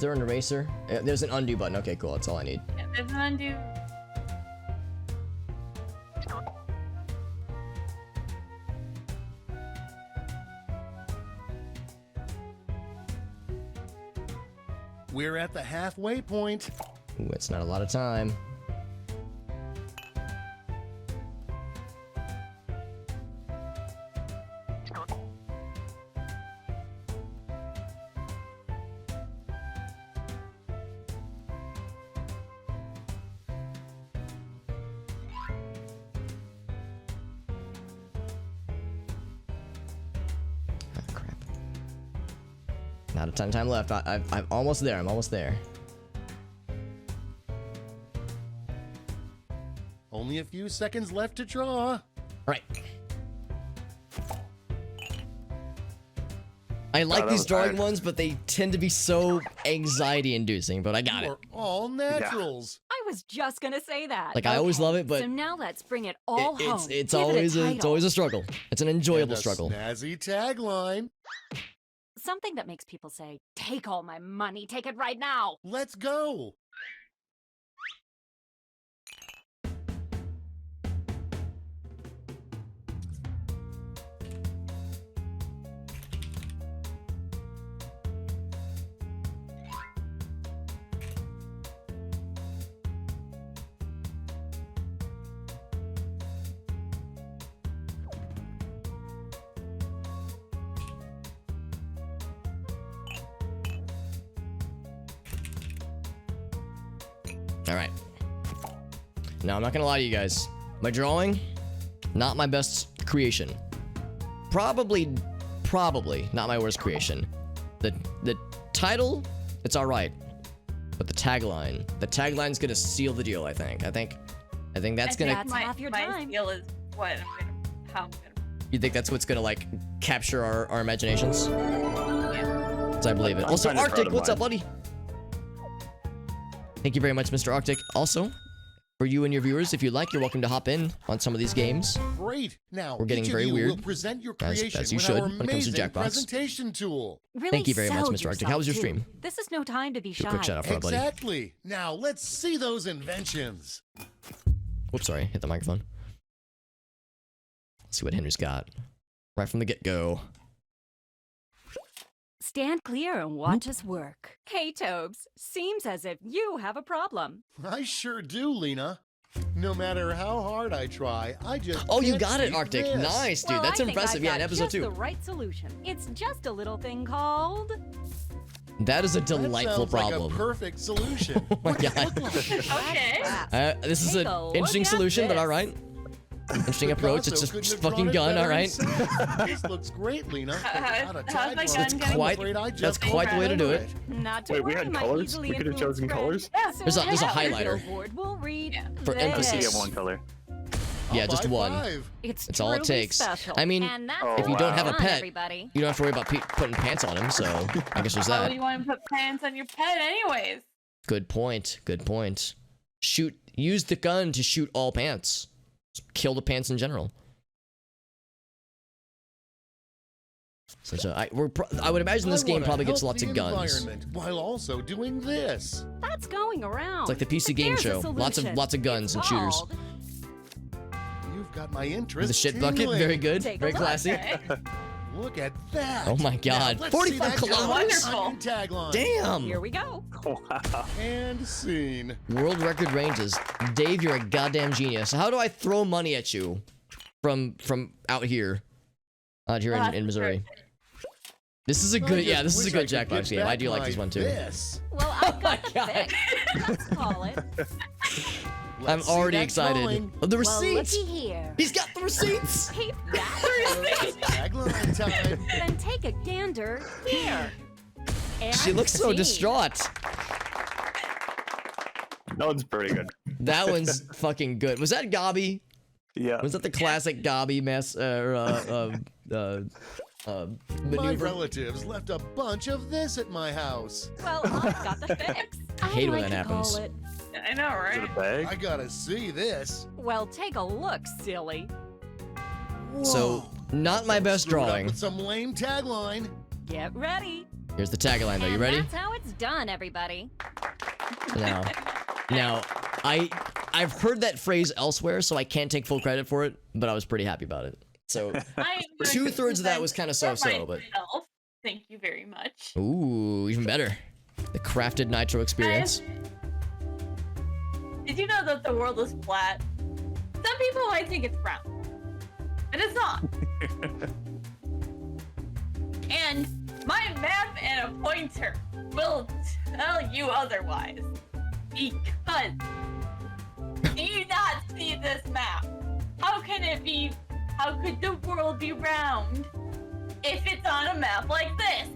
Is there an eraser? There's an undo button. Okay, cool. That's all I need. Yeah, there's an undo. We're at the halfway point. Ooh, it's not a lot of time. Not a ton of time left. I'm almost there. I'm almost there. Only a few seconds left to draw. Right. I like these drawing ones, but they tend to be so anxiety-inducing. But I got it. We're all naturals. I was just gonna say that. Like I always love it, but so now let's bring it all home. it's Give always it a it's always a struggle. It's an enjoyable And a struggle. Snazzy tagline. Something that makes people say, "Take all my money, take it right now." Let's go. All right. Now, I'm not gonna lie to you guys. My drawing, not my best creation. Probably not my worst creation. The title, it's all right, but the tagline's gonna seal the deal. I think that's gonna. That's half your my time. skill is what how I'm gonna. You think that's what's gonna like capture our imaginations? Yeah. So I believe it. I'm Also, kinda proud Arctic, of what's up, mine. buddy? Thank you very much, Mr. Arctic. Also, for you and your viewers, if you'd like, you're welcome to hop in on some of these games. Great. Now, We're getting each of very you weird, will present your as creation you with should our when it comes to amazing Jackbox. presentation tool. Really Thank you very much, sell Mr. Arctic. How was your yourself, stream? too. This is no time to be Do a shy. quick shout out for our buddy. Exactly. Now, let's see those inventions. Whoops, sorry, hit the microphone. Let's see what Henry's got. Right from the get-go. Stand clear and watch us work. Hey, Tobes. Seems as if you have a problem. I sure do, Lena. No matter how hard I try, I just Oh, you can't got it, see Arctic. this. Nice, dude. Well, That's I think impressive. I've Yeah, got in episode just 2. the right solution. It's just a little thing called. That is a That delightful sounds like problem. a perfect solution. Oh my god. Okay. This is Take an a look interesting at solution, but this. all right. Interesting approach. It's Picasso just couldn't have fucking drawn it gun, all better right. himself. This looks great, Lena. How's Not a my tagline. gun That's gonna quite- I'm afraid I that's just quite the way to do won't it. Not to Wait, we worry, had my colors? easily We could have influenced chosen friend. colors? So There's a that highlighter. billboard will read For this. emphasis. We have one color. Yeah, just High one. five. It's all it truly takes. Special. I mean, and that's if you don't what's have a fun, pet, everybody. You don't have to worry about putting pants on him, so I guess there's Oh, that. you want to put pants on your pet anyways? Good point. Good point. Use the gun to shoot all pants. Just kill the pants in general. So I would imagine this I game wanna probably gets help lots the of guns. environment while also doing this. That's going around. It's like the PC game There's a show. Lots solution. of guns and It's shooters. called You've got my interest. The shit bucket, tingling. very good, Take a very look. classy. Okay. Look at that. Oh my god, Now, let's see 45 that kilometers. on your tagline. Damn. Here we go. Wow. And scene. World record ranges. Dave, you're a goddamn genius. How do I throw money at you from out here in Missouri? This is a good, yeah, this is a good Jackbox game. I do like this one too. Well, I've got my the God. fix. Let's call it. I'm Let's see already that excited. drawing. Oh, the Well, receipts. looky here. He's got the receipts. Keep that. Tagline time. Then take a gander here. And She looks so see. distraught. That one's pretty good. That one's fucking good. Was that Gobby? Yeah. Was that the classic Gobby mess? My Maneuver? relatives left a bunch of this at my house. Well, I've got the fix. I hate when like that to call happens. it. I know, Is it right? a bag? I gotta see this. Well, take a look, silly. So, not my best Screwed up drawing. With some lame tagline. Get ready. Here's the tagline though. You ready? That's how it's done, everybody. Now, I've heard that phrase elsewhere, so I can't take full credit for it, but I was pretty happy about it. So 2/3 of that was kind of so-so, but myself. Thank you very much. ooh, even better. The crafted nitro experience. Did you know that the world is flat? Some people might think it's round, but it's not. And my map and a pointer will tell you otherwise. Because do you not see this map? How can it be? How could the world be round if it's on a map like this?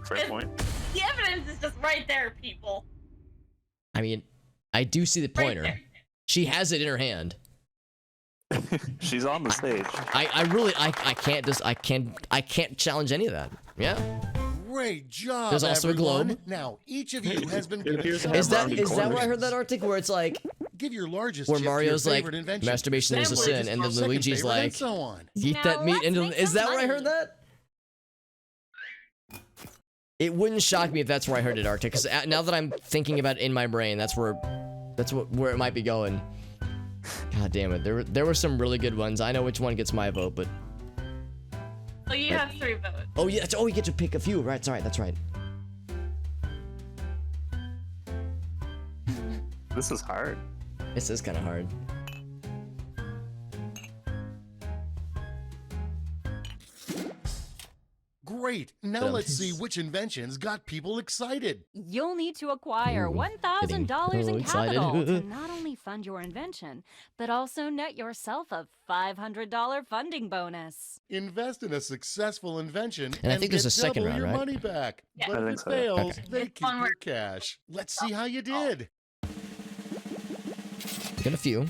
Fair point. The evidence is just right there, people. I mean, I do see the pointer. She has it in her hand. She's on the stage. I can't challenge any of that. Yeah. Great job. There's also everyone. a globe. Now each of you has been given Is that where I heard that Arctic? Where it's like give your largest where chip to your Mario's like favorite invention. masturbation is a Sandwich sin, and then second Luigi's favorite, and like so on. eat that meat into. Is that where I heard that? It wouldn't shock me if that's where I heard it, Arctic. Because now that I'm thinking about it in my brain, that's where it might be going. God damn it! There were some really good ones. I know which one gets my vote, but Well, you have 3 votes. oh yeah, you get to pick a few. Right, that's right. That's right. This is hard. This is kind of hard. Great. Now let's see which inventions got people excited. You'll need to acquire Ooh, $1,000 getting in excited. capital to not only fund your invention, but also net yourself a $500 funding bonus. Invest in a successful invention And I think there's get a second double round, your right? money back. Yeah. But I if think it so. fails, Okay. they keep your cash. Let's see how you did. Got a few.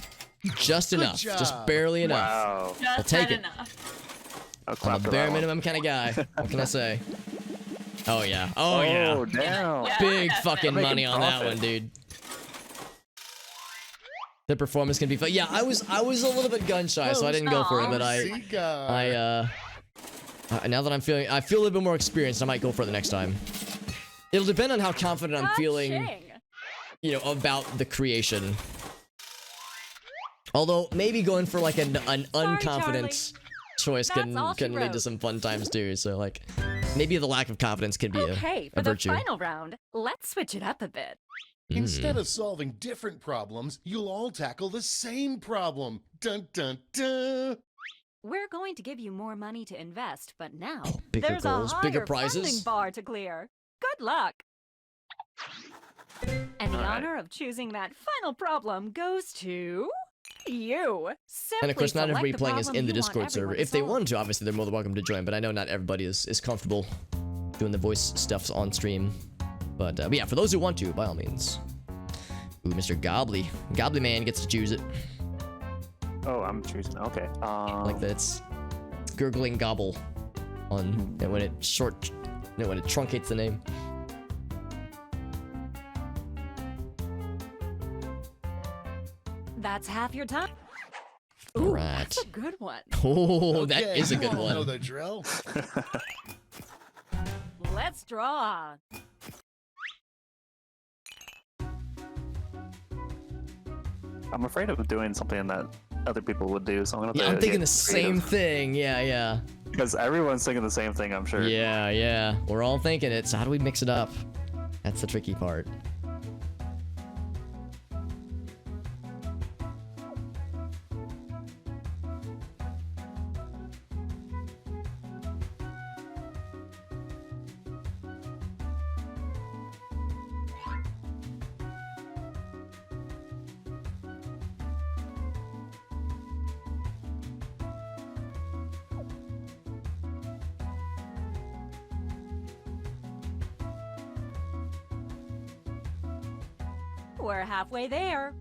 Just Good enough. job. Just barely enough. Wow. I'll take it. Enough. I'm a bare minimum kind of guy. What can I say? Oh yeah. Oh yeah. Damn. Big Yeah, fucking making money on that profit. one, dude. The performance can be fun. Yeah, I was a little bit gun shy, so I didn't go for it. But now that I feel a little bit more experienced. I might go for it the next time. It'll depend on how confident I'm feeling, you know, about the creation. Although maybe going for like an unconfident choice can lead to some fun times too. So like maybe the lack of confidence can be Okay, a for the virtue. final round, let's switch it up a bit. Instead of solving different problems, you'll all tackle the same problem. Dun dun dun. We're going to give you more money to invest, but now bigger there's goals, a higher bigger prizes. funding bar to clear. Good luck. And the All right. honor of choosing that final problem goes to you. And of course, not Simply everybody select playing is problem in the you want Discord server. everyone to If they solve. want to, obviously they're more than welcome to join. But I know not everybody is comfortable doing the voice stuff on stream. But yeah, for those who want to, by all means. Ooh, Mr. Gobbly. Gobbly Man gets to choose it. Oh, I'm choosing. Okay. Like that's gurgling gobble on and when it when it truncates the name. That's half your time. Ooh, Right. that's a good one. Oh, that Okay, is a you good all know one. the drill. Let's draw. I'm afraid of doing something that other people would do, so I'm gonna. Yeah, have I'm to thinking get the same creative. thing. Yeah. Because everyone's thinking the same thing, I'm sure. Yeah. We're all thinking it. So how do we mix it up? That's the tricky part. We're halfway there.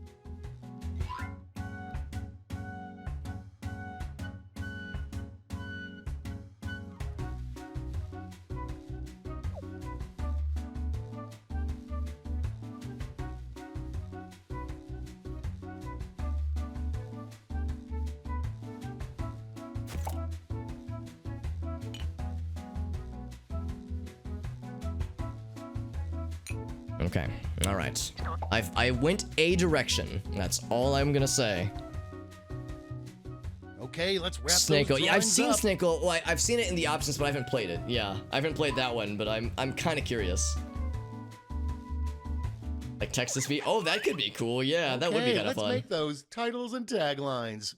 Okay. All right. I went a direction. That's all I'm gonna say. Okay, let's wrap Snake those Oil. Yeah, I've drawings seen up. Snake Oil. Well, I've seen it in the options, but I haven't played it. Yeah, I haven't played that one, but I'm kind of curious. Like Texas V. Oh, that could be cool. Yeah, that would be Okay, kind of let's fun. make those titles and taglines.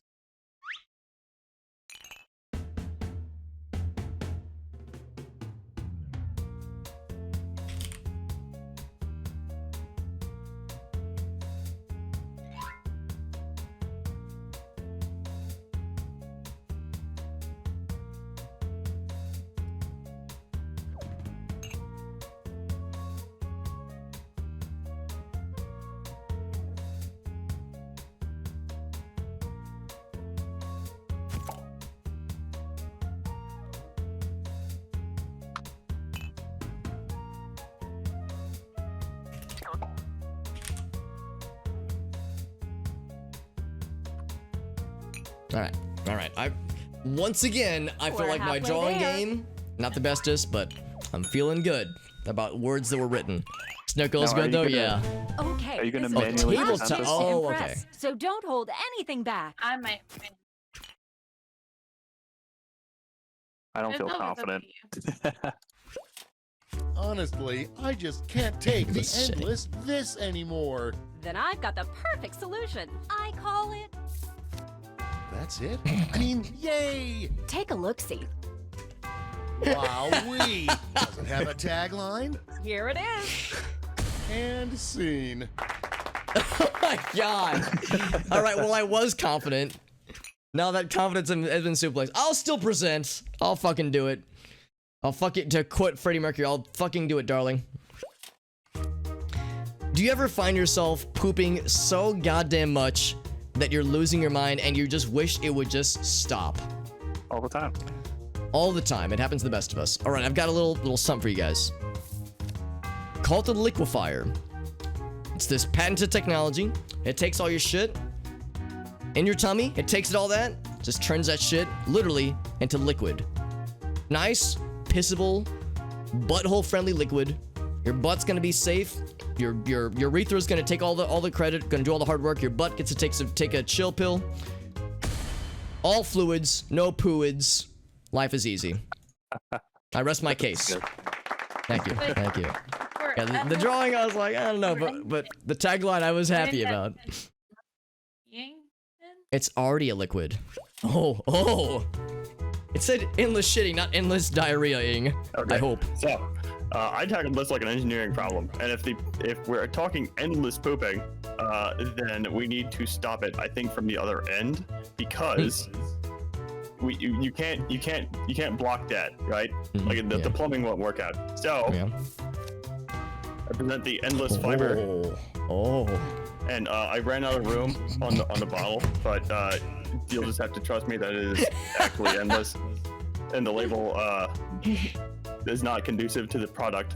All right. Once again, I feel We're like my halfway drawing there. game, not the bestest, but I'm feeling good about words that were written. Snickle's Now, are good you though, gonna- yeah. Okay. Are you gonna this is manually your table chance to- to oh, impress, okay. So don't hold anything back. I might. I don't It's feel always up confident. to you. Honestly, I just can't take the This shit. endless this anymore. Then I've got the perfect solution. I call it. That's it? I mean, yay! Take a look-see. Wowee! Does it have a tagline? Here it is. And scene. Oh my god. All right, well, I was confident. Now that confidence has been suplexed, I'll still present. I'll fucking do it. I'll fuck it, to quote Freddie Mercury, I'll fucking do it, darling. Do you ever find yourself pooping so goddamn much that you're losing your mind and you just wish it would just stop? All the time. All the time. It happens to the best of us. All right, I've got a little something for you guys. Call it the liquefier. It's this patented technology. It takes all your shit in your tummy. It takes it all that, just turns that shit literally into liquid. Nice, pissable, butthole-friendly liquid. Your butt's gonna be safe. Your urethra's gonna take all the credit, gonna do all the hard work. Your butt gets to take a chill pill. All fluids, no pooids. Life is easy. I rest my case. Thank you. Thank you. Yeah, the drawing, I was like, I don't know, but the tagline I was happy about. It's already a liquid. Oh. It said endless shitting, not endless diarrhea-ing. Okay. I hope. So, I tackled this like an engineering problem, and if we're talking endless pooping, then we need to stop it. I think from the other end, because you can't block that, right? Like the plumbing won't work out. So, I present the endless fiber. And I ran out of room on the bottle, but you'll just have to trust me that it is actually endless, and the label is not conducive to the product.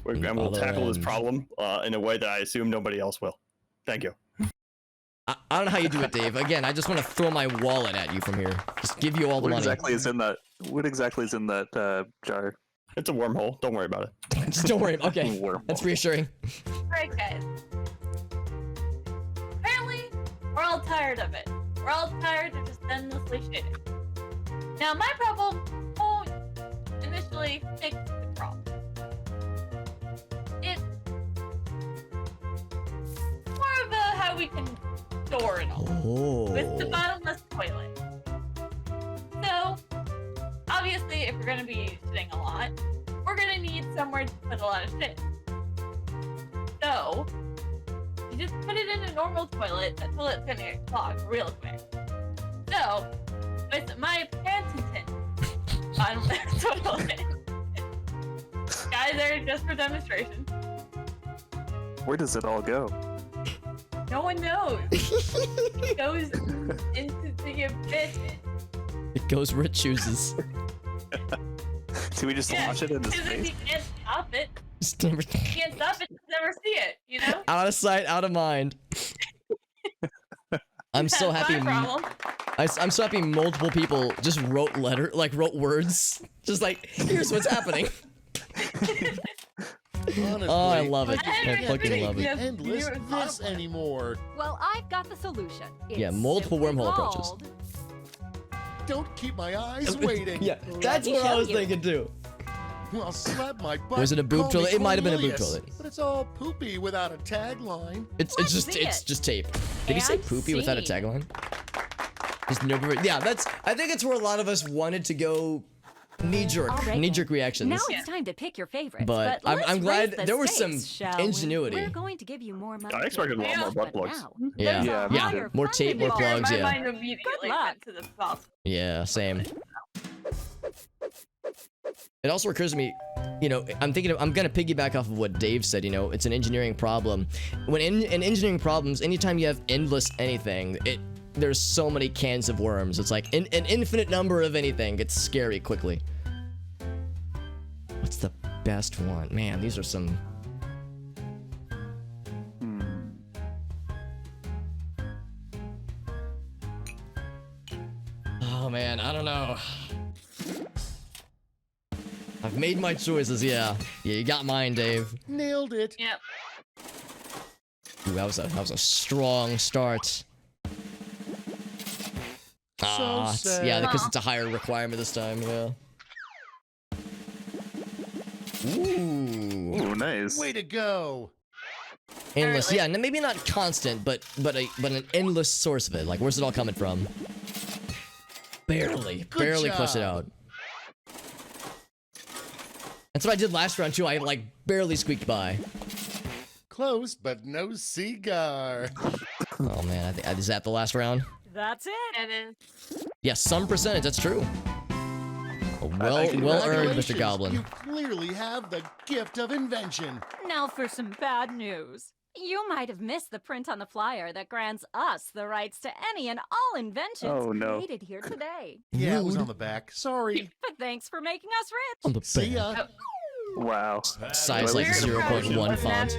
And we'll tackle this problem in a way that I assume nobody else will. Thank you. I don't know how you do it, Dave. Again, I just want to throw my wallet at you from here. Just give you all the What money. exactly is in that? What exactly is in that jar? It's a wormhole. Don't worry about it. Just don't worry. Okay, Wormhole. that's reassuring. Alright, guys. Apparently, we're all tired of it. We're all tired of just endlessly shitting. Now, my problem won't initially fix the problem. It's more of a how we can store it all. With the bottomless toilet. So, obviously, if we're gonna be shitting a lot, we're gonna need somewhere to put a lot of shit. So, you just put it in a normal toilet. That toilet's gonna get clogged real quick. So, with my patented bottomless toilet, guys are just for demonstration. Where does it all go? No one knows. It goes into the abyss. It goes where it chooses. Do we just launch it into because if space? you can't stop it, Just never- you can't stop it, just never see it, you know? Out of sight, out of mind. I'm so That's my happy. problem. I'm so happy multiple people just wrote words. Just like, here's what's happening. Honestly, Oh, I love it. I can't fucking take love the it. endless this anymore. Well, I've got the solution. Yeah, It's multiple simply wormhole approaches. called- Don't keep my eyes waiting. Yeah, that's what I was thinking too. I'll slap my butt. Was it a boob call me toilet? It might have been a boob Cornelius. toilet. But it's all poopy without a tagline. It's see just tape. Did he say And poopy without a scene. tagline? Just no. Yeah, that's. I think it's where a lot of us wanted to go. Knee jerk reactions. Now it's time to pick your favorites. But But I'm glad raise the there was stakes, some shall we? ingenuity. We're going to give you more money. I expected a lot more butt plugs. Yeah, Yeah, yeah. More tape, more plugs. My Yeah, mind immediately went to the boss. yeah, same. It also occurs to me, you know, I'm gonna piggyback off of what Dave said. You know, it's an engineering problem. When in engineering problems, anytime you have endless anything, there's so many cans of worms. It's like an infinite number of anything gets scary quickly. What's the best one? Man, these are some. Oh man, I don't know. I've made my choices, yeah. Yeah, you got mine, Dave. Nailed it. Yep. Ooh, that was a strong start. Yeah, because it's a higher requirement this time, yeah. Ooh, nice. Way to go. Endless, yeah, maybe not constant, but an endless source of it. Like, where's it all coming from? Barely push it out. That's what I did last round too. I like barely squeaked by. Close, but no cigar. Oh man, I think is that the last round? That's it. It is. Yeah, some percentage. That's true. Well earned, Mr. Goblin. You clearly have the gift of invention. Now for some bad news. You might have missed the print on the flyer that grants us the rights to any and all inventions Oh, no. created here today. Yeah, it was on the back. Sorry. But thanks for making us rich. On the See back. ya. Wow. Size like 0.1 font.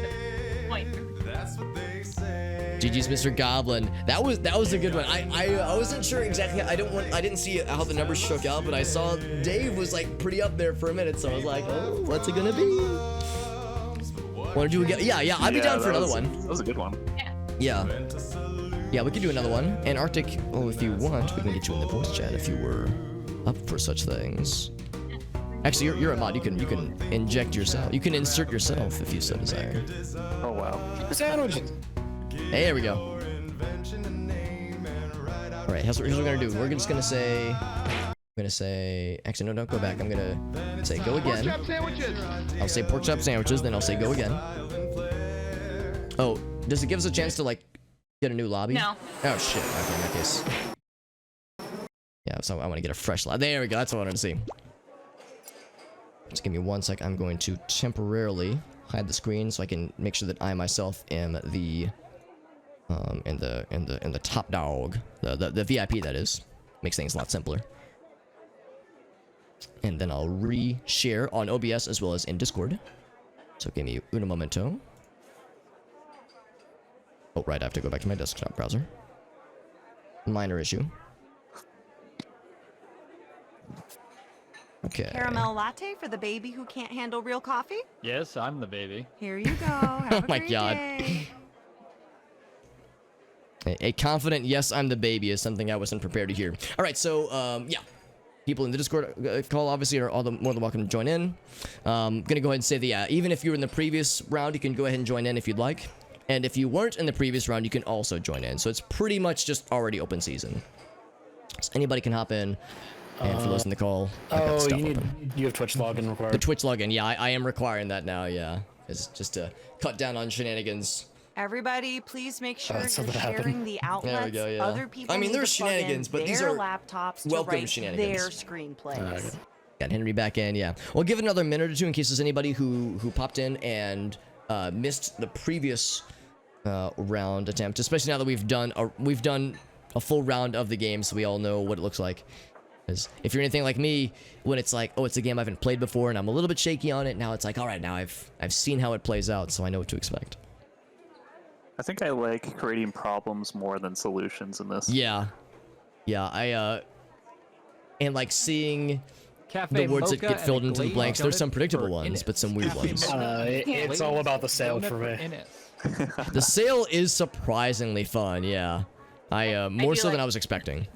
GG's Mr. Goblin. That was a good one. I wasn't sure exactly. I didn't see how the numbers shook out, but I saw Dave was like pretty up there for a minute, so I was like, oh, what's it gonna be? Want to do again? Yeah. I'd be down for another one. That was a good one. Yeah. Yeah, we could do another one. And Arctic, well, if you want, we can get you in the voice chat if you were up for such things. Actually, you're a mod. You can inject yourself. You can insert yourself if you so desire. Oh wow. Sandwiches. There we go. All right. Here's what we're gonna do. We're just gonna say. Actually, no, don't go back. I'm gonna say go again. Pork chop sandwiches. I'll say pork chop sandwiches, then I'll say go again. Oh, does it give us a chance to like get a new lobby? No. Oh shit. Okay, in that case. Yeah, so I want to get a fresh lobby. There we go. That's what I wanted to see. Just give me 1 sec. I'm going to temporarily hide the screen so I can make sure that I myself am the in the top dog, the VIP that is. Makes things a lot simpler. And then I'll re-share on OBS as well as in Discord. So give me un momento. Oh, right, I have to go back to my desktop browser. Minor issue. Okay. Caramel latte for the baby who can't handle real coffee? Yes, I'm the baby. Here you go. Have Oh my a great God. day. A confident yes, I'm the baby is something I wasn't prepared to hear. All right, so yeah, people in the Discord call obviously are all more than welcome to join in. Gonna go ahead and say that even if you were in the previous round, you can go ahead and join in if you'd like, and if you weren't in the previous round, you can also join in. So it's pretty much just already open season. So anybody can hop in. And if you listen to the call, I got stuff open. You have Twitch login required. The Twitch login, yeah, I am requiring that now. Yeah, it's just to cut down on shenanigans. Everybody, please make sure you're something happened. sharing the outlets. There we go, yeah. Other people I mean, need there's to plug in shenanigans, but these their are laptops to welcome write shenanigans. their screenplays. Got Henry back in, yeah. We'll give it another minute or two in case there's anybody who popped in and missed the previous round attempt, especially now that we've done a full round of the game, so we all know what it looks like. Because if you're anything like me, when it's like, oh, it's a game I haven't played before and I'm a little bit shaky on it, now it's like, all right, now I've seen how it plays out, so I know what to expect. I think I like creating problems more than solutions in this. Yeah, I and like seeing the words that get filled into the blanks. There's some predictable ones, but some weird ones. It's all about the sale for me. The sale is surprisingly fun, yeah. More so than I was expecting.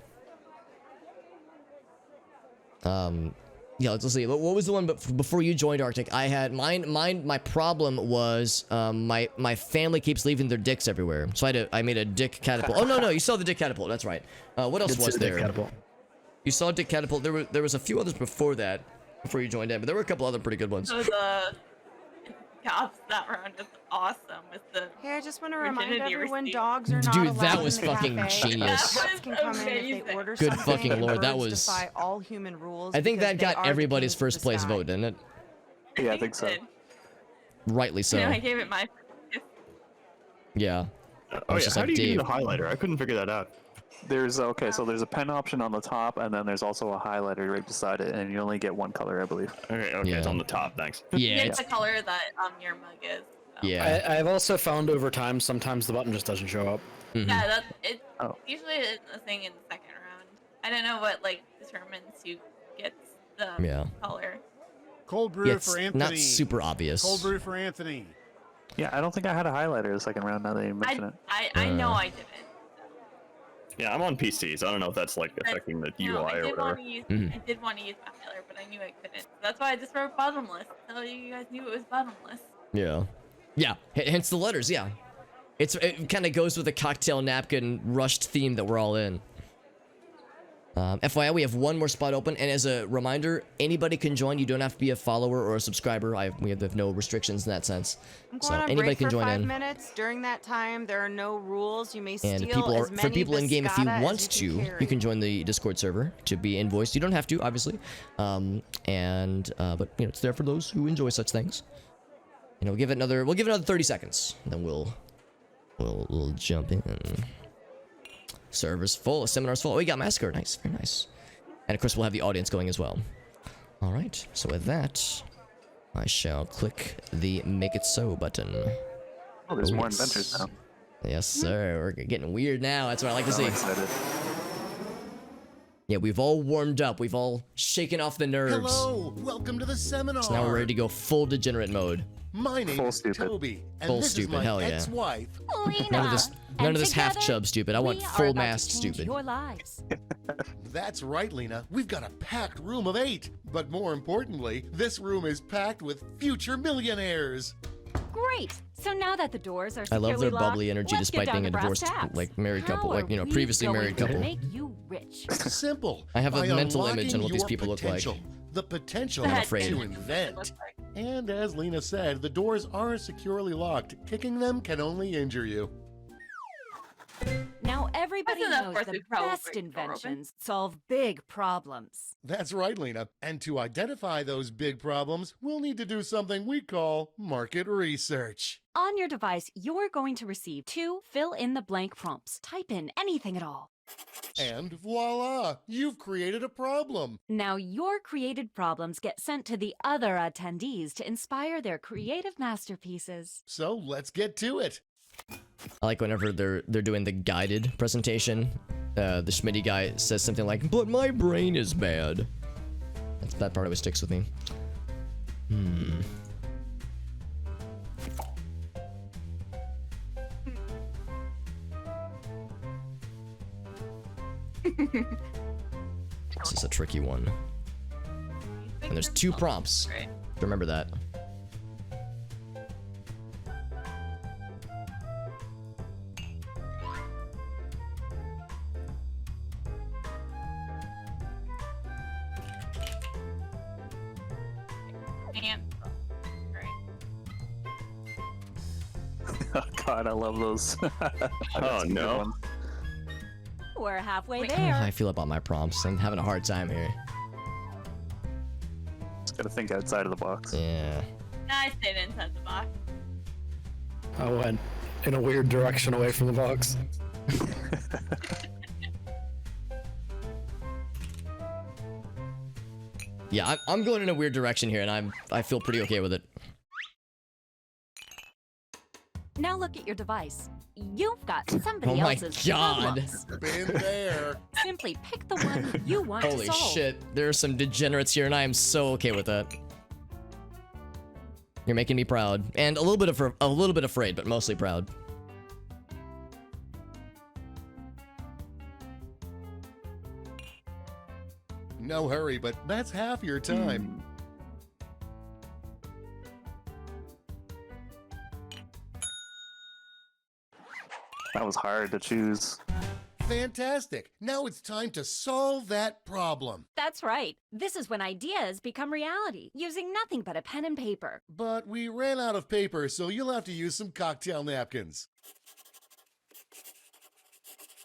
Yeah, let's see. What was the one before you joined Arctic? I had my problem was my family keeps leaving their dicks everywhere. So I made a dick catapult. Oh no, you saw the dick catapult. That's right. What else was there? You saw dick catapult. There was a few others before that, before you joined in, but there were a couple other pretty good ones. So the cops that round is awesome with the. Hey, I just want to remind virginity everyone, receipt. dogs are not Dude, allowed that was in the fucking cafe. genius. Pets can come in if they order Good something. fucking lord, that Birds was- defy all human rules I think because that they got are the everybody's kings of first the place sky. vote, didn't it? Yeah, I think so. Rightly so. I gave it my. Yeah. Oh yeah, just how like, do you do the Dave. highlighter? I couldn't figure that out. There's so there's a pen option on the top, and then there's also a highlighter right beside it, and you only get one color, I believe. Okay, it's on the top. Thanks. Yeah. It's the color that your mug is. Yeah. I've also found over time sometimes the button just doesn't show up. Yeah, that's it. Oh. Usually it's a thing in the second round. I don't know what determines who gets the color. Cold brew Yeah, it's for Anthony. not super obvious. Cold brew for Anthony. Yeah, I don't think I had a highlighter the second round. Now that you mention it. I know I didn't. Yeah, I'm on PC, so I don't know if that's affecting the UI No, I or did whatever. want to use. I did want to use my highlighter, but I knew I couldn't. That's why I just wrote bottomless. So you guys knew it was bottomless. Yeah. Yeah. Hence the letters. Yeah. It kind of goes with the cocktail napkin rushed theme that we're all in. FYI, we have one more spot open, and as a reminder, anybody can join. You don't have to be a follower or a subscriber. We have no restrictions in that sense. I'm So going on anybody break can for join 5 in. minutes. During that time, there are no rules. You may And steal as many for people in game, if you biscotta as want you to, can you carry. can join the Discord server to be invoiced. You don't have to, obviously, but it's there for those who enjoy such things. We'll give it another 30 seconds, and then we'll jump in. Server's full, seminar's full. Oh, we got Massacre. Nice, very nice. And of course, we'll have the audience going as well. All right. So with that, I shall click the Make It So button. Oh, there's more yes. inventors now. Yes, sir. We're getting weird now. That's what I like to see. I'm excited. Yeah, we've all warmed up. We've all shaken off the nerves. Hello, welcome to the seminar. So now we're ready to go full degenerate mode. My name Full is stupid. Toby, and Full this stupid, is my hell yeah. ex-wife. None of this half chub stupid. I want full mast stupid. Your lives. That's right, Lena. We've got a packed room of 8. But more importantly, this room is packed with future millionaires. Great. So now that the doors are I love their securely bubbly locked, energy let's despite get down being a to brass divorced, tacks. married couple, How are we previously going married to couple. Make you rich. Simple. I have a By mental image on what these unlocking people your look like. potential. The potential I'm afraid. to invent. And as Lena said, the doors aren't securely locked. Kicking them can only injure you. Now everybody That's enough knows for the the probably best door open. inventions solve big problems. That's right, Lena. And to identify those big problems, we'll need to do something we call market research. On your device, you're going to receive 2 fill-in-the-blank prompts. Type in anything at all. And voila, you've created a problem. Now your created problems get sent to the other attendees to inspire their creative masterpieces. So let's get to it. I like whenever they're doing the guided presentation, the Schmitty guy says something like, "But my brain is bad." That part always sticks with me. This is a tricky one. And there's 2 prompts. Remember that. And Oh God, I love those. Oh no. We're halfway I don't know how there. I feel about my prompts. I'm having a hard time here. Just gotta think outside of the box. Yeah. I stayed inside the box. I went in a weird direction away from the box. Yeah, I'm going in a weird direction here, and I feel pretty okay with it. Now look at your device. you've got somebody Oh my else's God. problems. Been there. Simply pick the one you want Holy to solve. shit, there are some degenerates here, and I am so okay with that. You're making me proud, and a little bit afraid, but mostly proud. No hurry, but that's half your time. That was hard to choose. Fantastic. Now it's time to solve that problem. That's right. This is when ideas become reality, using nothing but a pen and paper. But we ran out of paper, so you'll have to use some cocktail napkins.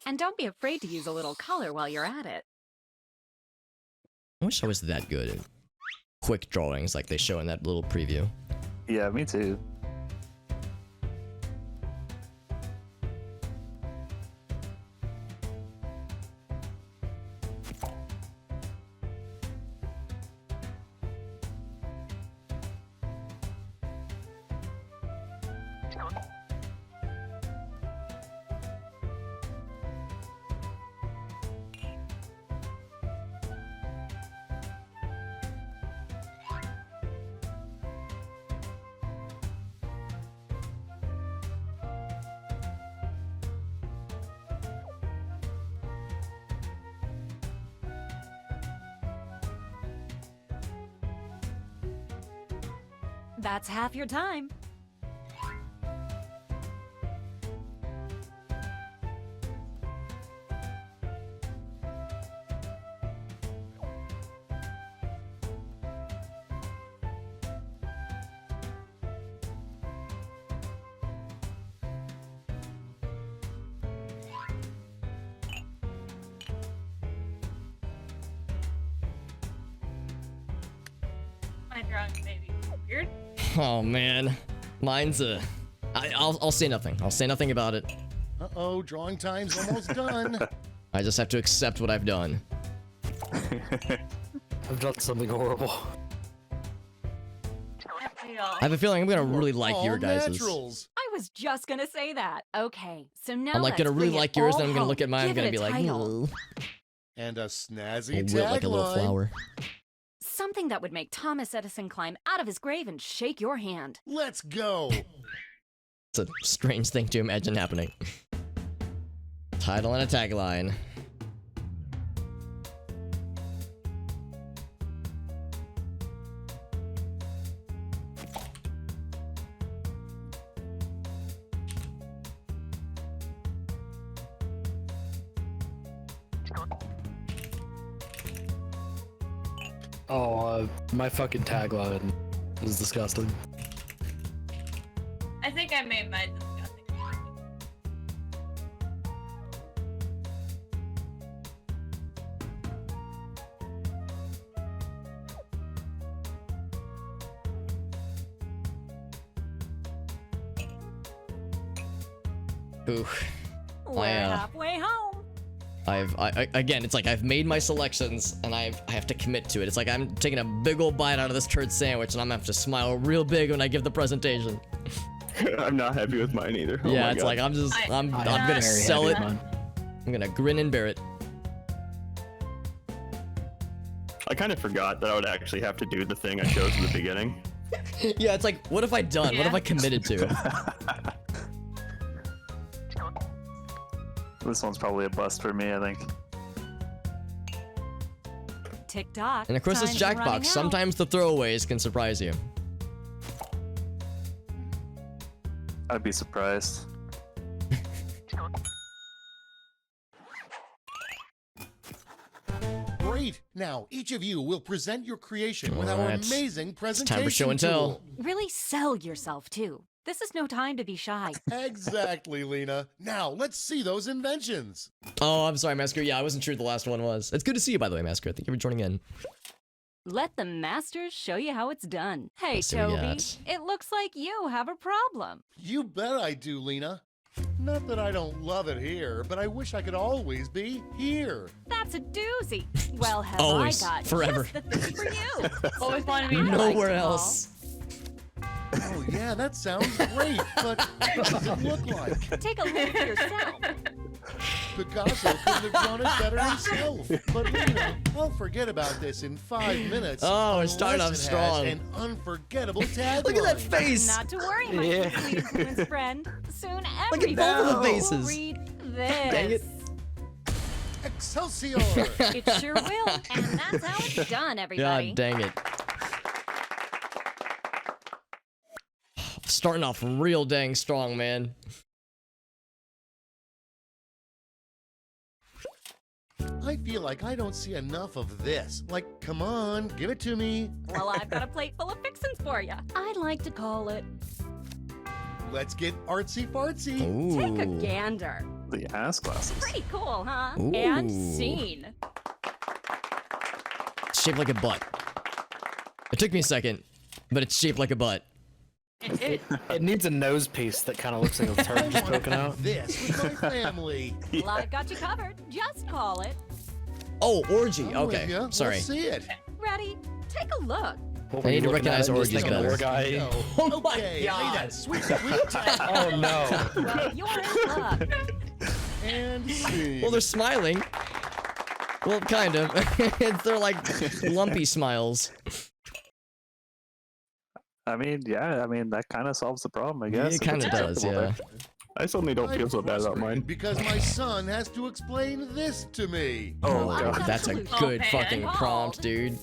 And don't be afraid to use a little color while you're at it. I wish I was that good at quick drawings like they show in that little preview. Yeah, me too. That's half your time. My drawing may be weird. Oh man, mine's I'll say nothing. I'll say nothing about it. Uh-oh, drawing time's almost done. I just have to accept what I've done. I've done something horrible. I have a feeling I'm gonna really like your guys's. I was just gonna say that. Okay, so now I'm like gonna let's really bring it like yours, all then I'm gonna home. look at mine, I'm Give gonna it be a like, title. "Ugh." And a snazzy A wilt like a little tagline. flower. Something that would make Thomas Edison climb out of his grave and shake your hand. Let's go. It's a strange thing to imagine happening. Title and a tagline. Oh, my fucking tagline is disgusting. I think I made mine disgusting. Ooh. We're halfway home. Again, it's like I've made my selections and I have to commit to it. It's like I'm taking a big old bite out of this turd sandwich and I'm gonna have to smile real big when I give the presentation. I'm not happy with mine either. Oh Yeah, my it's God. like I'm gonna sell it. I'm gonna grin and bear it. I kind of forgot that I would actually have to do the thing I chose in the beginning. Yeah, it's like, what have I done? What have I committed to? This one's probably a bust for me, I think. Tick tock. And of course, it's time's running Jackbox. out. Sometimes the throwaways can surprise you. I'd be surprised. Great. Now, each of you will present your creation with our Alright. amazing It's presentation time for show and tell. tool. Really sell yourself, too. This is no time to be shy. Exactly, Lena. Now, let's see those inventions. Oh, I'm sorry, Masker. Yeah, I wasn't sure the last one was. It's good to see you, by the way, Masker. Thank you for joining in. Let the masters show you how it's done. Hey, Let's see what we Toby, got. it looks like you have a problem. You bet I do, Lena. Not that I don't love it here, but I wish I could always be here. That's a doozy. Well, have Always, I got forever. just the thing for you. Always wanted me to Nowhere like else. Oh, Oh, yeah, that sounds great, but what does it look like? Take a look yourself. Picasso couldn't have drawn it better himself. But Lena, I'll forget about this in 5 minutes. Oh, we're starting off unless it strong. has an unforgettable tagline. Look at that face. Not to worry, my sweet influence friend. Soon Look at everybody both of the will faces. read Dang this. it. Excelsior! It sure will, and that's how it's done, everybody. God dang it. Starting off real dang strong, man. I feel like I don't see enough of this. Like, come on, give it to me. Well, I've got a plate full of fixins for you. I'd like to call it Let's get artsy fartsy. Take a Ooh. gander. The ass glasses. Pretty cool, huh? Ooh. And scene. It's shaped like a butt. It took me a second, but it's shaped like a butt. It needs a nose piece that kind of looks like a turd just poking out. This with my family. Well, I've got you covered. Just call it. Oh, orgy. I'm Okay, with ya. sorry. Let's see it. Ready? Take a look. What I were need you to looking recognize at? Just orgies thinking better. Poor guy. Oh my Okay, God. hey, that sweet, sweet time. Oh no. Well, you're in luck. And see. Well, they're smiling. Well, kind of. They're like lumpy smiles. I mean, yeah, I mean, that kind of solves the problem, I Yeah, guess. it if kinda it's does, acceptable yeah. there. I suddenly don't I'm feel so bad about frustrated mine. because my son has to explain this to me. Oh, God. that's a Oh, good man. fucking prompt, dude.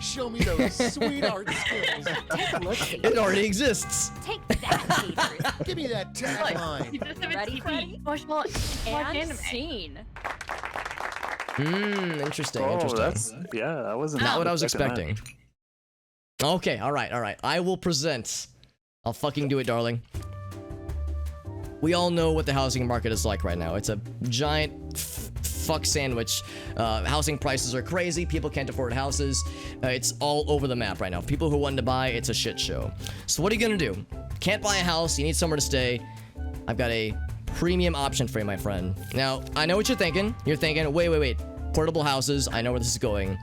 Show me those sweet art skills. Take a look. It already exists. Take that, Peter. Give me that tagline. You just have a Ready, TV. Freddy? Watch And anime. scene. Interesting, Oh, interesting. that's, yeah, that wasn't Not what I was expecting that. expecting. Okay, alright. I will present. I'll fucking do it, darling. We all know what the housing market is like right now. It's a giant fuck sandwich. Housing prices are crazy. People can't afford houses. It's all over the map right now. People who want to buy, it's a shit show. So what are you gonna do? Can't buy a house. You need somewhere to stay. I've got a premium option for you, my friend. Now, I know what you're thinking. You're thinking, wait. Portable houses. I know where this is going.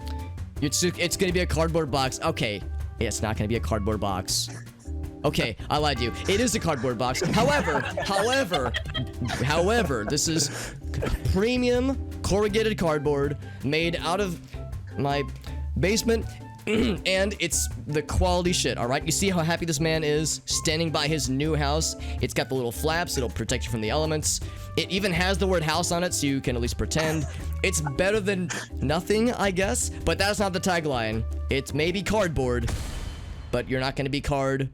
It's gonna be a cardboard box. Okay. It's not gonna be a cardboard box. Okay, I lied to you. It is a cardboard box. However, this is premium corrugated cardboard made out of my basement, and it's the quality shit, alright? You see how happy this man is standing by his new house? It's got the little flaps, it'll protect you from the elements. It even has the word house on it, so you can at least pretend. It's better than nothing, I guess, but that's not the tagline. It's maybe cardboard, but you're not gonna be cardboard.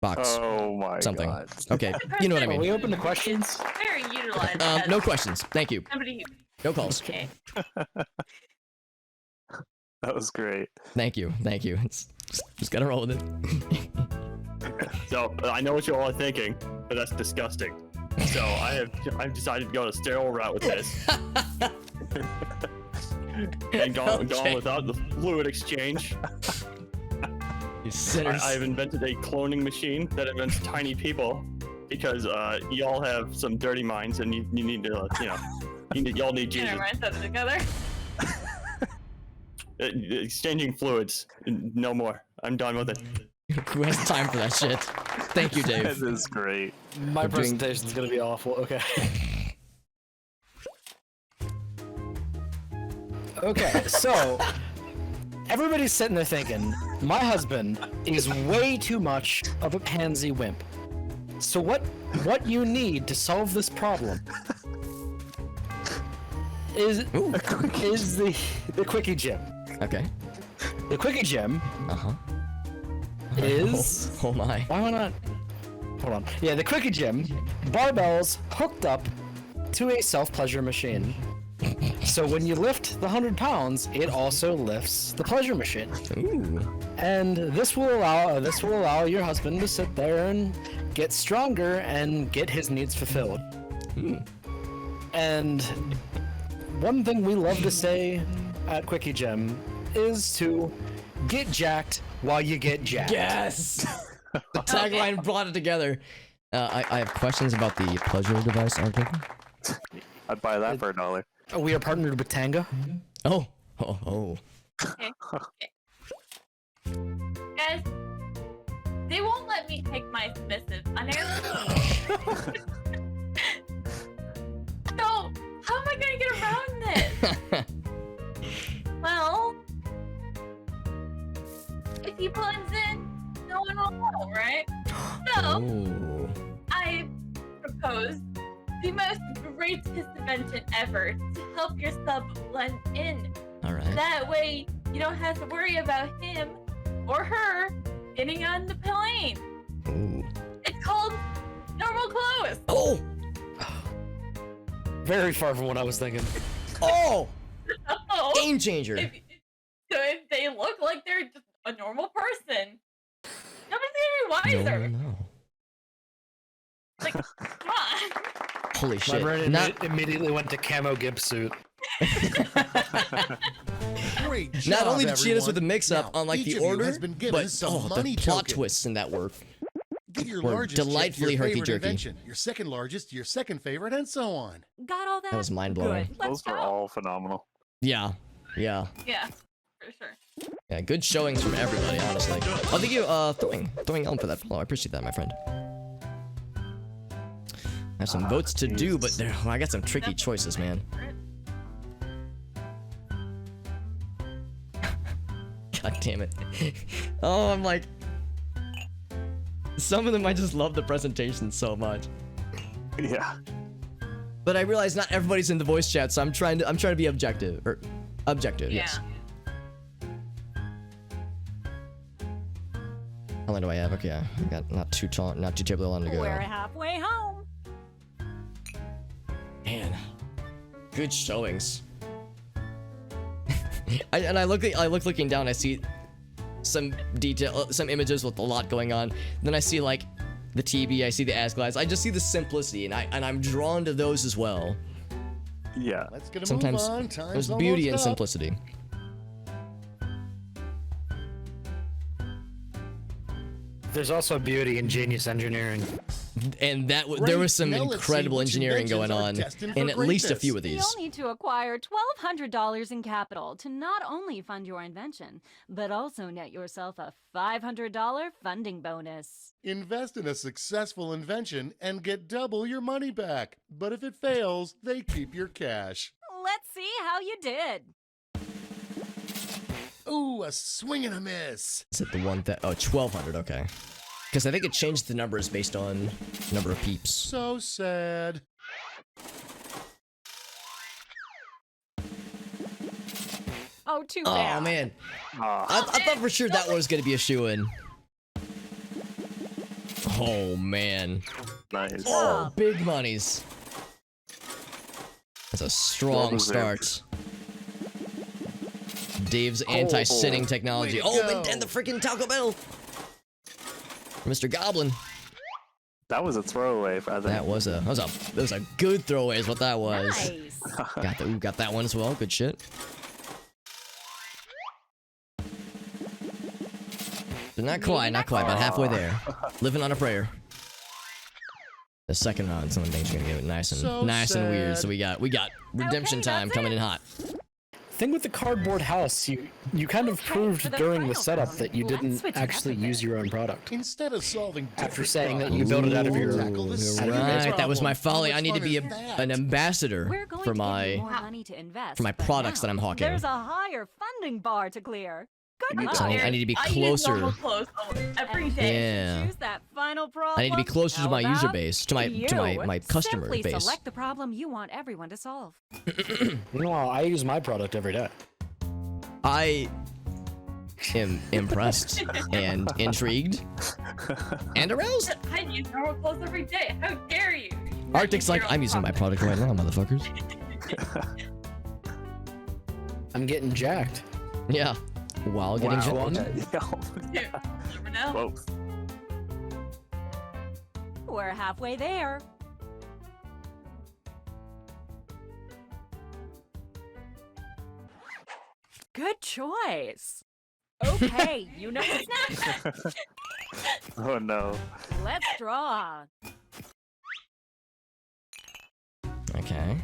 Box. Oh my Something. God. Okay, you know what I Are mean. we open to questions? Very utilized. No questions. Thank you. Somebody. No calls. Okay. That was great. Thank you. Just gotta roll with it. So I know what you all are thinking, but that's disgusting. So I've decided to go the sterile route with this. And gone without the fluid exchange. You sinners. I've invented a cloning machine that invents tiny people because y'all have some dirty minds and you need to, y'all need Jesus. Can I write that together? Exchanging fluids, no more. I'm done with it. Who has time for that shit? Thank you, Dave. This is great. My presentation's gonna be awful. Okay. Okay, so everybody's sitting there thinking, my husband is way too much of a pansy wimp. So what you need to solve this problem is the quickie gym. Okay. The quickie gym Uh-huh. is Oh my. why am I not? Hold on. Yeah, the quickie gym, barbells hooked up to a self-pleasure machine. So when you lift the 100 pounds, it also lifts the pleasure machine. Ooh. And this will allow your husband to sit there and get stronger and get his needs fulfilled. And one thing we love to say at Quickie Gym is to get jacked while you get jacked. Yes. The tagline brought it together. I have questions about the pleasure device article. I'd buy that for $1. We are partnered with Tanga. Oh. Okay. Guys, they won't let me pick my submissive unanswered. So, how am I gonna get around this? Well, if he blends in, no one will know, right? So, I propose the most greatest invention ever to help your sub blend in. All right. That way, you don't have to worry about him or her getting on the plane. Ooh. It's called normal clothes. Oh! Very far from what I was thinking. Oh! Oh, Game changer. so if they look like they're just a normal person, nobody's gonna be wiser. No. Like, come on. Holy My shit. brain Not, immediately went to camo gimp suit. Great job, not only did she hit us with a everyone. mix-up Now, on like each the of you order, has been given but some the money plot tokens. twists in that were Give your were largest jet delightfully your favorite herky-jerky. invention, your second largest, your second favorite, and so on. Got all that? That was mind-blowing. Good. Let's Those were go. all phenomenal. Yeah. Yeah. Yeah, for sure. Yeah, good showings from everybody, honestly. Oh, thank you, throwing Elm for that follow. I appreciate that, my friend. I have some votes to do, but I got some tricky choices, man. God damn it. Oh, I'm like... Some of them I just love the presentation so much. Yeah. But I realize not everybody's in the voice chat, so I'm trying to be objective. Yes. How long do I have? Okay, I got not too terribly long to go. We're halfway home. Man, good showings. I look looking down. I see some some images with a lot going on. Then I see like the TB. I see the Asglass. I just see the simplicity, and I'm drawn to those as well. Yeah. Let's get a Sometimes move on. Time's there's beauty in almost up. simplicity. There's also beauty in genius engineering. And there was some Now let's see incredible which engineering going inventions are on destined for in at least a greatness. few of these. You'll need to acquire $1,200 in capital to not only fund your invention, but also net yourself a $500 funding bonus. Invest in a successful invention and get double your money back. But if it fails, they keep your cash. Let's see how you did. Ooh, a swing and a miss. Is it the one that? Oh, 1,200. Okay. Because I think it changed the numbers based on number of peeps. So sad. Oh, too bad. Oh man, I thought for sure that one was gonna be a shoo-in. Oh man. Nice. Oh, big monies. That's a strong Well start. Dave's anti-sinning technology. Way to Oh, go. and the freaking Taco Bell. Mr. Goblin. That was a throwaway, I think. That was a good throwaway is what that was. Nice. Got that one as well. Good shit. But not quite, but halfway there. Living on a prayer. The second round, some things are gonna get it nice and So and weird. sad. So we got redemption time that's coming it. in hot. Thing with the cardboard house, you kind of proved for the during the final setup round, that you let's didn't switch it up actually a bit. use your own product. Instead of solving After different saying that problems, you built it out of your tackle the same Right, that was my problem. folly. How I much need to fun be is that? an ambassador We're going for to give you my more money to invest. for my but products now that I'm hawking. There's a higher funding bar to clear. Good luck. So I need to be I use closer. normal clothes every day. Yeah. Choose that final problem. I need to be closer to How my user about base, to my you? customer Simply base. select the problem you want everyone to solve. Well, I use my product every day. I am impressed and intrigued and aroused. I use normal clothes every day. How dare you? Arctic's like, I'm using my product right now, motherfuckers. I'm getting jacked. Yeah. While getting jacked. You never know. Both. We're halfway there. Good choice. Okay, you know what's next. Oh no. Let's draw. Okay.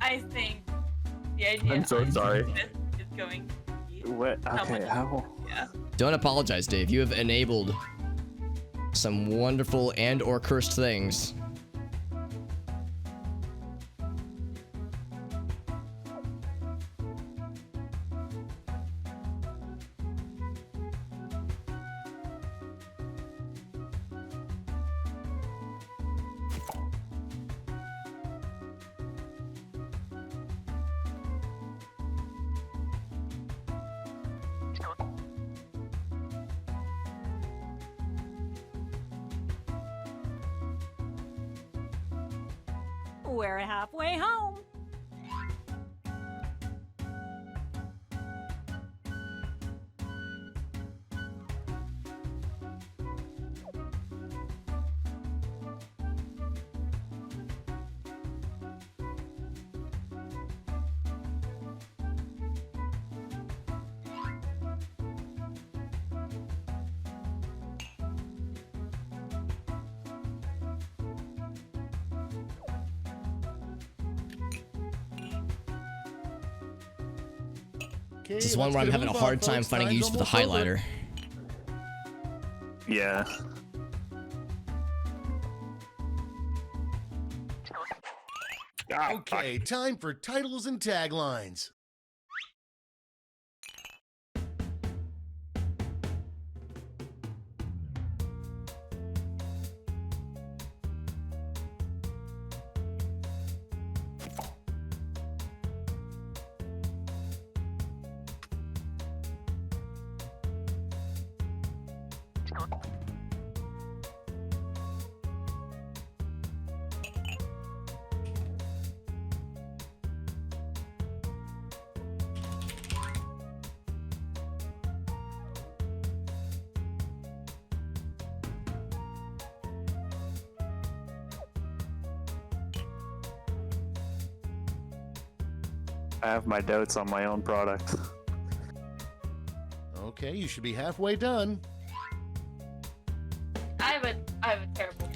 I think the idea I'm so sorry. is going to be What? Okay, how? Yeah. Don't apologize, Dave. You have enabled some wonderful and/or cursed things. We're halfway home. Okay, This is one where I'm having a hard time finding use for the highlighter. Yeah. Okay, time for titles and taglines. I have my doubts on my own product. Okay, you should be halfway done. I have a terrible tagline.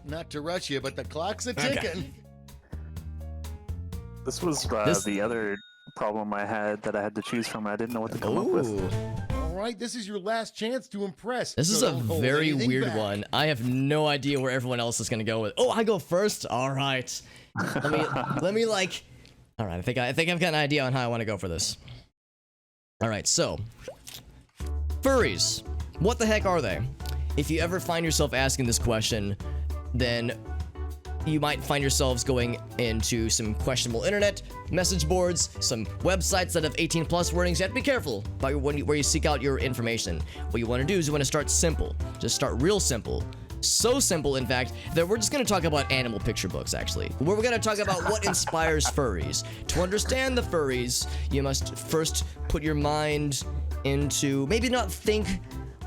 Not to rush you, but the clock's a Okay. ticking. This was the other problem I had that I had to choose from. I didn't know what to come up Ooh. with. All right, this is your last chance to impress. This so is a don't hold very anything weird back. one. I have no idea where everyone else is gonna go with. Oh, I go first. All right. Let me like. All right. I think I've got an idea on how I want to go for this. All right. So, furries. What the heck are they? If you ever find yourself asking this question, then you might find yourselves going into some questionable internet message boards, some websites that have 18+ warnings. You have to be careful about where you seek out your information. What you want to do is you want to start simple. Just start real simple. So simple, in fact, that we're just going to talk about animal picture books, actually. We're going to talk about what inspires furries. To understand the furries, you must first put your mind into, maybe not think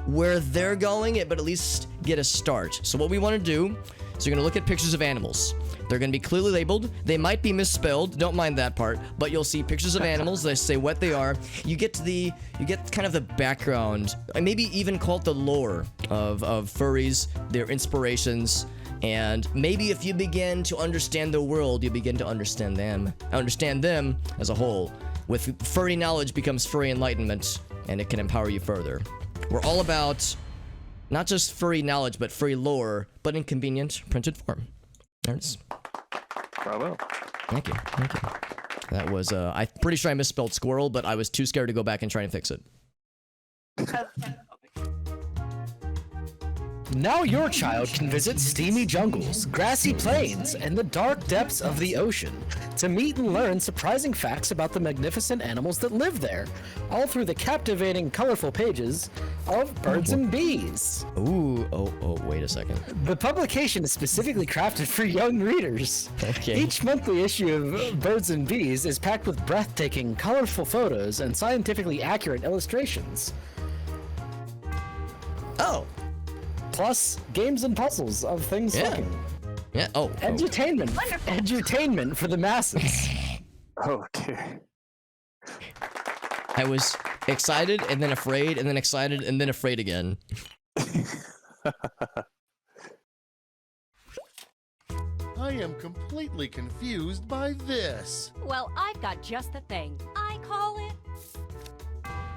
where they're going, but at least get a start. So what we want to do is you're going to look at pictures of animals. They're going to be clearly labeled. They might be misspelled. Don't mind that part. But you'll see pictures of animals. They say what they are. You get kind of the background, and maybe even call it the lore of furries, their inspirations, and maybe if you begin to understand the world, you begin to understand them as a whole. With furry knowledge becomes furry enlightenment, and it can empower you further. We're all about not just furry knowledge, but furry lore, but in convenient printed form. There it is. Bravo. Thank you. Thank you. That was, I'm pretty sure I misspelled squirrel, but I was too scared to go back and try and fix it. Now your child can visit steamy jungles, grassy plains, and the dark depths of the ocean to meet and learn surprising facts about the magnificent animals that live there, all through the captivating, colorful pages of Birds and Bees. Ooh, wait a second. The publication is specifically crafted for young readers. Okay. Each monthly issue of Birds and Bees is packed with breathtaking, colorful photos and scientifically accurate illustrations. Oh. Plus, games and puzzles of things looking. Yeah. Oh. Edutainment. Edutainment for the masses. Oh dear. I was excited and then afraid and then excited and then afraid again. I am completely confused by this. Well, I've got just the thing. I call it.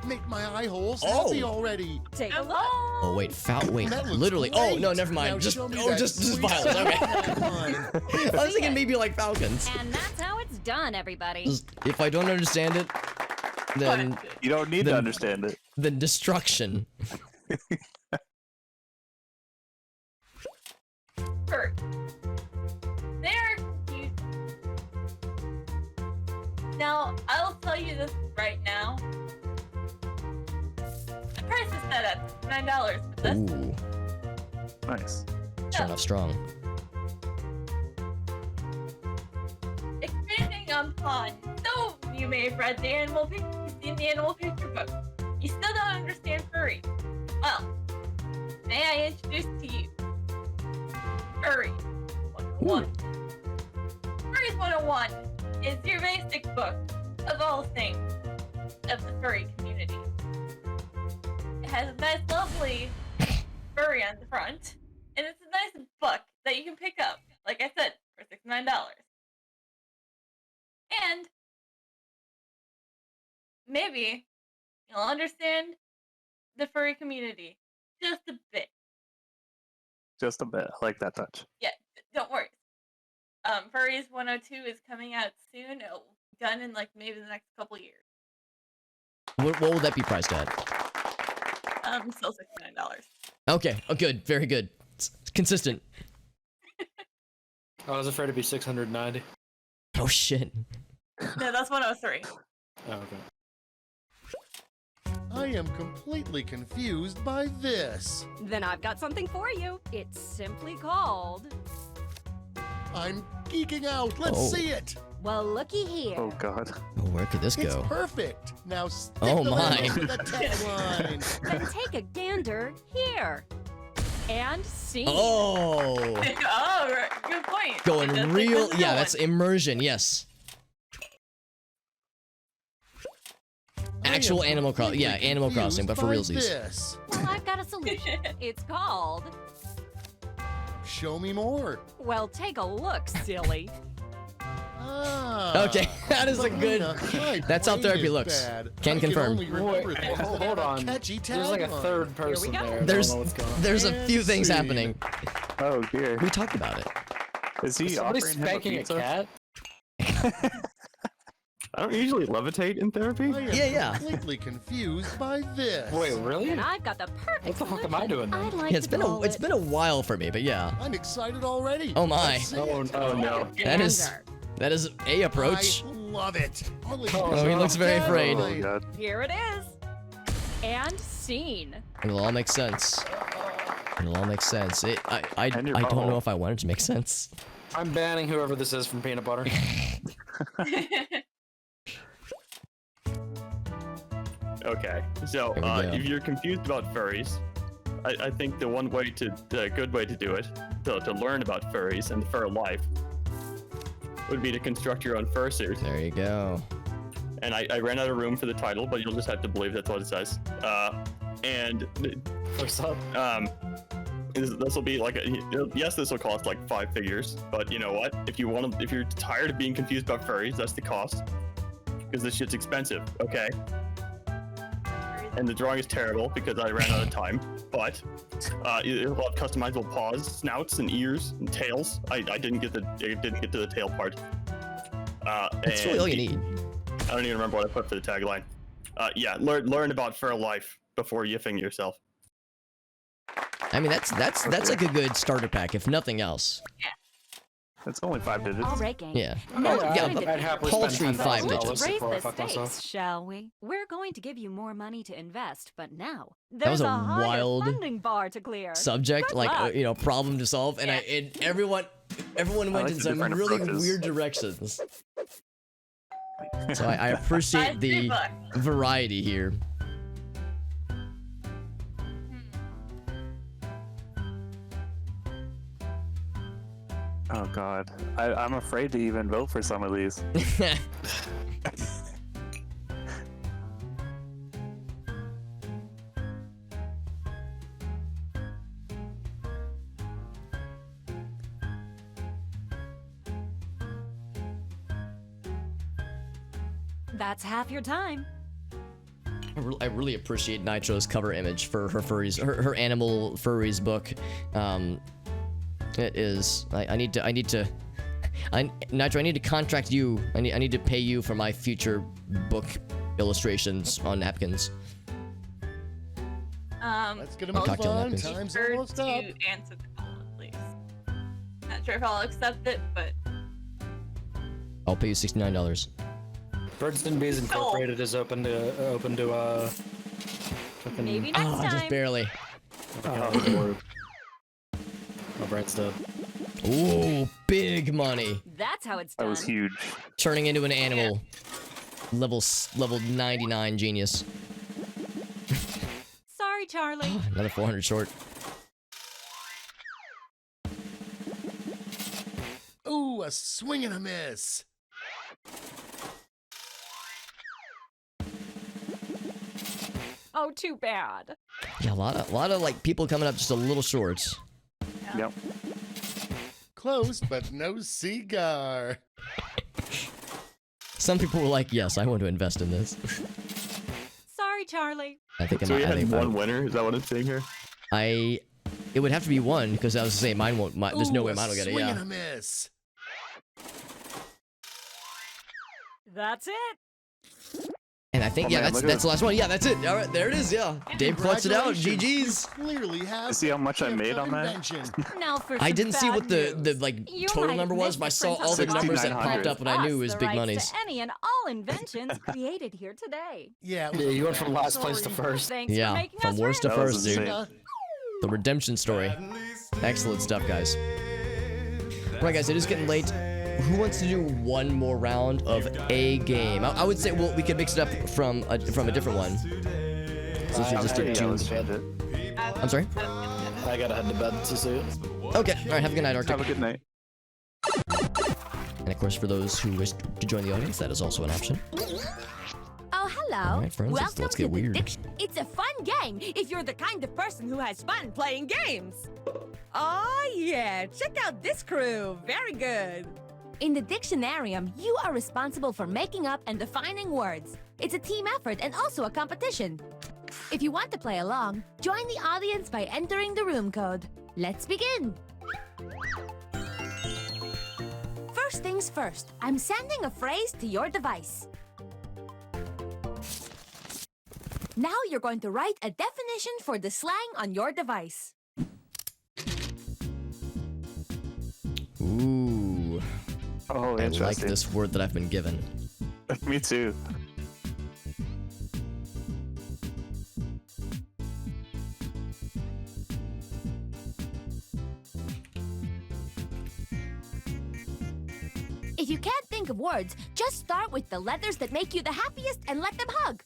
Make my eye holes Oh. happy already. Take a look. Oh wait, wait, That looks literally. great. Oh no, never mind. Now Just show me that just sweet violets. Okay. Come I was thinking maybe like falcons. And that's how it's done, everybody. If I don't understand it, then You don't need to understand it. Then destruction. First, they're cute. Now, I'll tell you this right now. The price is set at $9 for this. Ooh, Nice. starting off strong. Expanding upon, though you may have read the animal picture, seen the animal picture book, you still don't understand furry. Well, may I introduce to you Furry 101. Furries 101 is your basic book of all things of the furry community. It has a nice, lovely furry on the front, and it's a nice book that you can pick up, like I said, for $69. And maybe you'll understand the furry community just a bit. Just a bit. I like that touch. Yeah, don't worry. Furries 102 is coming out soon. It'll be done in like maybe the next couple years. What will that be priced at? Still $69. Okay. Oh, good. Very good. It's consistent. I was afraid it'd be 690. Oh shit. No, that's 103. Oh, okay. I am completely confused by this. Then I've got something for you. It's simply called. I'm geeking out. Let's Oh. see it. Well, looky here. Oh god. Oh, where could this It's go? perfect. Now stick Oh, the my. label to the text line. Then take a gander here. And see. Oh. Oh, right. Good point. It does Going take real. the Yeah, one. that's immersion. Yes. Actual Animal Crossing. Yeah, Animal Crossing, but for realsies. This. Well, I've got a solution. It's called. Show me more. Well, take a look, silly. Ah, Okay, that is a good. my That's how brain therapy is looks. bad. Can I confirm. only remember Wait, things that hold have a on. catchy There's like a tagline. third person go. there. I don't There's know what's going on. there's a few things Fancy. happening. Oh dear. We talked about it. Is he Is somebody offering him a spanking a pizza? cat? I don't usually levitate in therapy. I am Yeah, yeah. completely confused by this. Wait, really? And I've got the perfect. What the fuck am I doing then? I'd like Yeah, it's to been call it's it been a while for me, but yeah. I'm excited already. Oh my. Let's see Oh, it. Oh no. That is a approach. I love it. Holy Oh, he looks very afraid. Oh god. Here it is. And scene. It'll all make sense. It'll all make sense. I And your don't know butthole. if I want it to make sense. I'm banning whoever this is from peanut butter. Okay, so There we go. if you're confused about furries, I think the good way to do it, to learn about furries and fur life, would be to construct your own fursuit. There you go. And I ran out of room for the title, but you'll just have to believe that's what it says. And First up. this will be like yes, this will cost like 5 figures, but you know what? If you're tired of being confused about furries, that's the cost. Because this shit's expensive, okay? And the drawing is terrible because I ran out of time. But it'll have customizable paws, snouts, and ears and tails. I didn't get to the tail part. That's really all you need. I don't even remember what I put for the tagline. Yeah, learn about fur life before yiffing yourself. I mean, that's like a good starter pack, if nothing else. It's only 5 digits. All right, gang. Yeah. Now Oh, it's yeah, time to but pick happily spend your $10,000 Let's just raise before I the fuck stakes, myself. shall we? We're going to give you more money to invest, but now That was there's a higher wild funding bar to clear. Subject, Good like luck. you know, problem to solve, and everyone went like in the some different really approaches. weird directions. So I appreciate the variety here. Oh god, I'm afraid to even vote for some of these. That's half your time. I really appreciate Nitro's cover image for her furries, her animal furries book. It is. Nitro, I need to contract you. I need to pay you for my future book illustrations on napkins. Let's get On cocktail napkins. Time's Prefer almost to up. answer the call at least. Not sure if I'll accept it, but I'll pay you $69. Birds and Bees Incorporated is open to fucking- Maybe next Oh, time. just barely. Oh, my brain's dead. Ooh, big money. That's how it's That done. was huge. Turning into an animal. Level 99 genius. Sorry, Charlie. Another 400 short. Ooh, a swing and a miss. Oh, too bad. Yeah, a lot of like people coming up just a little short. Yep. Close, but no cigar. Some people were like, "Yes, I want to invest in this." Sorry, Charlie. I think So we I had think one winner. Is that what it's saying here? It would have to be one because I was saying mine won't. There's no Ooh, way a mine will get it. swing Yeah. and a miss. That's it. And I think Oh, man, look at that's the last one. Yeah, that's it. All right, there it is. Yeah, Dave clutched it out. GG's. Clearly have You see how much I gift made of on that? invention. Now for I some didn't see what bad the news. like You total might number have was, but I missed saw the all the Prince of numbers that Darkness popped up, and I knew it was us big the rights monies. to any and all inventions created here today. Yeah, Yeah, you went from last place to first. Thanks for Yeah, making from us worst to friends. first, dude. insane. The redemption story. Excellent stuff, guys. Right, guys, it is getting late. Who wants to do one more round of a game? I would say, well, we could mix it up from a different one. So we just did two. I'm sorry? I gotta head to bed to see it. Okay, all right, have a good night, Arctic. Have a good night. And of course, for those who wish to join the audience, that is also an option. Oh, hello. All right, friends, Welcome let's get to the weird. Diction. It's a fun game if you're the kind of person who has fun playing games. Oh, yeah. Check out this crew. Very good. In the Dictionarium, you are responsible for making up and defining words. It's a team effort and also a competition. If you want to play along, join the audience by entering the room code. Let's begin. First things first, I'm sending a phrase to your device. Now you're going to write a definition for the slang on your device. Ooh. Oh, I like interesting. this word that I've been given. Me too. If you can't think of words, just start with the letters that make you the happiest and let them hug.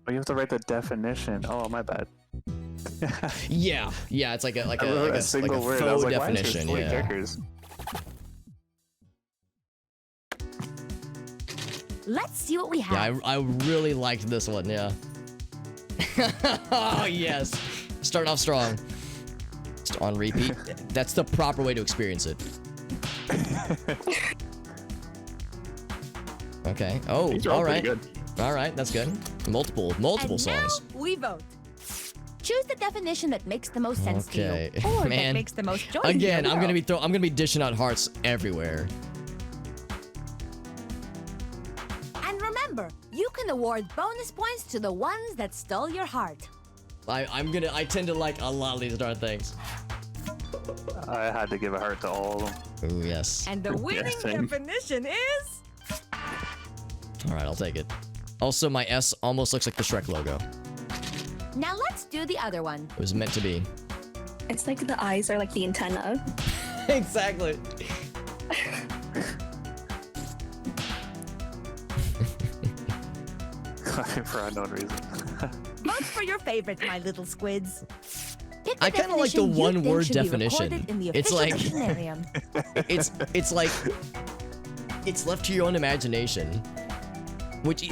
Oh, you have to write the definition. Oh, my bad. Yeah, it's like a I wrote a single like a word. I faux was like, why is there definition. three Yeah. checkers? Let's see what we have. Yeah, I really liked this one, yeah. Oh, yes. Starting off strong. Just on repeat. That's the proper way to experience it. Okay. Oh, all right. All right, that's good. Multiple and songs. Now we vote. Choose the definition that makes the most sense to you, or that Man. makes the most joy. Again, to you. I'm gonna be dishing out hearts everywhere. And remember, you can award bonus points to the ones that stole your heart. I tend to like a lot of these darn things. I had to give a heart to all of them. Ooh, yes. And the winning definition is. All right, I'll take it. Also, my S almost looks like the Shrek logo. Now let's do the other one. It was meant to be. It's like the eyes are like the antenna. Exactly. For unknown reason. Vote for your favorite, my little squids. Pick the I kind of like the definition you think one-word should be definition. recorded in the It's official like dictionarium. it's like it's left to your own imagination, which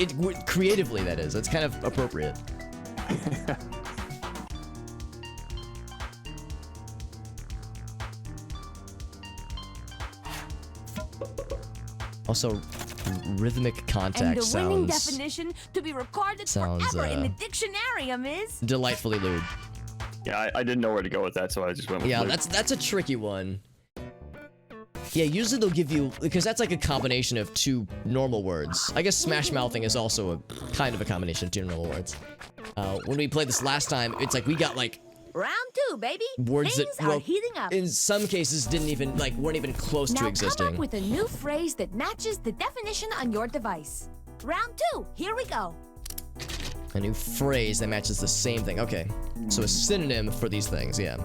creatively that is. It's kind of appropriate. Also, rhythmic contact And the winning sounds definition to be recorded sounds, forever in the dictionarium is. delightfully lewd. Yeah, I didn't know where to go with that, so I just went with Yeah, Luke. that's a tricky one. Yeah, usually they'll give you, because that's like a combination of two normal words. I guess smash mouthing is also a kind of a combination of two normal words. When we played this last time, it's like we got like Round 2, baby. words Things that are well, heating up. in some cases didn't even weren't even close Now to existing. come up with a new phrase that matches the definition on your device. Round 2, here we go. A new phrase that matches the same thing. Okay, so a synonym for these things, yeah.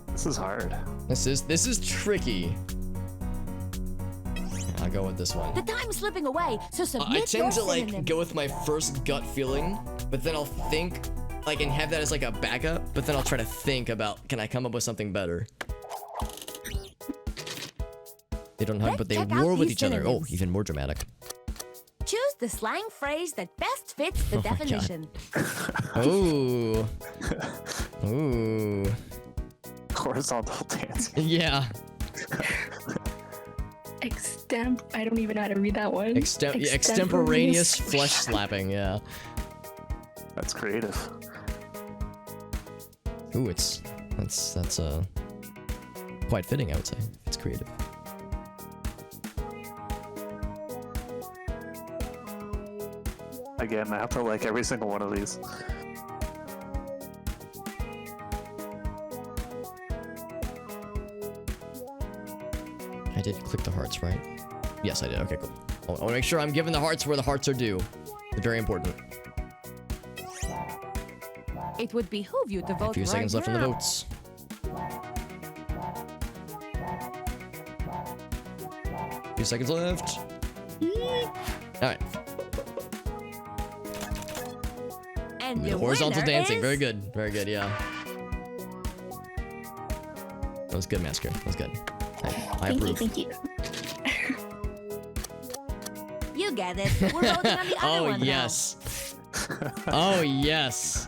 This is hard. This is tricky. I'll go with this one. The time's slipping away, so submit I your tend to synonym. go with my first gut feeling, but then I'll think and have that as like a backup, but then I'll try to think about, can I come up with something better? They don't hug, but they check out war with these each other. Oh, synonyms. even more dramatic. Choose the slang phrase that best fits the Oh my God. definition. Ooh. Ooh. Horizontal dancing. Yeah. I don't even know how to read that one. Extemporaneous flesh slapping, yeah. That's creative. Ooh, that's quite fitting, I would say. It's creative. Again, I have to like every single one of these. I did click the hearts, right? Yes, I did. Okay, cool. I want to make sure I'm giving the hearts where the hearts are due. They're very important. It would behoove you to vote A few right seconds left on the now. votes. A few seconds left. Alright. And The the horizontal winner dancing. is- Very good. Very good, yeah. That was good, Masker. That was good. I approve. Thank you. You get it. We're voting on the other Oh, one now. yes. Oh, yes.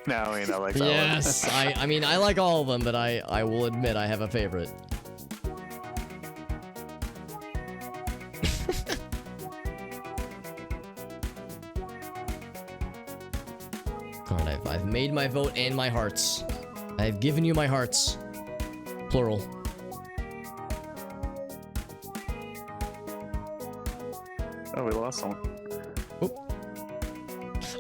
Now I like that Yes. one. I mean, I like all of them, but I will admit I have a favorite. Alright, I've made my vote and my hearts. I've given you my hearts. Plural. Oh, we lost someone.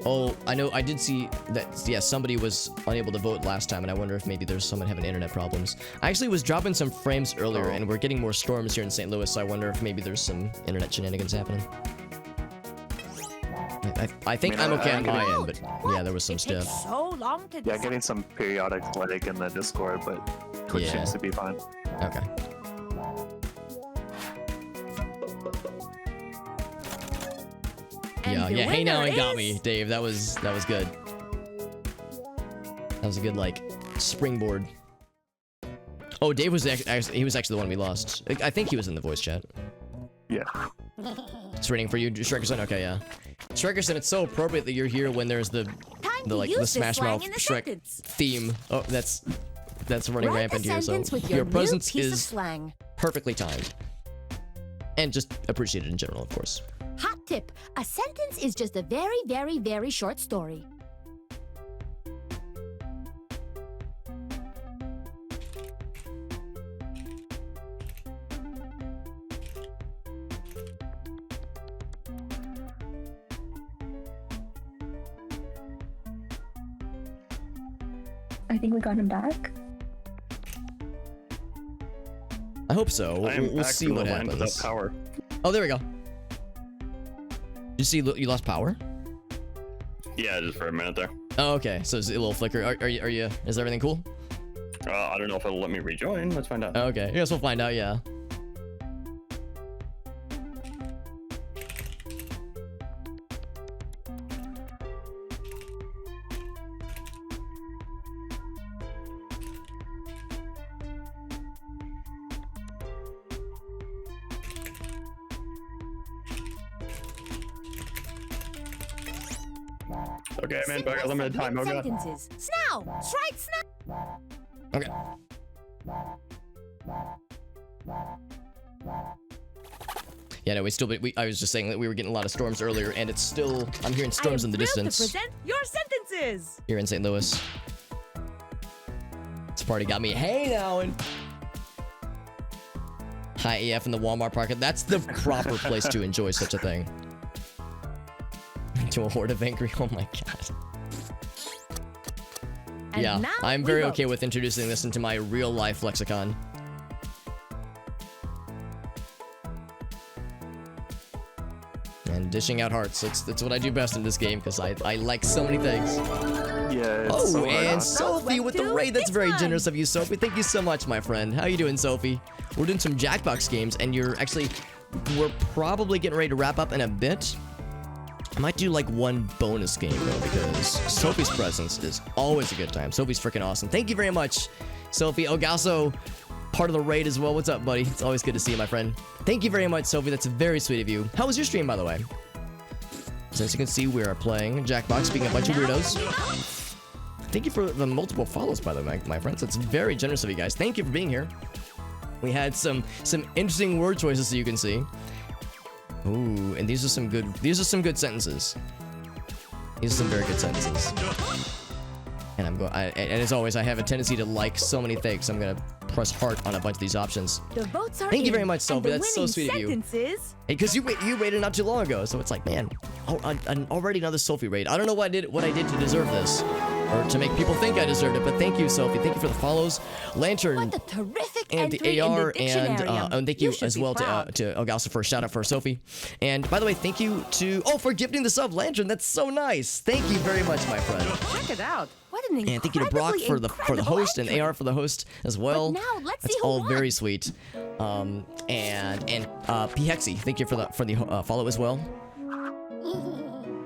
Oh, I know. I did see that. Yeah, somebody was unable to vote last time, and I wonder if maybe there's someone having internet problems. I actually was dropping some frames earlier, and we're getting more storms here in St. Louis, so I wonder if maybe there's some internet shenanigans happening. I think I'm okay on my end, but yeah, there was some stuff. So long to Yeah, getting some periodic lag in the Discord, but Twitch seems to be fine. Okay. Yeah, hey now and got me, Dave. That was good. That was a good like springboard. Oh, Dave was actually the one we lost. I think he was in the voice chat. Yeah. It's waiting for you, Shrekerson. Okay, yeah. Shrekerson, it's so appropriate that you're here when there's the Smash Mouth Shrek theme. Oh, that's running rampant here. So your presence is perfectly timed, and just appreciated in general, of course. Hot tip: a sentence is just a very, very, very short story. I think we got him back. I hope so. We'll see what happens. Without power. Oh, there we go. You see, you lost power? Yeah, just for a minute there. Oh, okay. So it's a little flicker. Are you? Is everything cool? I don't know if it'll let me rejoin. Let's find out. Okay. Yes, we'll find out. Yeah. Okay, man, but I got limited time. Oh god. Sentences. Snow. Strike snow. Okay. Yeah, no, I was just saying that we were getting a lot of storms earlier, and it's still, I'm hearing storms in the distance. To present your sentences. Here in St. Louis. This party got me. Hey now, and hi AF in the Walmart parking. That's the proper place to enjoy such a thing. To a horde of angry. Oh my god. And yeah, now I'm we very vote. okay with introducing this into my real life lexicon. And dishing out hearts. That's what I do best in this game because I like so many things. Yeah. It's Oh, so hard and not- Sophie with the raid. That's very generous of you, Sophie. Thank you so much, my friend. How you doing, Sophie? We're doing some Jackbox games, and we're probably getting ready to wrap up in a bit. I might do like one bonus game though, because Sophie's presence is always a good time. Sophie's freaking awesome. Thank you very much, Sophie. Ogasso, part of the raid as well. What's up, buddy? It's always good to see you, my friend. Thank you very much, Sophie. That's very sweet of you. How was your stream, by the way? Since you can see, we are playing Jackbox, being a bunch of weirdos. Thank you for the multiple follows, by the way, my friends. That's very generous of you guys. Thank you for being here. We had some interesting word choices, so you can see. Ooh, and these are some good sentences. These are some very good sentences. And and as always, I have a tendency to like so many things. So I'm gonna press heart on a bunch of these options. The votes are Thank you in, very much, Sophie. and the That's so winning sweet of you. sentences. Because you raided not too long ago, so it's like, man, already another Sophie raid. I don't know what I did to deserve this, or to make people think I deserved it. But thank you, Sophie. Thank you for the follows, Lantern, What a terrific and entry the in AR, the and dictionarium. thank you should as be well proud. to Elgasa for a shout out for Sophie. And by the way, thank you for gifting the sub, Lantern. That's so nice. Thank you very much, my friend. Check it out. What an And thank you to Brock for the host, and AR for the host as well. But now let's That's see who all won. very sweet. And P Hexy, thank you for the follow as well.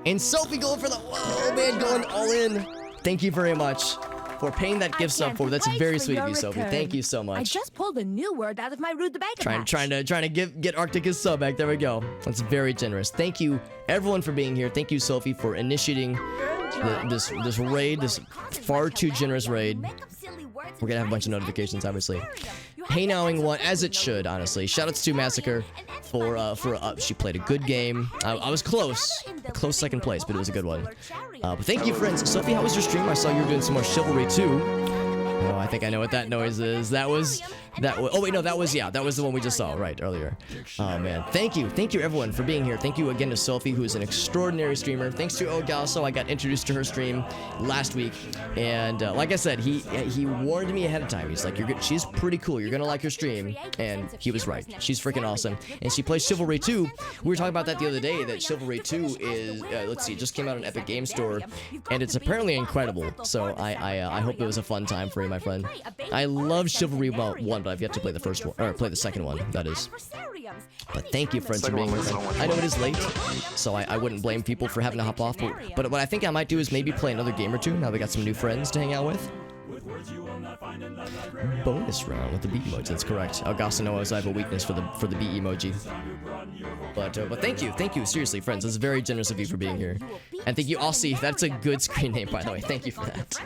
And Sophie going for the going all in. Thank you very much for paying that gift sub for. That's very sweet of you, Sophie. Thank you so I much. just pulled a new word out of my rude debate patch. Trying to get Arctic his sub back. There we go. That's very generous. Thank you everyone for being here. Thank you, Sophie, for initiating this raid, this far too generous raid. We're gonna have a bunch of notifications, obviously. Hey nowing one, as it should, honestly. Shoutouts to Massacre for she played a good game. I was close second place, but it was a good one. But thank you, friends. Sophie, how was your stream? I saw you were doing some more Chivalry too. Oh, I think I know what that noise is. That was. Oh wait, no, that was the one we just saw right earlier. Oh man, thank you everyone for being here. Thank you again to Sophie, who is an extraordinary streamer. Thanks to Ogasso, I got introduced to her stream last week, and like I said, he warned me ahead of time. He's like, she's pretty cool. You're gonna like her stream, and he was right. She's freaking awesome, and she plays Chivalry 2. We were talking about that the other day. That Chivalry 2 is let's see, it just came out on Epic Game Store, and it's apparently incredible. So I hope it was a fun time for you, my friend. I love Chivalry 1, but I've yet to play the first one, or play the second one, that is. But thank you, friends, for being here. I know it is late, so I wouldn't blame people for having to hop off, but what I think I might do is maybe play another game or two, now we got some new friends to hang out with. Bonus round with the beat emoji, that's correct. Augusta knows I have a weakness for the beat emoji. But thank you, seriously, friends. That's very generous of you for being here. And thank you, Aussie. That's a good screen name, by the way. Thank you for that.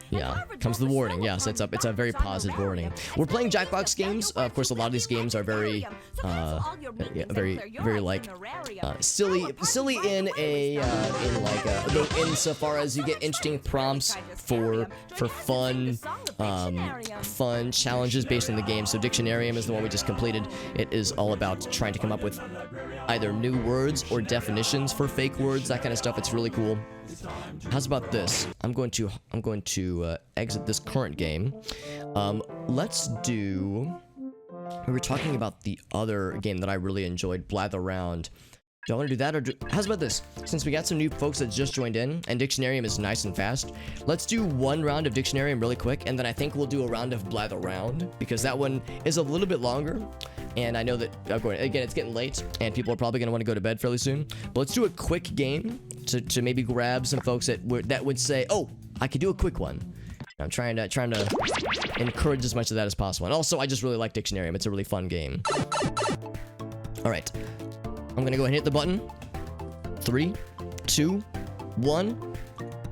Yeah, comes the warning. Yes, it's a very positive warning. We're playing Jackbox games. Of course, a lot of these games are very, very like silly insofar as you get interesting prompts for fun challenges based on the game. So Dictionarium is the one we just completed. It is all about trying to come up with either new words or definitions for fake words, that kind of stuff. It's really cool. How's about this? I'm going to exit this current game. Let's do. We were talking about the other game that I really enjoyed, Blather Round. Do I want to do that, or how's about this? Since we got some new folks that just joined in, and Dictionarium is nice and fast, let's do one round of Dictionarium really quick, and then I think we'll do a round of Blather Round, because that one is a little bit longer, and I know that, again, it's getting late, and people are probably going to want to go to bed fairly soon, but let's do a quick game to maybe grab some folks that would say, oh, I could do a quick one. I'm trying to encourage as much of that as possible, and also, I just really like Dictionarium. It's a really fun game. All right. I'm gonna go ahead and hit the button. 3, 2, 1.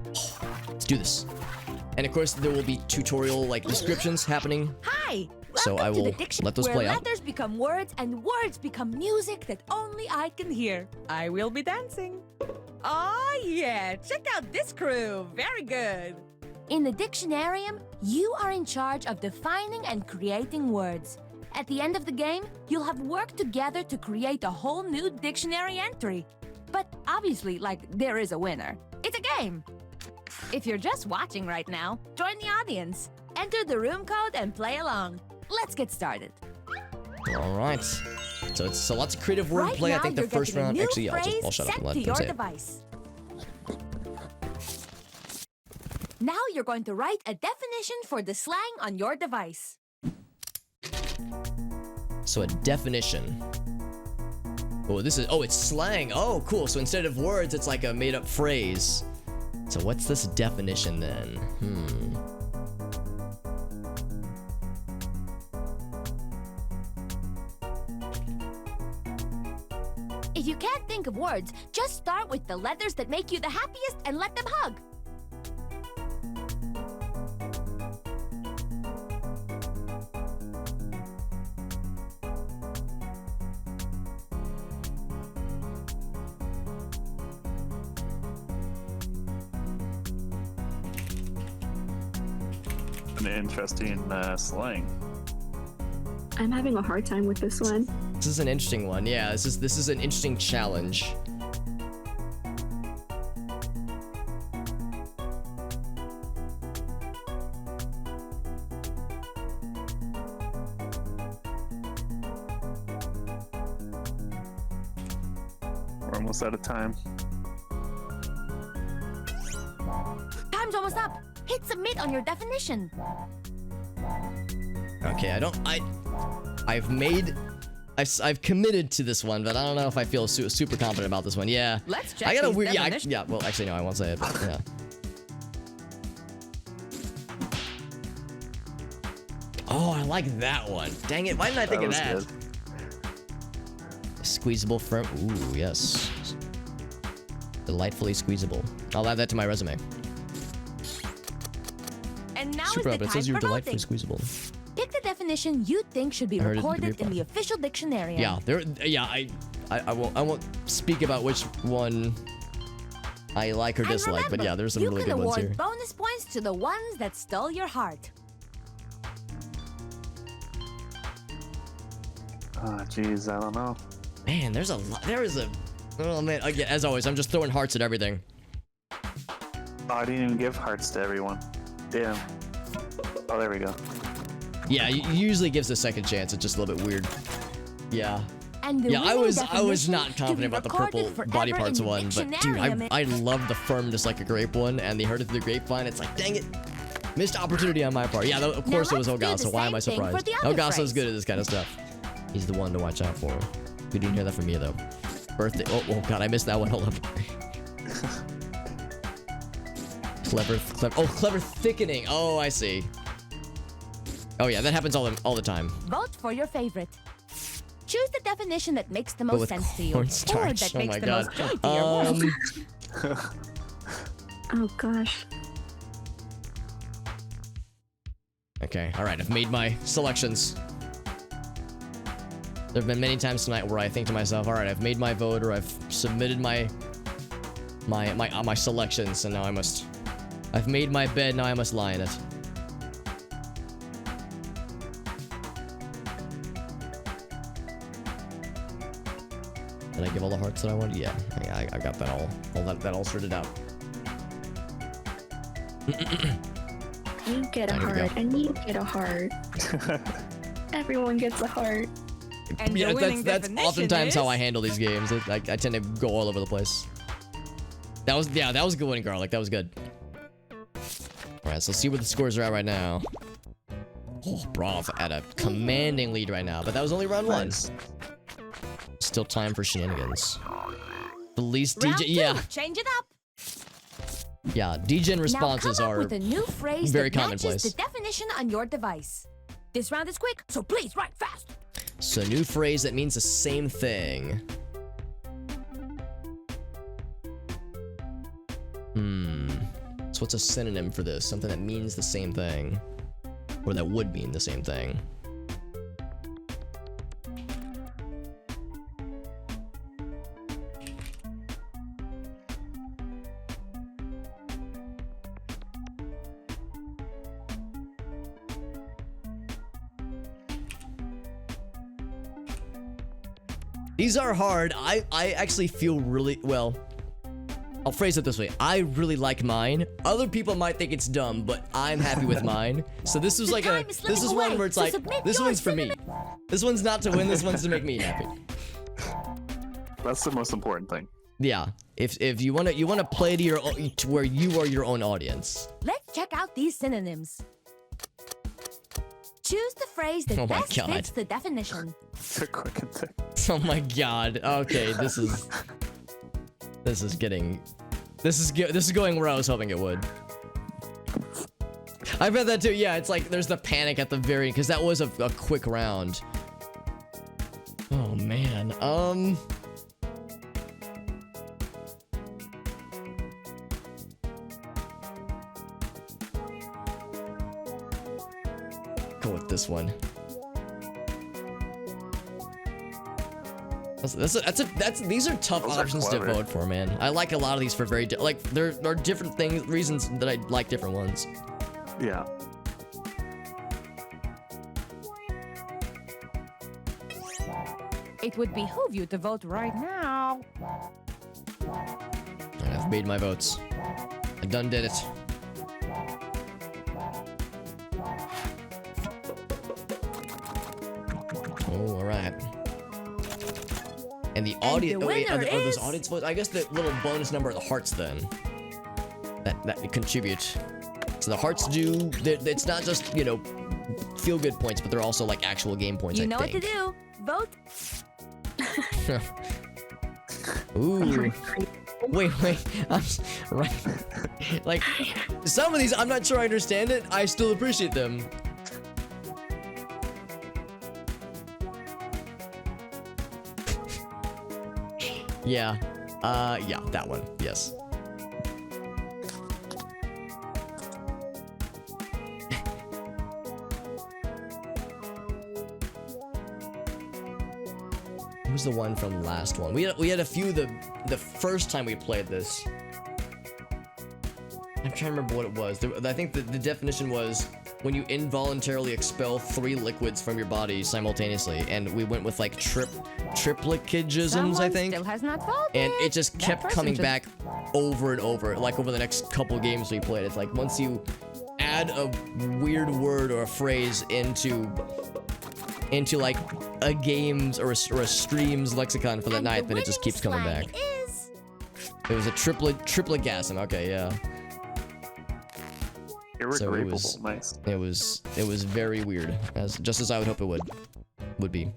Let's do this. And of course, there will be tutorial descriptions happening. Hi! So I will let those play out. Where letters become words and words become music that only I can hear. I will be dancing. Oh yeah, check out this crew. Very good. In the Dictionarium, you are in charge of defining and creating words. At the end of the game, you'll have worked together to create a whole new dictionary entry. But obviously, there is a winner. It's a game. If you're just watching right now, join the audience. Enter the room code and play along. Let's get started. All right. So it's lots of creative wordplay. I think the first round. Actually, I'll shut up and let them say it. Now you're going to write a definition for the slang on your device. So a definition. Oh, it's slang. Oh, cool. So instead of words, it's like a made-up phrase. So what's this definition then? If you can't think of words, just start with the letters that make you the happiest and let them hug. An interesting slang. I'm having a hard time with this one. This is an interesting one. Yeah, this is an interesting challenge. We're almost out of time. Time's almost up. Hit submit on your definition. Okay, I've committed to this one, but I don't know if I feel super confident about this one. Yeah. Let's check. I got a weird. Yeah. Well, actually, no, I won't say it. But yeah. Oh, I like that one. Dang it! Why didn't I think of that? Good. Squeezable firm. Ooh, yes. Delightfully squeezable. I'll add that to my resume. And now Super is up. the It time says you're for delightfully voting. squeezable. Pick the definition you think should be I heard it recorded in in the official dictionary. Yeah, I won't speak about which one I like or And dislike, but remember, yeah, there's some you really can good ones award here. bonus points to the ones that stole your heart. Oh, jeez, I don't know. Man, there's a lot. There is a. Oh man, again, as always, I'm just throwing hearts at everything. Oh, I didn't even give hearts to everyone. Damn. Oh, there we go. Yeah, usually gives a second chance. It's just a little bit weird. Yeah. And the Yeah, I winning was definition not to be confident about the purple recorded body forever parts in the one, but dude, dictionary. I love the firmness like a grape one, and they heard it through the grapevine. It's like, dang it, missed opportunity on my part. Yeah, of course it was Ogasa. So why am I surprised? Ogasa's good at this kind of stuff. He's the one to watch out for. We didn't hear that from me though. Birthday. Oh god, I missed that one. Hold up. Clever. Oh, clever thickening. Oh, I see. Oh yeah, that happens all the time. Vote for your favorite. Choose the definition that makes the But most with sense to you, or cornstarch. that Oh makes my the god. most joy to your world. Oh gosh. Okay, all right. I've made my selections. There have been many times tonight where I think to myself, all right, I've made my vote, or I've submitted my selections, and now I've made my bed, now I must lie in it. Did I give all the hearts that I wanted? Yeah, I got that all sorted out. You get a There we heart, go. and you get a heart. Everyone gets a heart. And Yeah, the winning that's definition oftentimes is... how I handle these games. I tend to go all over the place. That was a good one, Garlic. That was good. All right, so let's see what the scores are at right now. Oh, Brav at a commanding lead right now, but that was only round one. Still time for shenanigans. The least Round DJ, two, yeah, change it up. yeah. DGen responses now come up are with a new phrase very that matches commonplace. the definition on your device. This round is quick, so please write fast. So new phrase that means the same thing. So what's a synonym for this? Something that means the same thing, or that would mean the same thing. These are hard. I actually feel really well. I'll phrase it this way. I really like mine. Other people might think it's dumb, but I'm happy with mine. So this is like this is one where it's like, this one's for me. This one's not to win, this one's to make me happy. That's the most important thing. Yeah. If you wanna play to where you are your own audience. Let's check out these synonyms. Choose the phrase that Oh my best God. fits the definition. The quick and thick. Oh my god. Okay, this is going where I was hoping it would. I've had that too. Yeah, it's like there's the panic at the very, because that was a quick round. Oh man. Go with this one. These are tough Those are options to clever. vote for, man. I like a lot of these for very like there are different reasons that I like different ones. Yeah. It would behoove you to vote right now. And I've made my votes. I done did it. Oh, all right. And the audience. the Oh, wait, are winner those is- audience votes? I guess the little bonus number are the hearts then. That contribute. So the hearts do. It's not just feel good points, but they're also like actual game points. You I know what to think. do. Vote. Ooh. Wait. Right. Like, some of these, I'm not sure I understand it. I still appreciate them. Yeah. Yeah, that one. Yes. Who's the one from last one? We had a few the first time we played this. trying to remember what it was. I think the definition was when you involuntarily expel 3 liquids from your body simultaneously, and we went with like triplicagisms, I think. Still has not followed And it it. just That kept person coming just- back over and over, like over the next couple games we played. It's like once you add a weird word or a phrase into like a game's or a stream's lexicon for that night, then it just keeps coming back. It was a tripligasm. Okay, yeah. Irregreable. So Nice. it was very weird, just as I would hope it would be.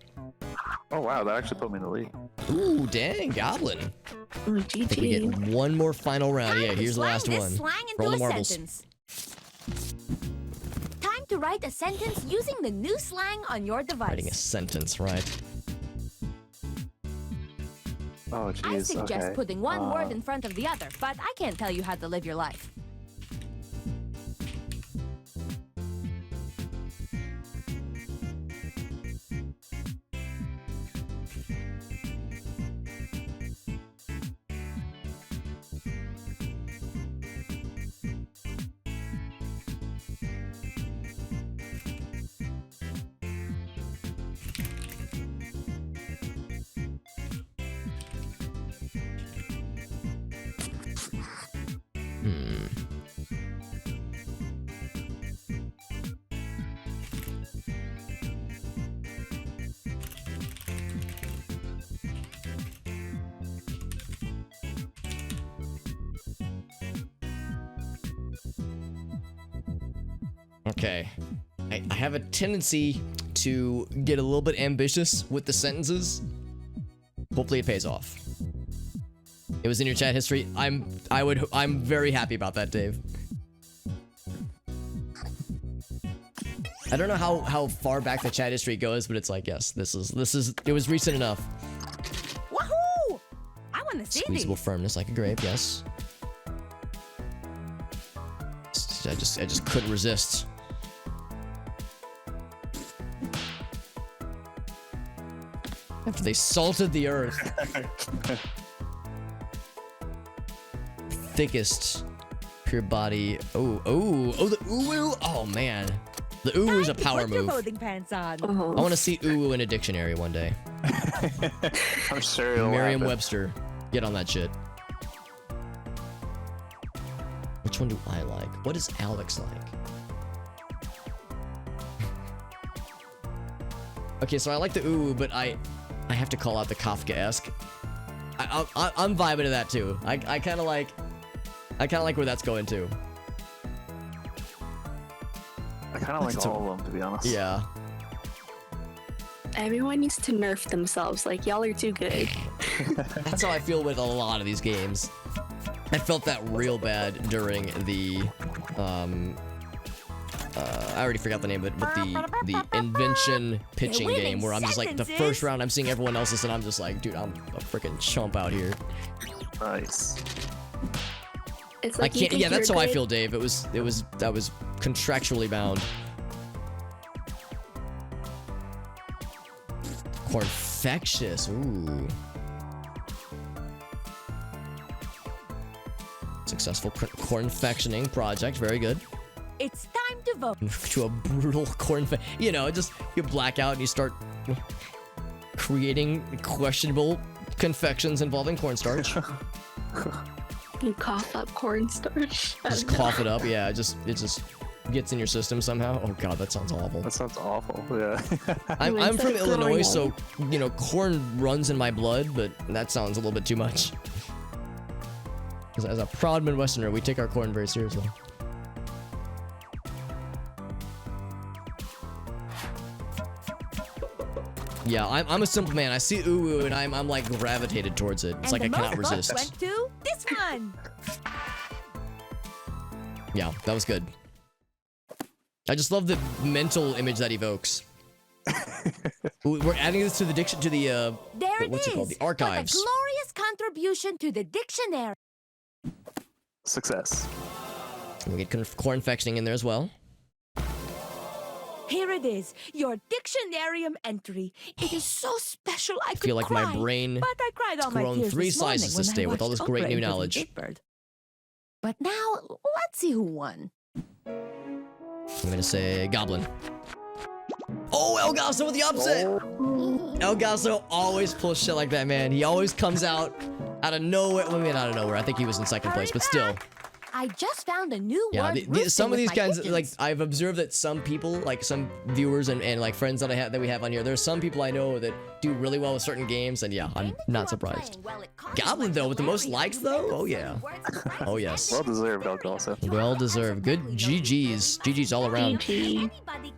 Oh wow, that actually put me in the lead. Ooh, dang, Goblin. Oh, I think we get one more final round. Yeah, here's the last Slang one. this slang into Roll the a marbles. sentence. Time to write a sentence using the new slang on your device. Writing a sentence, right? Oh jeez. I suggest okay. putting one word in front of the other, but I can't tell you how to live your life. Okay. I have a tendency to get a little bit ambitious with the sentences. Hopefully it pays off. It was in your chat history. I'm very happy about that, Dave. I don't know how far back the chat history goes, but it's like, yes, it was recent enough. Woohoo! I want to see Squeezable these. firmness like a grape, yes. I just couldn't resist. After they salted the earth. Thickest pure body. Oh, the ooh. Oh man. The ooh is a power Put your move. boating pants on. I want to see ooh in a dictionary one day. I'm sure it'll happen. Merriam-Webster. Get on that shit. Which one do I like? What does Alex like? Okay, so I like the ooh, but I have to call out the Kafka-esque. I'm vibing to that too. I kind of like where that's going too. I kind of like all of them, to be honest. Yeah. Everyone needs to nerf themselves. Like, y'all are too good. That's how I feel with a lot of these games. I felt that real bad during the I already forgot the name of it, but the invention pitching game where I'm just like the first round I'm seeing everyone else's and I'm just like, dude, I'm a freaking chump out here. Nice. It's I like can't. Yeah, that's how I feel, Dave. That was contractually bound. Cornfectious. Ooh. Successful cornfectioning project. Very good. It's time to vote. To a brutal you know, just you black out and you start creating questionable confections involving cornstarch. You cough up cornstarch. Just cough it up. Yeah, it just gets in your system somehow. Oh god, that sounds awful. That sounds awful. Yeah. I'm from Illinois, so you know corn runs in my blood, but that sounds a little bit too much. Because as a proud Midwesterner, we take our corn very seriously. Yeah, I'm a simple man. I see ooh and I'm like gravitated towards it. It's And like I the cannot most votes resist. went to this one. Yeah, that was good. I just love the mental image that evokes. We're adding this to the diction to the There it what's is. it called? The archives. What a glorious contribution to the dictionary. Success. We get cornfectioning in there as well. Here it is, your dictionarium entry. It is so special I could feel like my cry, brain but I cried has all my grown tears 3 this morning sizes when this I day with all watched this great Oprah new interview knowledge. Big Bird. But now, let's see who won. I'm gonna say Goblin. Oh, El Gaso with the upset! El Gaso always pulls shit like that, man. He always comes out of nowhere. Well, I mean, out of nowhere. I think he was in second place, but still. I just found a new Yeah, word. some of roosting these with my kinds, pigeons. like I've observed that some people, like some viewers and like friends that we have on here, there's some people I know that do really well with certain games, and yeah, I'm not surprised. Goblin though, with the most likes though, oh yeah, oh yes. Well deserved, El Gaso. Well deserved. Good GGs all around.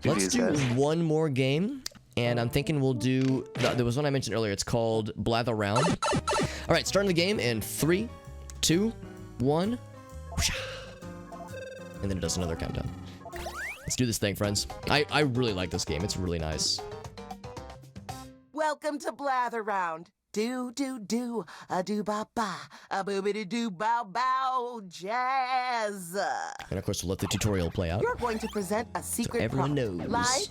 Let's do one more game, and I'm thinking we'll do. There was one I mentioned earlier. It's called Blather Round. All right, starting the game in 3, 2, 1. And then it does another countdown. Let's do this thing, friends. I really like this game. It's really nice. Welcome to Blather Round. Do, a do ba ba, a boobity doo bow bow, jazz. And of course, we'll let the tutorial play out. You're going to present a secret everyone prompt, knows. like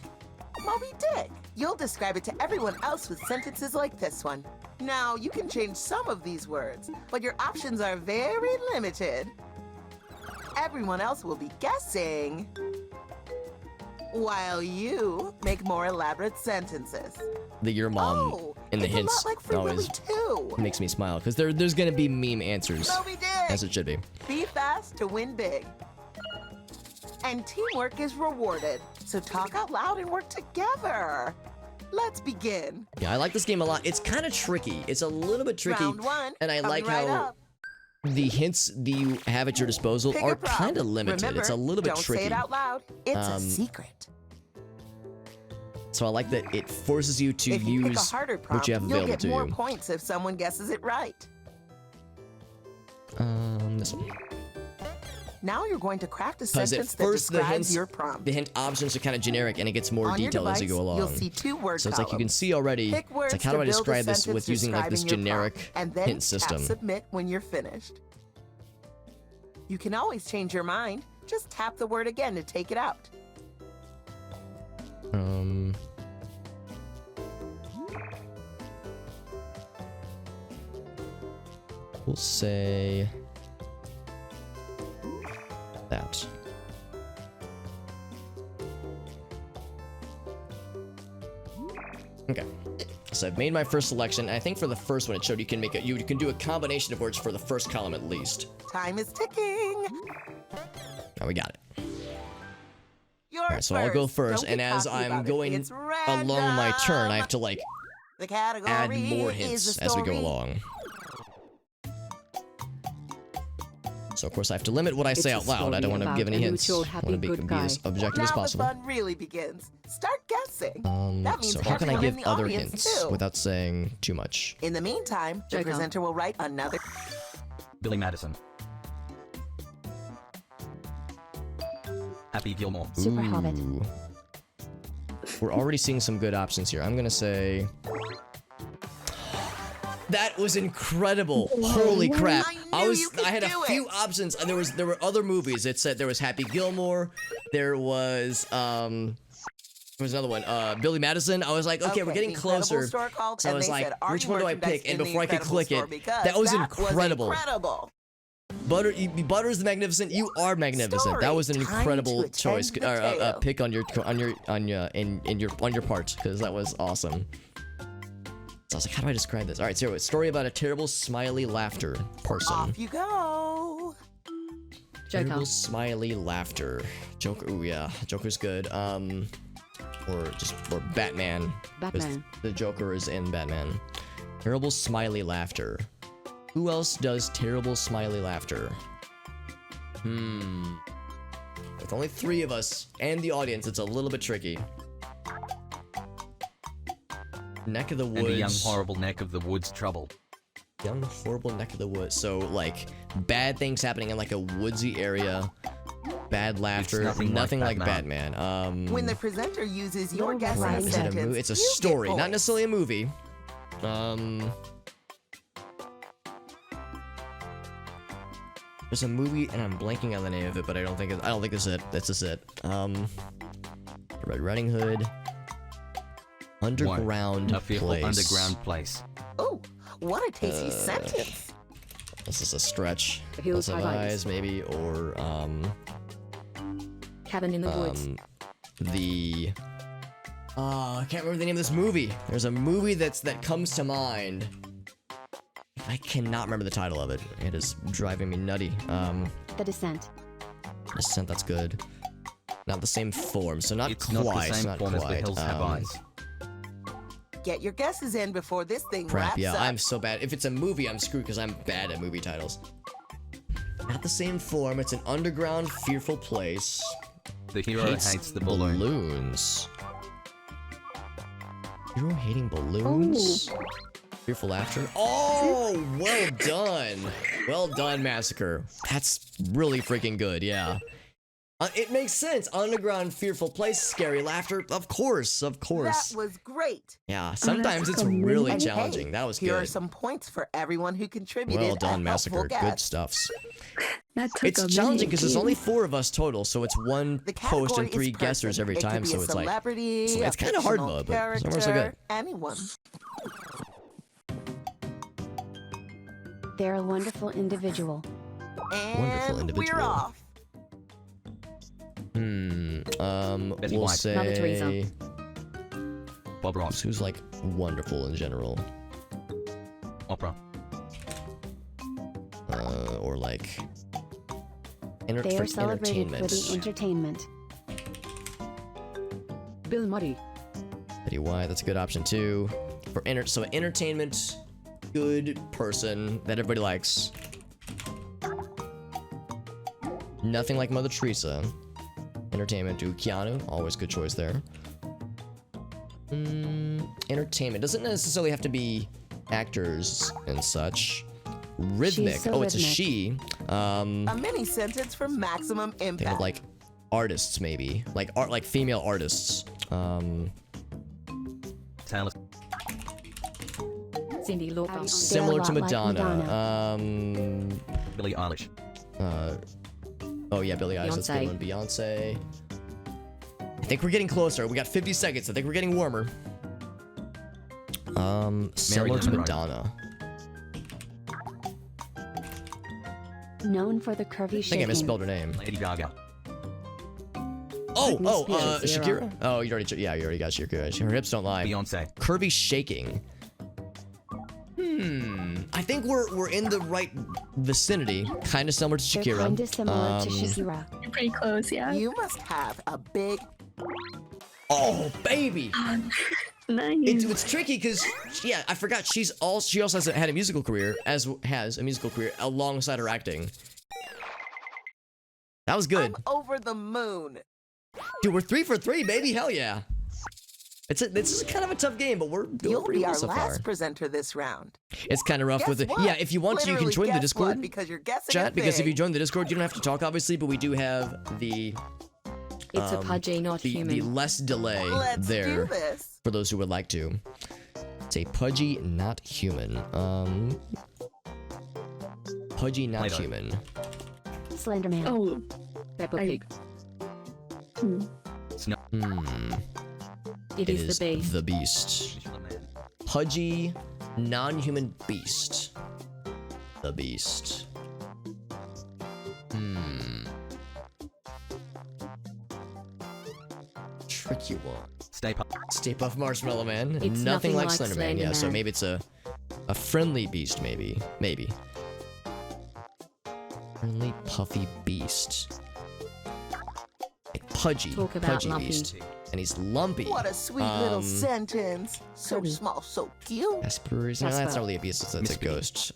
Moby Dick. You'll describe it to everyone else with sentences like this one. Now, you can change some of these words, but your options are very limited. Everyone else will be guessing while you make more elaborate sentences. Your mom and the it's hints a lot like Free Willy always too. makes me smile because there's gonna be meme answers, Moby Dick. as it should be. Be fast to win big. And teamwork is rewarded, so talk out loud and work together. Let's begin. Yeah, I like this game a lot. It's kind of tricky. It's a little bit tricky, Round one, and I like coming right how up. the hints that you have at your disposal Pick are a prop. kind of limited. Remember, It's a little bit don't tricky. say it out loud. It's a Um, secret. So I like that it forces you to If you pick a use harder what prompt, you have you'll available get to more you. points if someone guesses it right. This one. Now you're going to craft a Because sentence at that first the describes hints, your prompt. the hint options are kind of generic, and it gets more On your detailed as you go device, along. you'll see 2 word So it's like you can columns. see already. Pick It's words like how do to I build a describe this sentence with using like this describing your generic prompt, and then hint system? Tap submit when you're finished. You can always change your mind. Just tap the word again to take it out. We'll say that. Okay. So I've made my first selection. I think for the first one it showed you can you can do a combination of words for the first column at least. Time is ticking. Now we got it. You're Alright, so I'll go first, Don't and get as cocky I'm about it. going It's along my turn, I have random. to like The category add more is hints the as we go story. along. So of course I have to limit what I say out loud. I don't want to give any hints. I want to be as objective as Now possible. the fun really begins. Start guessing. That means So how can I everyone give in the other audience hints too. without saying too much? In the meantime, the Jacob. presenter will write another. Billy Madison. Happy Gilmore. Ooh. We're already seeing some good options here. I'm gonna say that was incredible. Holy crap. I had a few options, and there were other movies. It said there was Happy Gilmore, there was another one, Billy Madison. I was like, okay, we're getting the Incredible closer. Store called, So I and was they like, said, "Are which you one do I merchandise pick? And in the before I could Incredible click Store?" it, Because that was was incredible. incredible. Butter is the magnificent. You are magnificent. That was an Story, incredible time to choice, attend the tale. pick on your part, because that was awesome. So I was like, how do I describe this? All right, so a story about a terrible smiley laughter person. Off you go. Terrible smiley laughter. Joker. Ooh yeah, Joker's good. Or Batman. Batman. The Joker is in Batman. Terrible smiley laughter. Who else does terrible smiley laughter? With only 3 of us and the audience, it's a little bit tricky. Neck of the woods. And the young horrible neck of the woods trouble. Young horrible neck of the woods. So like bad things happening in like a woodsy area. Bad laughter. Nothing like Batman. When the presenter uses your guess in a Crap, is it a sentence, movie? It's a you get story, not points. necessarily a movie. There's a movie, and I'm blanking on the name of it, but I don't think this is it. This is it. Red Riding Hood. Underground A fearful place. underground place. Oh, what a tasty sentence. This is a stretch. Hills Hills Have Have Eyes, Eyes. maybe, or Cabin in the Woods. the I can't remember the name of this movie. There's a movie that comes to mind. I cannot remember the title of it. It is driving me nutty. The Descent. Descent, that's good. Not the same form, so not It's quite. not the same not form as quite. The Hills Have Eyes. Get your guesses in before this thing Crap, wraps yeah, up. I'm so bad. If it's a movie, I'm screwed because I'm bad at movie titles. Not the same form. It's an underground, fearful place. The hero hates the balloon. Balloons. Hero hating balloons? Fearful laughter. Oh, well done. Well done, Massacre. That's really freaking good, yeah. It makes sense. Underground, fearful place, scary laughter. Of course, of course. That was great. Yeah, sometimes it's really And challenging. hey, That was Here are good. some points for everyone who contributed. Well a done, helpful Massacre. guess. Good stuffs. That took It's a challenging minute, because there's dude. only 4 of us total, so it's one post and 3 guessers every It could time, be so a it's like celebrity, it's a kind of hard fictional mode, but so far so good. character, anyone. They're a wonderful individual. And Wonderful individual. we're off. Betty We'll White. Mother say Teresa. Bob Ross. who's like wonderful in general, Opera. or like They are celebrated for entertainment. the entertainment. Bill Murray. Betty White, that's a good option too. For so entertainment, good person that everybody likes. Nothing like Mother Teresa. Entertainment, do Keanu, always good choice there. Entertainment doesn't necessarily have to be actors and such. Rhythmic. so Oh, it's a rhythmic. she. A mini sentence for maximum Think impact. of like artists maybe, like art, like female artists. Taylor. Cyndi Lauper. Similar to lot like Madonna. Billie Eilish. Oh yeah, Billie Eilish. That's a good one. Beyonce. I think we're getting closer. We got 50 seconds. I think we're getting warmer. Similar to Monroe. Madonna. Known for the curvy I think I shaking. misspelled her name. Lady Gaga. Oh, Spears. Shakira. Oh, you already got Shakira. Her hips don't lie. Beyonce. Curvy shaking. I think we're in the right vicinity. Kind of similar to They're Shakira. kinda similar to Shakira. You're pretty close, yeah. You must have a big. Oh, baby. Nice. It's tricky because yeah, I forgot she also has had a musical career alongside her acting. That was good. I'm over the moon. Dude, we're 3 for 3, baby. Hell yeah. This is kind of a tough game, but we're doing You'll pretty be well our so last far. presenter this round. It's kind of rough Guess with it. what? Yeah, if you want to, you can Literally join the guess Discord what? Because you're guessing chat. a Because if you thing. join the Discord, you don't have to talk, obviously, but we do have the It's a pudgy, not the human. less delay Let's there do this. for those who would like to. It's a pudgy, not human. Pudgy, not Play-Doh. human. Slenderman. Oh, Peppa Pig. Snow. It is the Beast. The Beast. Pudgy, non-human beast. The Beast. Tricky one. Stay Puft Marshmallow Man. It's nothing like nothing like Slenderman. Yeah, so Slenderman. maybe it's a friendly beast. Maybe. Friendly puffy beast. Like pudgy. Talk about pudgy lumpy. beast. And he's lumpy. What a sweet little sentence. So small, so cute. Aspers. No, that's not really a beast. That's a ghost.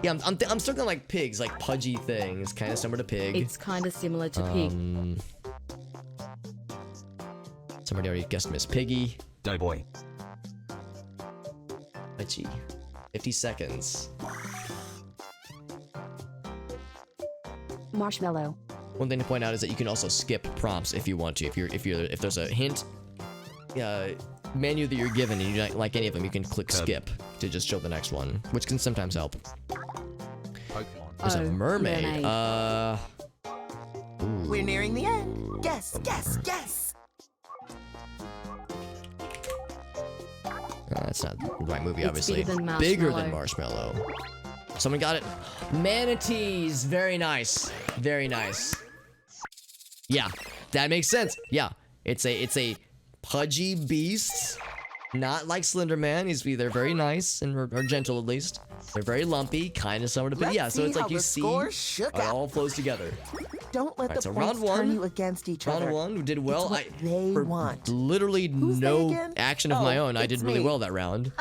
Yeah, I'm still going like pigs, like pudgy things, kind of similar to pig. It's kind of similar to Pig. Somebody already guessed Miss Piggy. Doughboy. Pudgy. 50 seconds. Marshmallow. One thing to point out is that you can also skip prompts if you want to. If there's a hint menu that you're given and you don't like any of them, you can click skip to just show the next one, which can sometimes help. There's a mermaid. We're nearing the end. Guess. That's not the right movie, It's obviously. bigger than Bigger than Marshmallow. Marshmallow. Someone got it. Manatees. Very nice. Very nice. Yeah, that makes sense. Yeah, it's a pudgy beast. Not like Slender Man. They're very nice and or gentle at least. They're very lumpy, kind of similar to. But yeah, so it's like you see it all flows together. Don't let Alright, the so points round one. turn you against each other. Round one, we did well. It's what they for want. literally Who's they no again? action of my Oh, own, I it's did really me. well that round.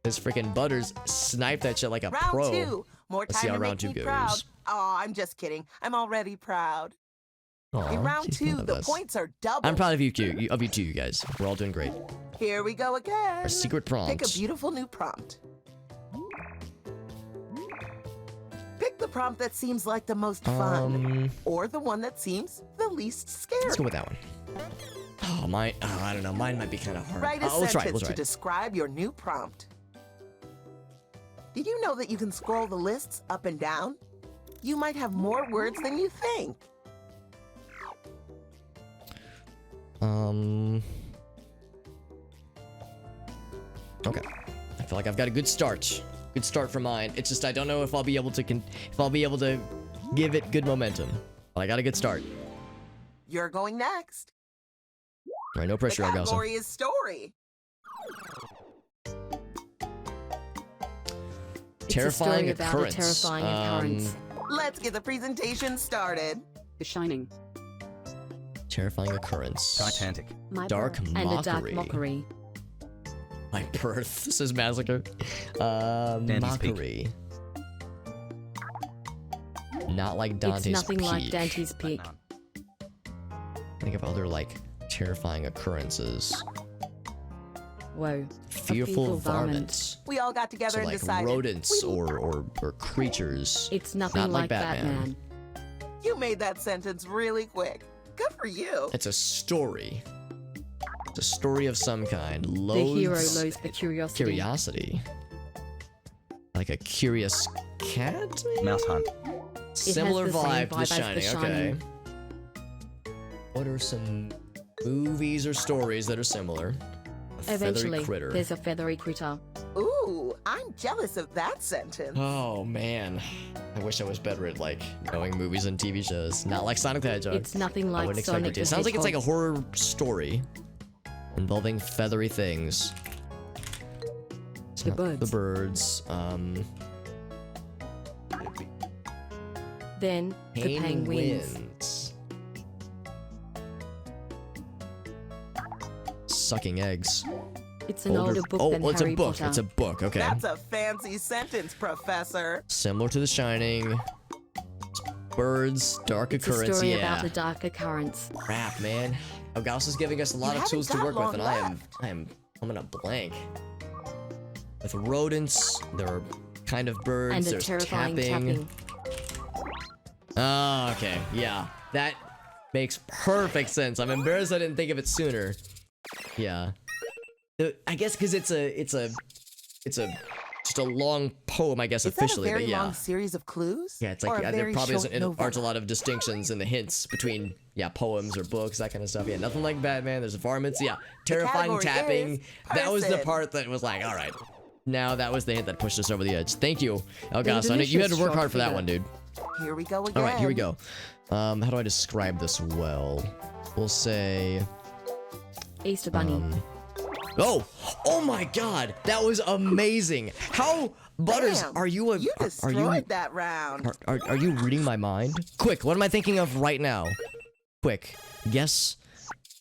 This freaking Butters sniped that shit like a Round pro. 2. More Let's see time how to round make 2 me goes. proud. Oh, I'm just kidding. I'm already proud. Aw, In round she's 2, proud of the us. points are double. I'm proud of you two, you guys. We're all doing great. Here we go again. Our secret prompt. Pick a beautiful new prompt. Pick the prompt that seems like the most fun, or the one that seems the least scary. Let's go with that one. Oh, mine. Oh, I don't know. Mine might be kind of hard. Write a We'll try it. sentence We'll try to it. describe your new prompt. Did you know that you can scroll the lists up and down? You might have more words than you think. Okay. I feel like I've got a good start. Good start for mine. It's just I don't know if I'll be able to give it good momentum. But I got a good start. You're going next. All right, no pressure, The Elgaso. category is story. Terrifying It's a story about a occurrence. terrifying occurrence. Let's get the presentation started. The Shining. Terrifying occurrence. Titanic. My Dark birth. mockery. And a dark mockery. My birth. This is massacre. Dante's Peak. Mockery. Not like Dante's It's nothing Peak. like Dante's Peak. Think of other like terrifying occurrences. Whoa. Fearful varmints. We all got together So and like decided. rodents or creatures. It's nothing Not like Batman. You made that sentence really quick. Good for you. It's a story. It's a story of some kind. The hero Loathes loathes the curiosity. curiosity. Like a curious cat? maybe? Mouse Hunt. Similar the same vibe to The vibe as The Shining. Okay. Shining. What are some movies or stories that are similar? A feathery Eventually, critter. there's a feathery critter. Ooh, I'm jealous of that sentence. Oh man, I wish I was better at like knowing movies and TV shows. Not like Sonic the Hedgehog. It's nothing I like wouldn't expect Sonic it to. the It sounds like it's like a Hedgehog. horror story involving feathery things. It's The not birds. The birds. Then the penguins. Penguins. Sucking eggs. It's an older book than it's Harry a book. Potter. It's a book. Okay. That's a fancy sentence, Professor. Similar to The Shining. Birds, dark It's a occurrence. story Yeah. about the dark occurrence. Crap, man. Elgaus is giving us a lot You of tools to haven't work got with, and long I am coming up blank. With rodents, there are kind of birds. And a there's terrifying tapping. tapping. Oh, okay. Yeah, that makes perfect sense. I'm embarrassed I didn't think of it sooner. Yeah. I guess because it's just a long poem, I guess, Is officially, that a very but yeah. long series of clues? Yeah, it's Or like a yeah, there very probably short aren't a novella? lot of distinctions in the hints between poems or books, that kind of stuff. Yeah, nothing like Batman. There's varmints. Yeah, terrifying category tapping. is That was the person. part that was like, all right. Now that was the hint that pushed us over the edge. Thank you, Elgaso. I know delicious you had to work short hard for that figure. one, dude. Here we go again. All right, here we go. How do I describe this well? We'll say. Easter Bunny. Oh my God, that was amazing. How Butters, Damn, are you a You are destroyed you that round. are you reading my mind? Quick, what am I thinking of right now? Quick, guess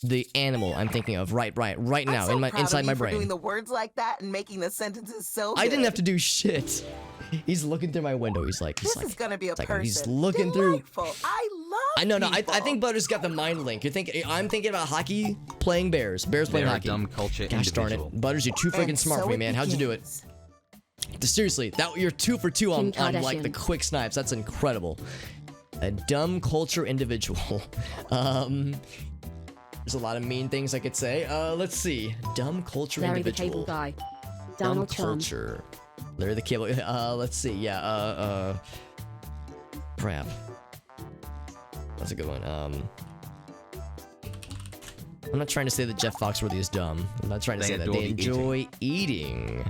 the animal I'm thinking of right now I'm so proud inside of my you for brain. doing the words like that and making the sentences so I didn't good. have to do shit. He's looking through my window. He's like, This is gonna be a person. he's looking through. Delightful. I love I people. think Butters got the mind link. I'm thinking about hockey playing Bears. Bears playing They're a hockey. dumb culture Gosh darn it, individual. Butters, you're too freaking And smart so for me, it man. How'd you do it? begins. Seriously, you're 2 for 2 on Kim like the Kardashian. quick snipes. That's incredible. A dumb culture individual. There's a lot of mean things I could say. Let's see. Dumb culture Larry the individual. Cable Guy. Dumb Donald Trump. culture. Larry the Cable. Let's see. Yeah. Crap. That's a good one. I'm not trying to say that Jeff Foxworthy is dumb. I'm not trying to say that. They enjoy eating.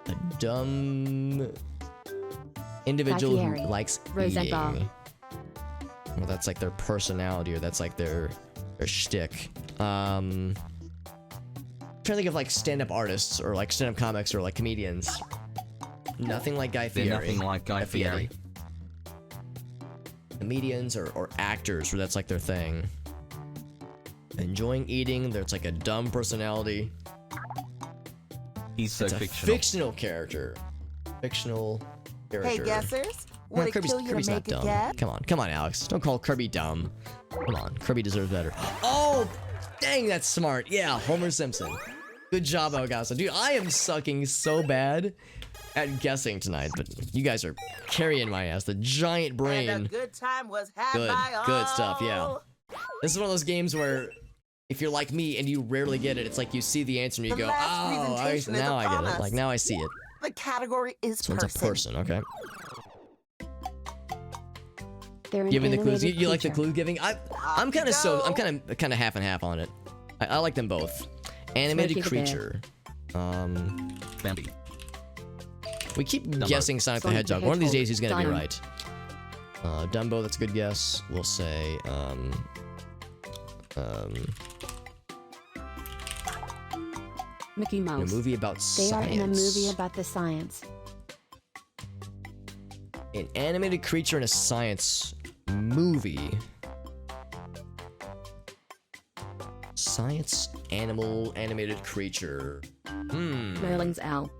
A dumb individual who Vacchieri. likes Rosette bar. eating. Well, that's like their personality, or that's like their shtick. I'm trying to think of like stand-up artists, or like stand-up comics, or like comedians. Nothing like Guy Fieri. They're nothing like Guy Fieri. Comedians or actors, where that's like their thing. Enjoying eating, there's like a dumb personality. He's so It's a fictional. fictional character. Fictional character. Hey, guessers. Well, Would it kill you Kirby's to not make a dumb. guess? Come on, Alex. Don't call Kirby dumb. Come on, Kirby deserves better. Oh, dang, that's smart. Yeah, Homer Simpson. Good job, Elgaso. Dude, I am sucking so bad at guessing tonight, but you guys are carrying my ass. The giant brain. And a good time was had Good, by all. good stuff, yeah. This is one of those games where if you're like me and you rarely get it, it's like you see the answer and you The go, last oh, presentation is now I get upon it. us. Like, now I see it. The category is This one's a person, okay. They're an Giving the clues. animated You like the creature. clue giving? I'm kind of half and half on it. I like them both. Animated Smokey the Bear. creature. Bambi. We keep Dumbo. guessing Sonic the Sonic the Hedgehog. One of these Hedgehog. days he's gonna be Dino. right. Dumbo, that's a good guess. We'll say Mickey a Mouse. movie about They are science. in a movie about the science. An animated creature in a science movie. Science animal animated creature. Merlin's owl.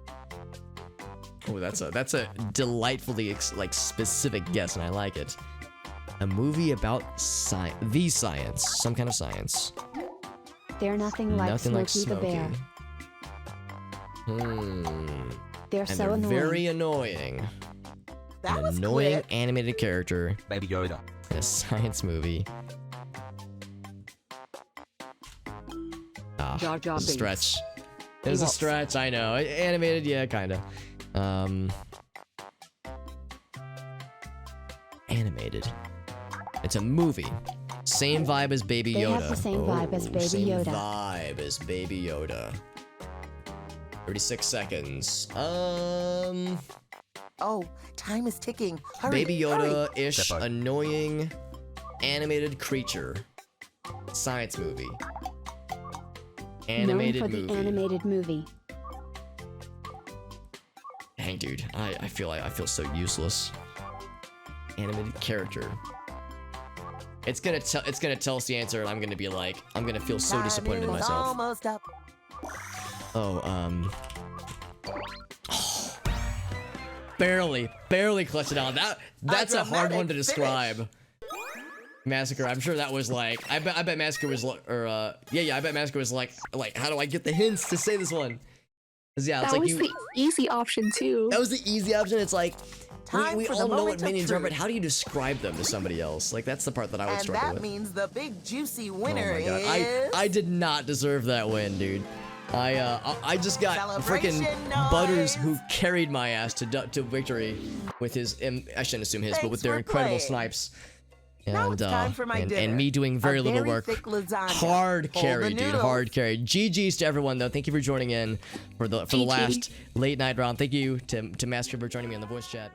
Oh, that's a delightfully specific guess, and I like it. A movie about the science, some kind of science. They're nothing like Nothing Smokey like the Bear. They're And so they're annoying. very annoying. That An was annoying quick. animated character Baby Yoda. in a science movie. Ah, Jar Jar it was a Binks. stretch. It was a Ewoks. stretch, I know. Animated, yeah, kinda. Animated. It's a movie. Same vibe as Baby They Yoda. have the same vibe as Baby same Yoda. vibe as Baby Yoda. 36 seconds. Oh, time is ticking. Hurry, Baby hurry. Yoda-ish, Step up. annoying, animated creature. Science movie. Animated Known for movie. the animated movie. Dang, dude, I feel so useless. Animated character. It's gonna tell us the answer, and I'm gonna be like, I'm gonna feel so Time disappointed in is myself. almost up. Oh, barely clutched it out. That's a hard one to dramatic describe. Massacre. I'm sure that was like, I bet Massacre was I bet Massacre was like, how do I get the hints to say this one? 'Cause yeah, it's That like was the easy option too. that was the easy option. It's like, Time we for the all know moment what of minions are, but truth. how do you describe them to somebody else? Like, that's the part that I would And struggle that with. means the big juicy Oh winner my god, is. I did not deserve that win, dude. I just got freaking Celebration Butters, who noise. carried my ass to victory with his. I shouldn't assume his, but Thanks with their for incredible playing. snipes. Now And it's time for my and dinner. me doing very A little very work. thick lasagna. Hard Hold carry, the dude. noodles. Hard carry. GG's to everyone though. Thank you for joining in for the GG. last late night round. Thank you to Master for joining me on the voice chat.